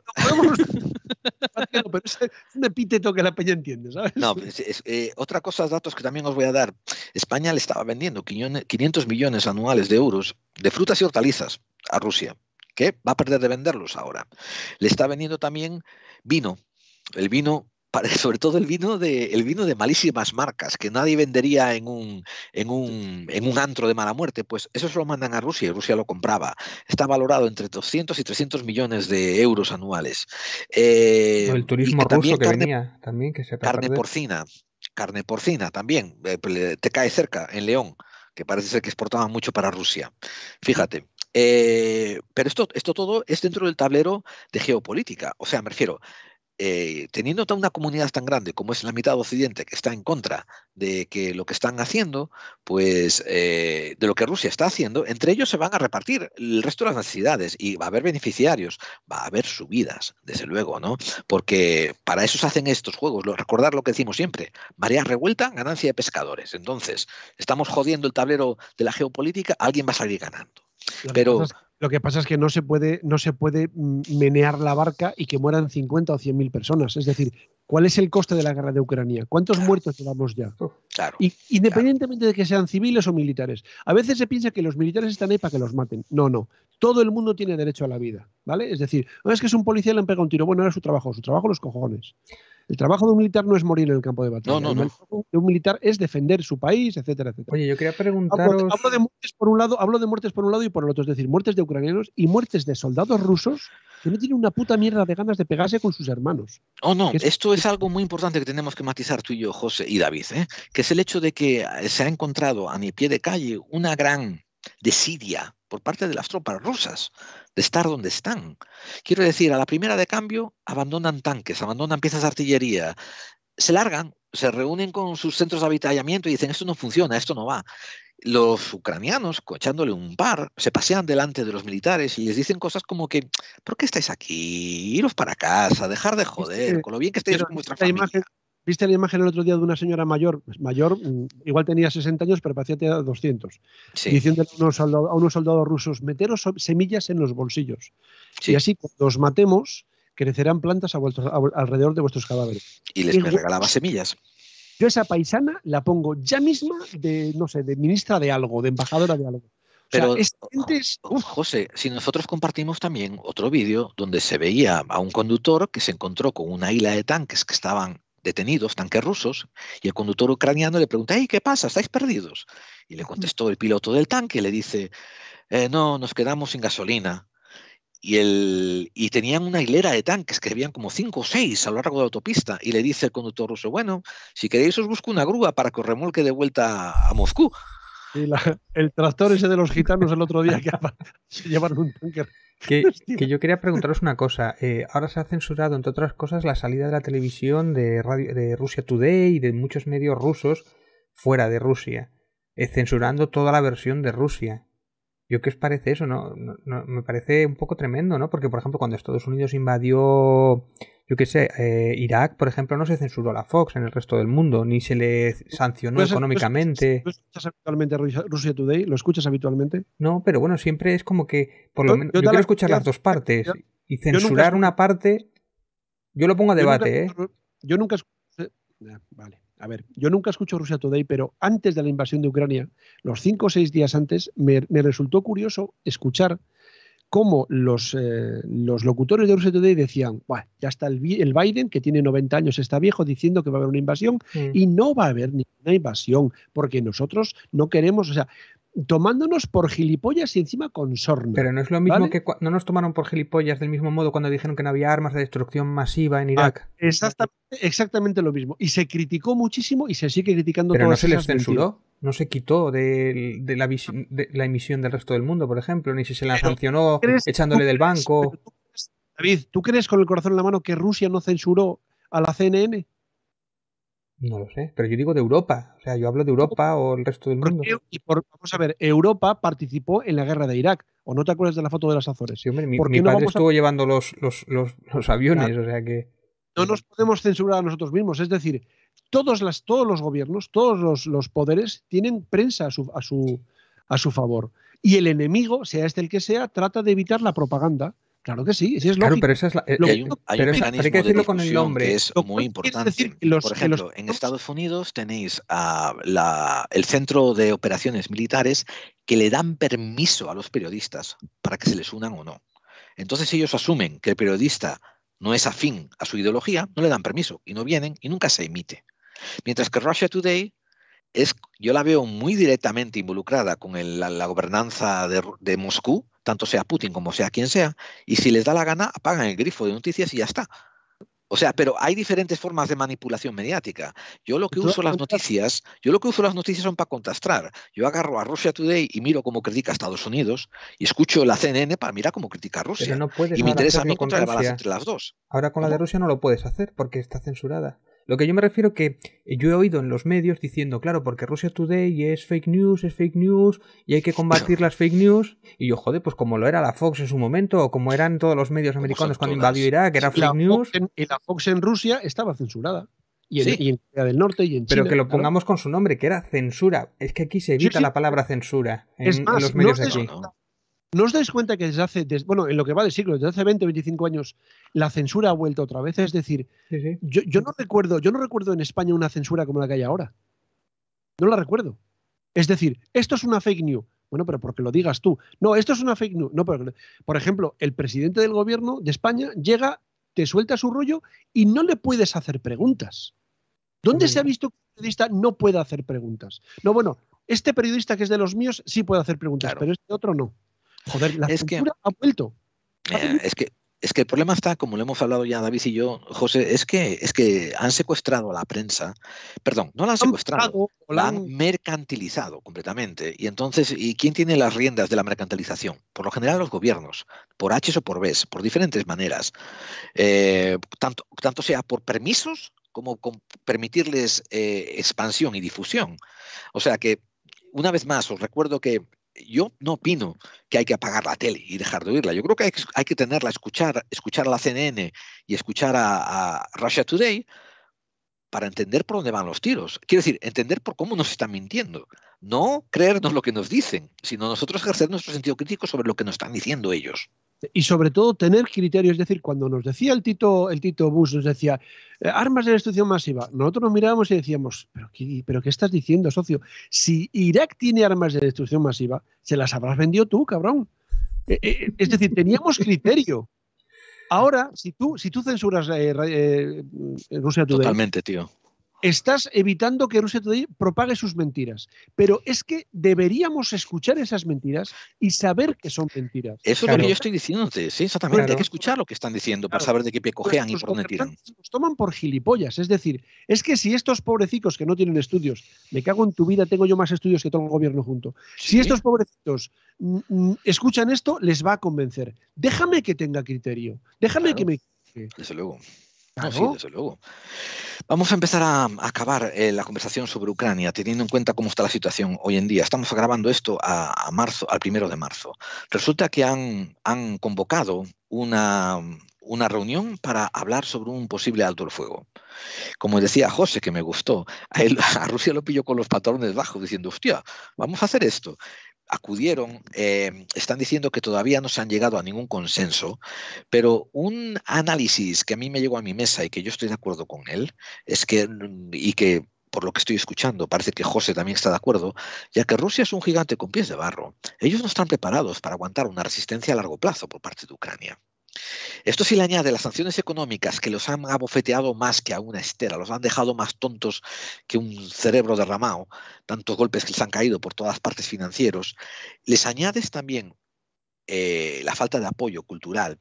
pero es un epíteto que la peña entiende, ¿sabes? No, otra cosa, datos que también os voy a dar. España le estaba vendiendo 500 millones anuales de euros de frutas y hortalizas a Rusia, que va a perder de venderlos ahora. Le está vendiendo también vino. El vino, sobre todo el vino de malísimas marcas, que nadie vendería en un antro de mala muerte, pues eso se lo mandan a Rusia y Rusia lo compraba. Está valorado entre 200 y 300 millones de euros anuales. El turismo ruso que venía también, que se carne porcina también, te cae cerca, en León, que parece ser que exportaban mucho para Rusia. Fíjate. Pero esto todo es dentro del tablero de geopolítica. O sea, me refiero... teniendo una comunidad tan grande como es la mitad de Occidente que está en contra de que lo que están haciendo, pues de lo que Rusia está haciendo, entre ellos se van a repartir el resto de las necesidades y va a haber beneficiarios, va a haber subidas, desde luego, ¿no? Porque para eso se hacen estos juegos, recordar lo que decimos siempre, marea revuelta, ganancia de pescadores. Entonces, estamos jodiendo el tablero de la geopolítica, alguien va a salir ganando. Lo que pasa es que no se puede menear la barca y que mueran 50 o 100.000 personas. Es decir, ¿cuál es el coste de la guerra de Ucrania? ¿Cuántos muertos llevamos ya? Claro, independientemente de que sean civiles o militares. A veces se piensa que los militares están ahí para que los maten. No. Todo el mundo tiene derecho a la vida, ¿vale? Es decir, no es que es un policía y le han pegado un tiro. Bueno, era su trabajo los cojones. El trabajo de un militar no es morir en el campo de batalla. No. El trabajo de un militar es defender su país, etcétera, etcétera. Oye, yo quería preguntaros... Hablo de muertes por un lado y por el otro. Es decir, muertes de ucranianos y muertes de soldados rusos que no tiene una puta mierda de ganas de pegarse con sus hermanos. Oh, no, esto es algo muy importante que tenemos que matizar tú y yo, José y David, que es el hecho de que se ha encontrado a mi pie de calle una gran desidia por parte de las tropas rusas de estar donde están. Quiero decir, a la primera de cambio abandonan tanques, abandonan piezas de artillería, se largan, se reúnen con sus centros de avituallamiento y dicen esto no funciona, esto no va. Los ucranianos, echándole un par, se pasean delante de los militares y les dicen cosas como que ¿por qué estáis aquí? Iros para casa, dejar de joder, con lo bien que estáis con vuestra familia. ¿Viste la imagen el otro día de una señora mayor, igual tenía 60 años, pero parecía tener 200, Sí. diciéndole a unos soldados rusos, meteros semillas en los bolsillos. Sí. Y así, cuando os matemos, crecerán plantas alrededor de vuestros cadáveres. Y les regalaba semillas. Yo esa paisana la pongo ya misma de, no sé, de ministra de algo, de embajadora de algo. Pero, uf. José, si nosotros compartimos también otro vídeo donde se veía a un conductor que se encontró con una isla de tanques que estaban detenidos, tanques rusos, y el conductor ucraniano le pregunta, ¿qué pasa? ¿Estáis perdidos? Y le contestó el piloto del tanque, le dice, no, nos quedamos sin gasolina. Y tenían una hilera de tanques que habían como 5 o 6 a lo largo de la autopista. Y le dice el conductor ruso, bueno, si queréis os busco una grúa para que os remolque de vuelta a Moscú. Sí, el tractor ese de los gitanos el otro día que se llevaron un tanque. Que yo quería preguntaros una cosa. Ahora se ha censurado, entre otras cosas, la salida de la televisión de Russia Today y de muchos medios rusos fuera de Rusia, censurando toda la versión de Rusia. ¿Qué os parece eso? No, me parece un poco tremendo, ¿no? Porque, por ejemplo, cuando Estados Unidos invadió, Irak, por ejemplo, no se censuró la Fox en el resto del mundo, ni se le sancionó económicamente. ¿Tú escuchas habitualmente Russia Today? ¿Lo escuchas habitualmente? No, pero bueno, siempre es como que, por lo menos, yo quiero escuchar las dos partes. Y censurar una parte, yo lo pongo a debate, Yo nunca escucho... Vale. A ver, yo nunca escucho Russia Today, pero antes de la invasión de Ucrania, los 5 o 6 días antes, me resultó curioso escuchar cómo los locutores de Russia Today decían, ya está el Biden, que tiene 90 años, está viejo, diciendo que va a haber una invasión, y no va a haber ninguna invasión, porque nosotros no queremos, o sea, tomándonos por gilipollas y encima con sorna. Pero no es lo mismo, ¿vale? Que no nos tomaron por gilipollas del mismo modo cuando dijeron que no había armas de destrucción masiva en Irak. Exactamente lo mismo. Y se criticó muchísimo y se sigue criticando. Pero no se les censuró, no se quitó de la emisión del resto del mundo, por ejemplo, ni si se la sancionó echándole del banco. David, ¿tú crees con el corazón en la mano que Rusia no censuró a la CNN? No lo sé, pero yo digo de Europa. O sea, yo hablo de Europa o el resto del mundo. Vamos a ver, Europa participó en la guerra de Irak. ¿O no te acuerdas de la foto de las Azores? Sí, hombre, mi padre estuvo llevando los aviones, claro. O sea que... No nos podemos censurar a nosotros mismos. Es decir, todos los gobiernos, todos los poderes tienen prensa a su favor. Y el enemigo, sea este el que sea, trata de evitar la propaganda. Claro que sí, es lógico. Pero esa es hay un mecanismo que decirlo con el nombre que es muy importante. Por ejemplo, en Estados Unidos tenéis el Centro de Operaciones Militares que le dan permiso a los periodistas para que se les unan o no. Entonces ellos asumen que el periodista no es afín a su ideología, no le dan permiso y no vienen y nunca se emite. Mientras que Russia Today yo la veo muy directamente involucrada con la gobernanza de Moscú, tanto sea Putin como sea quien sea, y si les da la gana apagan el grifo de noticias y ya está. O sea, pero hay diferentes formas de manipulación mediática. Yo lo que uso las noticias son para contrastar. Yo agarro a Russia Today y miro cómo critica a Estados Unidos y escucho la CNN para mirar cómo critica a Rusia. Pero no puedes y me interesa a mí con encontrar el balance entre las dos. Ahora con la de Rusia no lo puedes hacer porque está censurada. Lo que yo me refiero que yo he oído en los medios diciendo, claro, porque Russia Today es fake news y hay que combatir las fake news. Y yo, joder, pues como lo era la Fox en su momento o como eran todos los medios americanos cuando invadió Irak, era fake news. La Fox en Rusia estaba censurada. Y en Corea del Norte y en China. Pero que lo pongamos con su nombre, que era censura. Es que aquí se evita la palabra censura en los medios de aquí. ¿No os dais cuenta que en lo que va de siglo, desde hace 20 o 25 años, la censura ha vuelto otra vez? Es decir, sí. Yo no recuerdo en España una censura como la que hay ahora. No la recuerdo. Es decir, esto es una fake news. Bueno, pero porque lo digas tú. No, esto es una fake news. No, pero, por ejemplo, el presidente del gobierno de España llega, te suelta su rollo y no le puedes hacer preguntas. ¿Dónde se ha visto que un periodista no puede hacer preguntas? No, bueno, este periodista que es de los míos sí puede hacer preguntas, claro. Pero este otro no. Joder, la censura ha vuelto. Es que el problema está, como lo hemos hablado ya David y yo, José, es que han secuestrado a la prensa. Perdón, no la han secuestrado, la han mercantilizado completamente. Y entonces, ¿y quién tiene las riendas de la mercantilización? Por lo general los gobiernos, por H o por B, por diferentes maneras. Tanto sea por permisos como con permitirles expansión y difusión. O sea que, una vez más, os recuerdo que yo no opino que hay que apagar la tele y dejar de oírla. Yo creo que hay que tenerla, escuchar a la CNN y escuchar a Russia Today para entender por dónde van los tiros. Quiero decir, entender por cómo nos están mintiendo. No creernos lo que nos dicen, sino nosotros ejercer nuestro sentido crítico sobre lo que nos están diciendo ellos. Y sobre todo tener criterios, es decir, cuando nos decía el Tito Bush, nos decía armas de destrucción masiva, nosotros nos mirábamos y decíamos, ¿pero qué estás diciendo, socio? Si Irak tiene armas de destrucción masiva, se las habrás vendido tú, cabrón. Es decir, teníamos criterio. Ahora, si tú censuras Rusia Today, totalmente, tío, estás evitando que Rusia Today propague sus mentiras. Pero es que deberíamos escuchar esas mentiras y saber que son mentiras. Eso es lo que yo estoy diciéndote, sí, exactamente. Claro. Hay que escuchar lo que están diciendo para saber de qué pie cojean y por dónde tiran. Nos toman por gilipollas. Es decir, es que si estos pobrecitos que no tienen estudios, me cago en tu vida, tengo yo más estudios que todo el gobierno junto. ¿Sí? Si estos pobrecitos escuchan esto, les va a convencer. Déjame que tenga criterio. Déjame que me... Desde luego. Claro. No, sí, desde luego. Vamos a empezar a acabar la conversación sobre Ucrania, teniendo en cuenta cómo está la situación hoy en día. Estamos grabando esto a marzo, al 1 de marzo. Resulta que han convocado una reunión para hablar sobre un posible alto el fuego. Como decía José, que me gustó, a Rusia lo pilló con los pantalones bajos, diciendo, hostia, vamos a hacer esto. Acudieron, están diciendo que todavía no se han llegado a ningún consenso, pero un análisis que a mí me llegó a mi mesa y que yo estoy de acuerdo con él, es que, y que por lo que estoy escuchando, parece que José también está de acuerdo, ya que Rusia es un gigante con pies de barro. Ellos no están preparados para aguantar una resistencia a largo plazo por parte de Ucrania. Esto sí le añade las sanciones económicas que los han abofeteado más que a una estera, los han dejado más tontos que un cerebro derramado, tantos golpes que les han caído por todas partes financieros. Les añades también la falta de apoyo cultural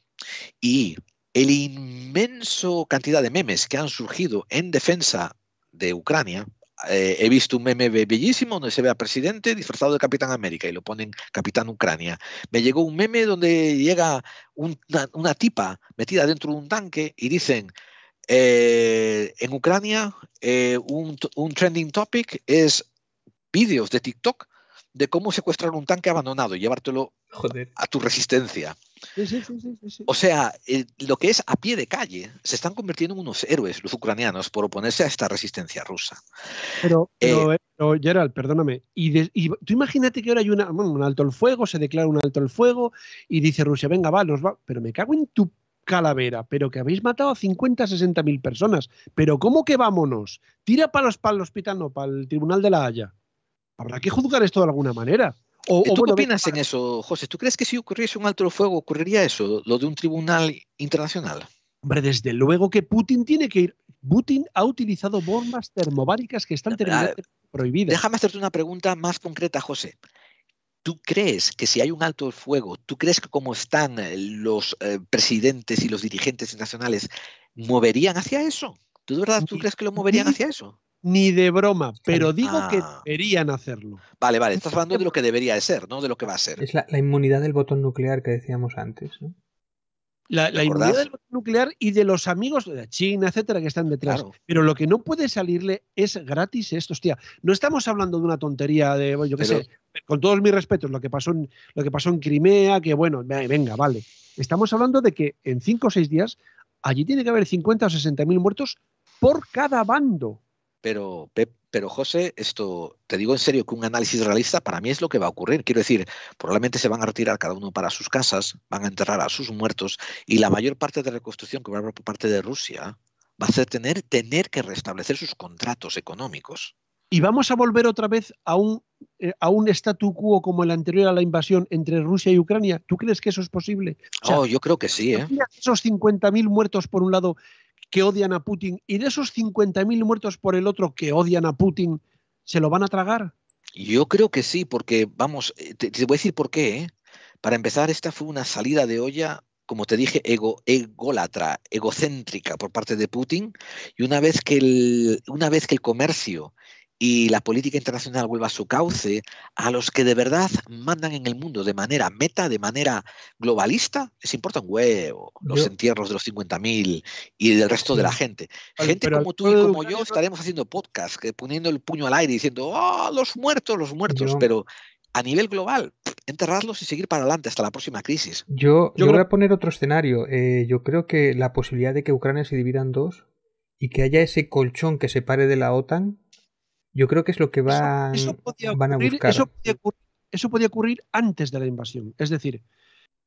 y el inmenso cantidad de memes que han surgido en defensa de Ucrania. He visto un meme bellísimo donde se ve al presidente disfrazado de Capitán América y lo ponen Capitán Ucrania. Me llegó un meme donde llega una tipa metida dentro de un tanque y dicen, en Ucrania un trending topic es vídeos de TikTok de cómo secuestrar un tanque abandonado y llevártelo a tu resistencia. Sí. O sea, lo que es a pie de calle, se están convirtiendo en unos héroes los ucranianos por oponerse a esta resistencia rusa. Pero Gerald, perdóname, y tú imagínate que ahora hay un alto el fuego, se declara un alto el fuego y dice Rusia, venga, pero me cago en tu calavera, pero que habéis matado a 50, 60 mil personas, pero ¿cómo que vámonos? Tira para el hospital, no, para el Tribunal de la Haya. Habrá que juzgar esto de alguna manera. ¿Tú qué opinas en eso, José? ¿Tú crees que si ocurriese un alto el fuego ocurriría eso, lo de un tribunal internacional? Hombre, desde luego que Putin tiene que ir. Putin ha utilizado bombas termobáricas que están terminantemente prohibidas. Déjame hacerte una pregunta más concreta, José. ¿Tú crees que si hay un alto el fuego, tú crees que como están los presidentes y los dirigentes internacionales, moverían hacia eso? ¿Tú de verdad crees que lo moverían hacia eso? Ni de broma, pero digo que deberían hacerlo. Vale, estás hablando de lo que debería de ser, no de lo que va a ser. Es la inmunidad del botón nuclear que decíamos antes, ¿no? La inmunidad del botón nuclear y de los amigos de China, etcétera, que están detrás. Claro. Pero lo que no puede salirle es gratis esto, hostia. No estamos hablando de una tontería de, yo qué sé, con todos mis respetos, lo que pasó en Crimea, que bueno, venga, vale. Estamos hablando de que en 5 o 6 días allí tiene que haber 50 o 60 mil muertos por cada bando. Pero José, esto te digo en serio que un análisis realista para mí es lo que va a ocurrir. Quiero decir, probablemente se van a retirar cada uno para sus casas, van a enterrar a sus muertos y la mayor parte de reconstrucción que va a haber por parte de Rusia va a ser tener que restablecer sus contratos económicos. ¿Y vamos a volver otra vez a un statu quo como el anterior a la invasión entre Rusia y Ucrania? ¿Tú crees que eso es posible? O sea, yo creo que sí. Esos 50.000 muertos por un lado que odian a Putin y de esos 50.000 muertos por el otro que odian a Putin, ¿se lo van a tragar? Yo creo que sí, porque, vamos, te voy a decir por qué. Para empezar, esta fue una salida de olla como te dije, ególatra, egocéntrica por parte de Putin, y una vez que el comercio y la política internacional vuelva a su cauce, a los que de verdad mandan en el mundo de manera de manera globalista, les importa un huevo los entierros de los 50.000 y del resto de la gente. Gente como tú y como yo estaremos haciendo podcast, poniendo el puño al aire diciendo, ¡oh, los muertos! Pero a nivel global, enterrarlos y seguir para adelante hasta la próxima crisis. Yo voy a poner otro escenario. Yo creo que la posibilidad de que Ucrania se divida en dos y que haya ese colchón que separe de la OTAN, yo creo que es lo que van a buscar. Eso podía ocurrir antes de la invasión. Es decir,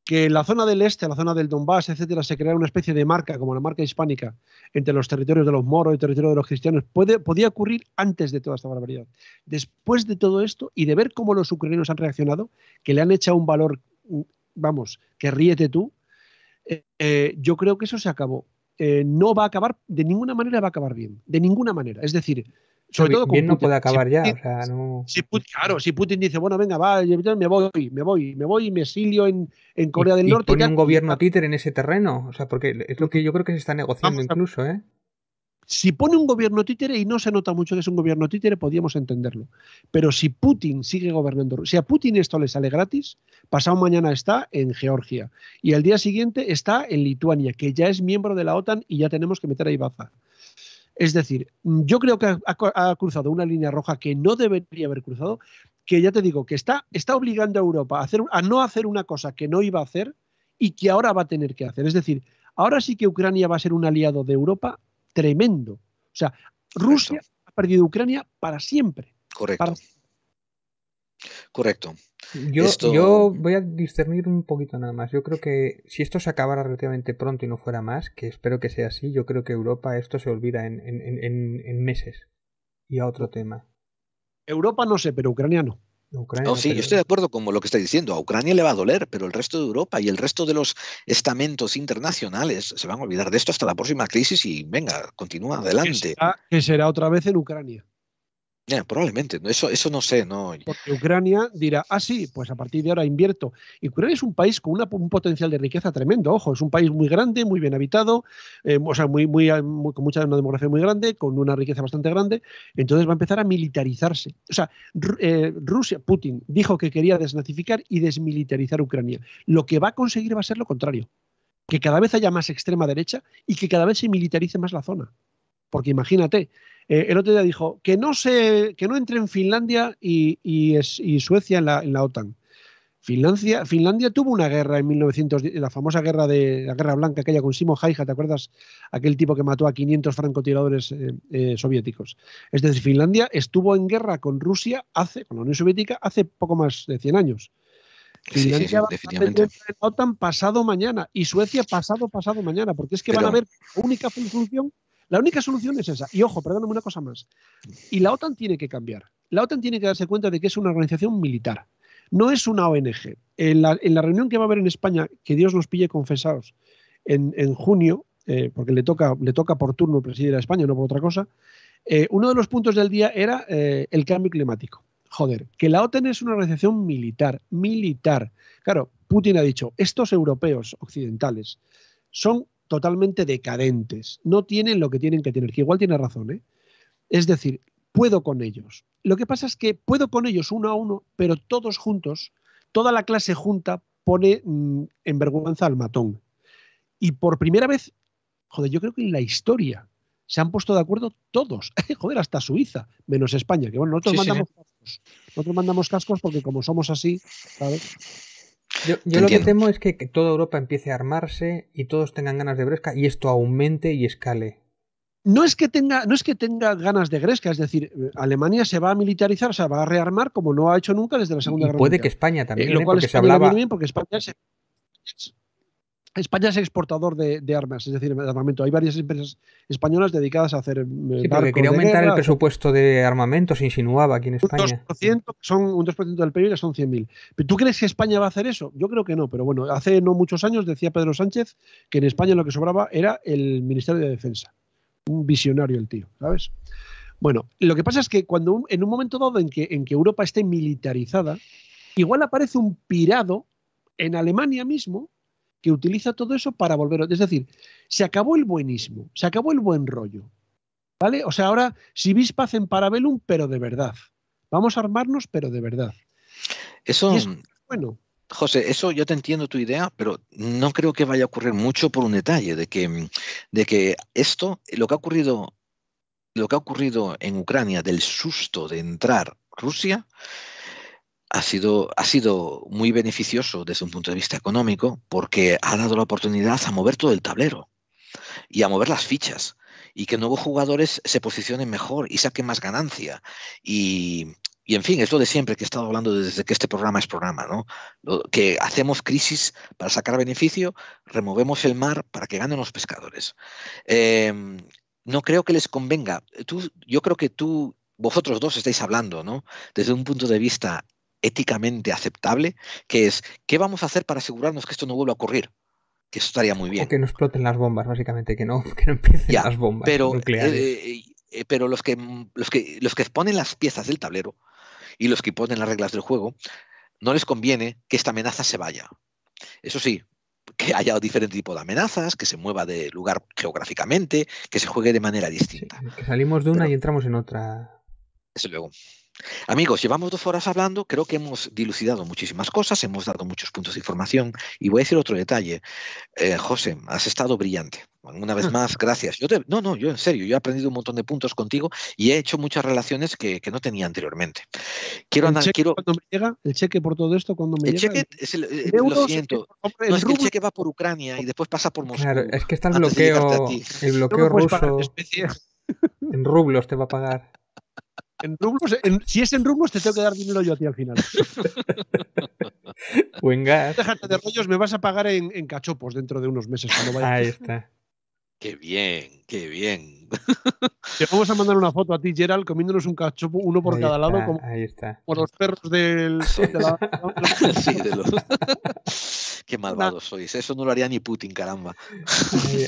que la zona del este, la zona del Donbass, etcétera, se creara una especie de marca, como la marca hispánica, entre los territorios de los moros y el territorio de los cristianos, podía ocurrir antes de toda esta barbaridad. Después de todo esto y de ver cómo los ucranianos han reaccionado, que le han echado un valor, vamos, que ríete tú, yo creo que eso se acabó. No va a acabar, de ninguna manera va a acabar bien, de ninguna manera. Es decir, sobre todo bien con no puede acabar ya, o sea, no... Claro, si Putin dice, bueno, venga, va, me voy y me exilio en Corea del Norte. Y pone un gobierno títere en ese terreno, o sea, porque es lo que yo creo que se está negociando incluso, ¿eh? Si pone un gobierno títere, y no se nota mucho que es un gobierno títere, podríamos entenderlo. Pero si Putin sigue gobernando, si a Putin esto le sale gratis, pasado mañana está en Georgia y al día siguiente está en Lituania, que ya es miembro de la OTAN y ya tenemos que meter ahí baza. Es decir, yo creo que ha cruzado una línea roja que no debería haber cruzado, que ya te digo, que está obligando a Europa a no hacer una cosa que no iba a hacer y que ahora va a tener que hacer. Es decir, ahora sí que Ucrania va a ser un aliado de Europa tremendo. O sea, Rusia ha perdido Ucrania para siempre. Correcto. Correcto. Yo voy a discernir un poquito nada más. Yo creo que si esto se acabara relativamente pronto y no fuera más, que espero que sea así, yo creo que Europa esto se olvida en meses. Y a otro tema. Europa no sé, pero Ucrania no. Sí, yo estoy de acuerdo con lo que estáis diciendo. A Ucrania le va a doler, pero el resto de Europa y el resto de los estamentos internacionales se van a olvidar de esto hasta la próxima crisis y venga, continúa adelante. Que será otra vez en Ucrania. Probablemente, eso no sé, ¿no? Porque Ucrania dirá, sí, pues a partir de ahora invierto. Y Ucrania es un país con un potencial de riqueza tremendo, ojo, es un país muy grande, muy bien habitado, o sea, con una demografía muy grande, con una riqueza bastante grande, entonces va a empezar a militarizarse. O sea, Rusia, Putin, dijo que quería desnazificar y desmilitarizar Ucrania. Lo que va a conseguir va a ser lo contrario, que cada vez haya más extrema derecha y que cada vez se militarice más la zona. Porque imagínate, el otro día dijo que no entren Finlandia y Suecia en la OTAN. Finlandia tuvo una guerra en 1910, la famosa guerra de la Guerra Blanca, aquella con Simo Haija, ¿te acuerdas? Aquel tipo que mató a 500 francotiradores soviéticos. Es decir, Finlandia estuvo en guerra con Rusia, con la Unión Soviética, hace poco más de 100 años. Finlandia va a entrar en la OTAN pasado mañana y Suecia pasado mañana, porque es que van a ver la única solución es esa. Y ojo, perdóname una cosa más. Y la OTAN tiene que cambiar. La OTAN tiene que darse cuenta de que es una organización militar. No es una ONG. En la reunión que va a haber en España, que Dios nos pille confesados, en junio, porque le toca por turno presidir a España, no por otra cosa, uno de los puntos del día era el cambio climático. Joder, que la OTAN es una organización militar. Claro, Putin ha dicho, estos europeos occidentales son totalmente decadentes, no tienen lo que tienen que tener, que igual tiene razón, ¿eh? Es decir, puedo con ellos. Lo que pasa es que puedo con ellos uno a uno, pero todos juntos, toda la clase junta pone en vergüenza al matón. Y por primera vez, joder, yo creo que en la historia se han puesto de acuerdo todos, joder, hasta Suiza, menos España, que bueno, nosotros mandamos cascos. Nosotros mandamos cascos porque como somos así, ¿sabes? Yo lo que temo es que toda Europa empiece a armarse y todos tengan ganas de bresca y esto aumente y escale. No es que tenga ganas de gresca, es decir, Alemania se va a militarizar, o sea, va a rearmar como no ha hecho nunca desde la Segunda Guerra Mundial. Mundial. Que España también, lo cual porque España se hablaba... bien porque España es exportador de armas, es decir, de armamento. Hay varias empresas españolas dedicadas a hacer porque quería aumentar el presupuesto de armamento, se insinuaba aquí en España. Un 2% del PIB, que son 100.000. ¿Tú crees que España va a hacer eso? Yo creo que no, pero bueno, hace no muchos años decía Pedro Sánchez que en España lo que sobraba era el Ministerio de Defensa. Un visionario el tío, ¿sabes? Bueno, lo que pasa es que cuando en un momento dado en que Europa esté militarizada, igual aparece un pirado en Alemania mismo que utiliza todo eso para volver. Es decir, se acabó el buenismo, se acabó el buen rollo. ¿Vale? O sea, ahora, si vis pacem parabellum, pero de verdad. Vamos a armarnos, pero de verdad. Eso, y eso es bueno. José, eso yo te entiendo tu idea, pero no creo que vaya a ocurrir mucho por un detalle, de que esto, lo que ha ocurrido en Ucrania del susto de entrar Rusia, ha sido muy beneficioso desde un punto de vista económico porque ha dado la oportunidad a mover todo el tablero y a mover las fichas y que nuevos jugadores se posicionen mejor y saquen más ganancia. Y en fin, es lo de siempre que he estado hablando desde que este programa es programa, ¿no? Que hacemos crisis para sacar beneficio, removemos el mar para que ganen los pescadores. Eh, no creo que les convenga. Yo creo que vosotros dos estáis hablando, ¿no? Desde un punto de vista éticamente aceptable, que es, ¿qué vamos a hacer para asegurarnos que esto no vuelva a ocurrir? Que eso estaría muy bien. O que no exploten las bombas, básicamente, que no empiecen las bombas nucleares. Pero los que ponen las piezas del tablero y los que ponen las reglas del juego, no les conviene que esta amenaza se vaya. Eso sí, que haya diferente tipo de amenazas, que se mueva de lugar geográficamente, que se juegue de manera distinta. Sí, que salimos de una y entramos en otra. Desde luego. Amigos, llevamos 2 horas hablando, creo que hemos dilucidado muchísimas cosas, hemos dado muchos puntos de información y voy a decir otro detalle. José, has estado brillante. Una vez más, gracias. Yo en serio, yo he aprendido un montón de puntos contigo y he hecho muchas relaciones que no tenía anteriormente. ¿Cuándo me llega? ¿El cheque por todo esto cuando me llega? El cheque, lo siento. No, es que el cheque va por Ucrania y después pasa por Moscú. Claro, es que está el bloqueo ruso. En rublos te va a pagar. En rublos, si es en rublos, te tengo que dar dinero yo a ti al final. O en gas. Déjate de rollos, me vas a pagar en cachopos dentro de unos meses. Cuando vaya. Ahí está. Qué bien, qué bien. Te vamos a mandar una foto a ti, Gerald, comiéndonos un cachopo, uno por cada lado, como, ahí está. Como los perros de la... Sí, Qué malvados sois. Eso no lo haría ni Putin, caramba. Sí,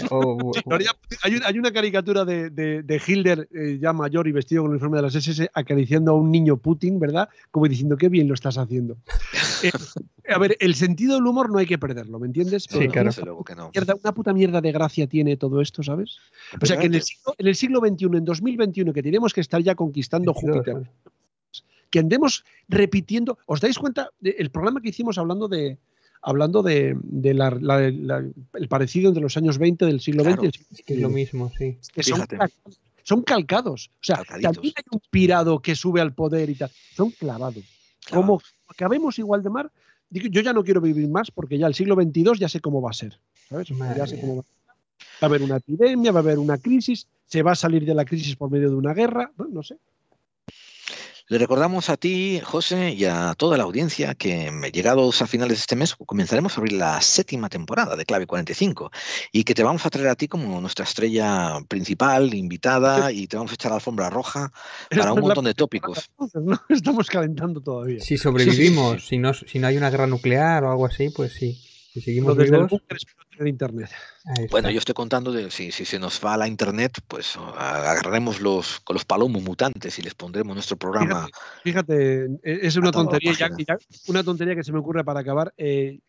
hay una caricatura de Hitler ya mayor y vestido con el uniforme de las SS acariciando a un niño Putin, ¿verdad? Como diciendo, qué bien lo estás haciendo. A ver, el sentido del humor no hay que perderlo, ¿me entiendes? Sí, claro. Una puta mierda de gracia tiene todo esto, ¿sabes? O sea, que en el siglo XXI, en 2021, que tenemos que estar ya conquistando Júpiter, que andemos repitiendo... ¿Os dais cuenta del programa que hicimos hablando de el parecido entre los años 20 del siglo XX? Es que es lo mismo, sí. Que son calcados. O sea, también hay un pirado que sube al poder y tal. Son clavados. Claro. Como acabemos igual de mar, yo ya no quiero vivir más porque ya el siglo XXII ya sé cómo va a ser. ¿Sabes? Ya sé cómo va a ser. Va a haber una epidemia, va a haber una crisis, se va a salir de la crisis por medio de una guerra, no sé. Le recordamos a ti, José, y a toda la audiencia que llegados a finales de este mes comenzaremos a abrir la 7ª temporada de Clave 45 y que te vamos a traer a ti como nuestra estrella principal, invitada, y te vamos a echar la alfombra roja para un montón de tópicos. No estamos calentando todavía. Si sobrevivimos, sí. Si no hay una guerra nuclear o algo así, pues sí. Si seguimos vivos... de internet. Bueno, yo estoy contando de si se nos va la internet, pues agarraremos con los palomos mutantes y les pondremos nuestro programa. Fíjate, es una tontería, una tontería que se me ocurre para acabar.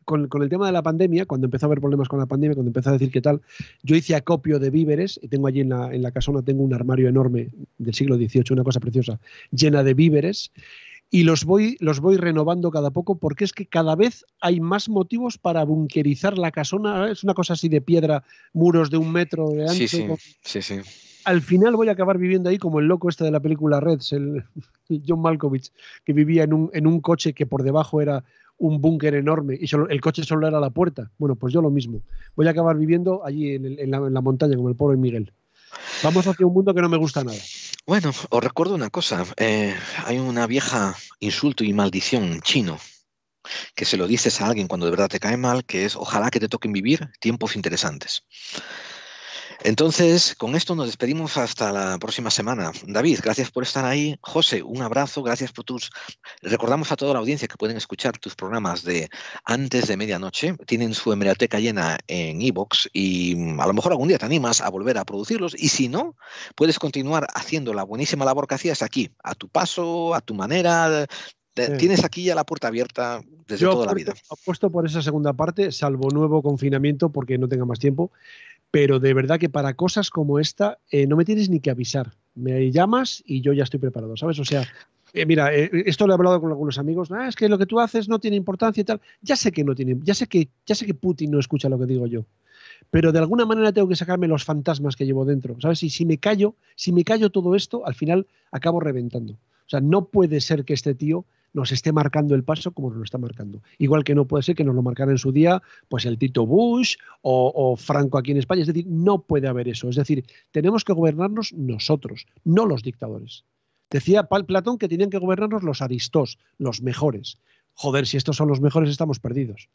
Con el tema de la pandemia, cuando empezó a haber problemas con la pandemia, cuando empezó a decir qué tal, yo hice acopio de víveres y tengo allí en la casona tengo un armario enorme del siglo XVIII, una cosa preciosa, llena de víveres. Y los voy renovando cada poco porque es que cada vez hay más motivos para bunkerizar la casona. Es una cosa así de piedra, muros de 1 metro de ancho. Sí. Al final voy a acabar viviendo ahí como el loco este de la película Reds, el John Malkovich, que vivía en un coche que por debajo era un búnker enorme y el coche solo era la puerta. Bueno, pues yo lo mismo. Voy a acabar viviendo allí en la montaña como el pobre Miguel. Vamos hacia un mundo que no me gusta nada. Bueno, os recuerdo una cosa. Hay una vieja insulto y maldición chino que se lo dices a alguien cuando de verdad te cae mal, que es ojalá que te toquen vivir tiempos interesantes. Entonces, con esto nos despedimos hasta la próxima semana. David, gracias por estar ahí. José, un abrazo, gracias por Recordamos a toda la audiencia que pueden escuchar tus programas de antes de medianoche. Tienen su hemeroteca llena en iVoox y a lo mejor algún día te animas a volver a producirlos. Y si no, puedes continuar haciendo la buenísima labor que hacías aquí, a tu paso, a tu manera. Tienes aquí ya la puerta abierta desde toda la vida. Apuesto por esa segunda parte, salvo nuevo confinamiento, porque no tenga más tiempo. Pero de verdad que para cosas como esta no me tienes ni que avisar. Me llamas y yo ya estoy preparado, ¿sabes? O sea, mira, esto lo he hablado con algunos amigos. Es que lo que tú haces no tiene importancia y tal. Ya sé que no tiene, ya sé que Putin no escucha lo que digo yo. Pero de alguna manera tengo que sacarme los fantasmas que llevo dentro, ¿sabes? Y si me callo todo esto, al final acabo reventando. O sea, no puede ser que este tío nos esté marcando el paso como nos lo está marcando. Igual que no puede ser que nos lo marcara en su día pues el Tito Bush o Franco aquí en España. Es decir, no puede haber eso. Es decir, tenemos que gobernarnos nosotros, no los dictadores. Decía Platón que tenían que gobernarnos los aristos, los mejores. Joder, si estos son los mejores, estamos perdidos.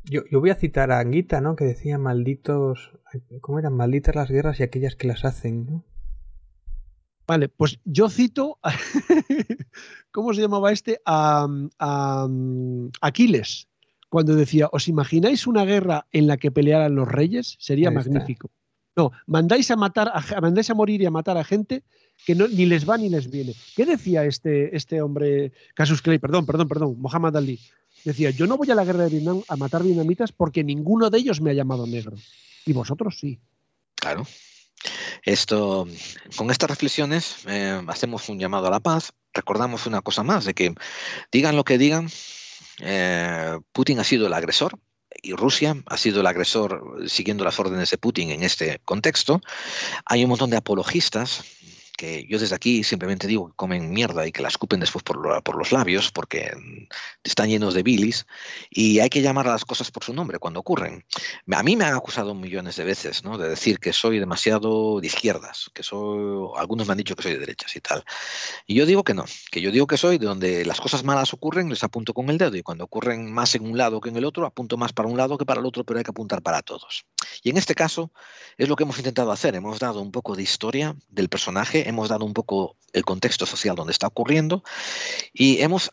Yo voy a citar a Anguita, ¿no? Que decía malditos... ¿Cómo eran? Malditas las guerras y aquellas que las hacen, ¿no? Vale, pues yo cito, ¿cómo se llamaba este? A Aquiles, cuando decía, ¿os imagináis una guerra en la que pelearan los reyes? Sería magnífico. No, mandáis a morir y a matar a gente que no, ni les va ni les viene. ¿Qué decía este hombre, Cassius Clay, perdón, Muhammad Ali? Decía, yo no voy a la guerra de Vietnam a matar vietnamitas porque ninguno de ellos me ha llamado negro. Y vosotros sí. Claro. Con estas reflexiones hacemos un llamado a la paz. Recordamos una cosa más, de que digan lo que digan, Putin ha sido el agresor y Rusia ha sido el agresor siguiendo las órdenes de Putin en este contexto. Hay un montón de apologistas que yo desde aquí simplemente digo que comen mierda y que la escupen después por los labios porque están llenos de bilis, y hay que llamar a las cosas por su nombre cuando ocurren. A mí me han acusado millones de veces, ¿no?, de decir que soy demasiado de izquierdas, algunos me han dicho que soy de derechas y tal. Y yo digo que no, que yo digo que soy de donde las cosas malas ocurren, les apunto con el dedo, y cuando ocurren más en un lado que en el otro, apunto más para un lado que para el otro, pero hay que apuntar para todos. Y en este caso es lo que hemos intentado hacer. Hemos dado un poco de historia del personaje, hemos dado un poco el contexto social donde está ocurriendo y hemos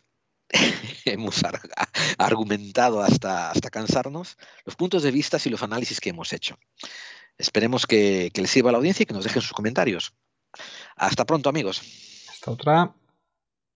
argumentado hasta cansarnos los puntos de vista y los análisis que hemos hecho. Esperemos que les sirva a la audiencia y que nos dejen sus comentarios. Hasta pronto, amigos. Hasta otra.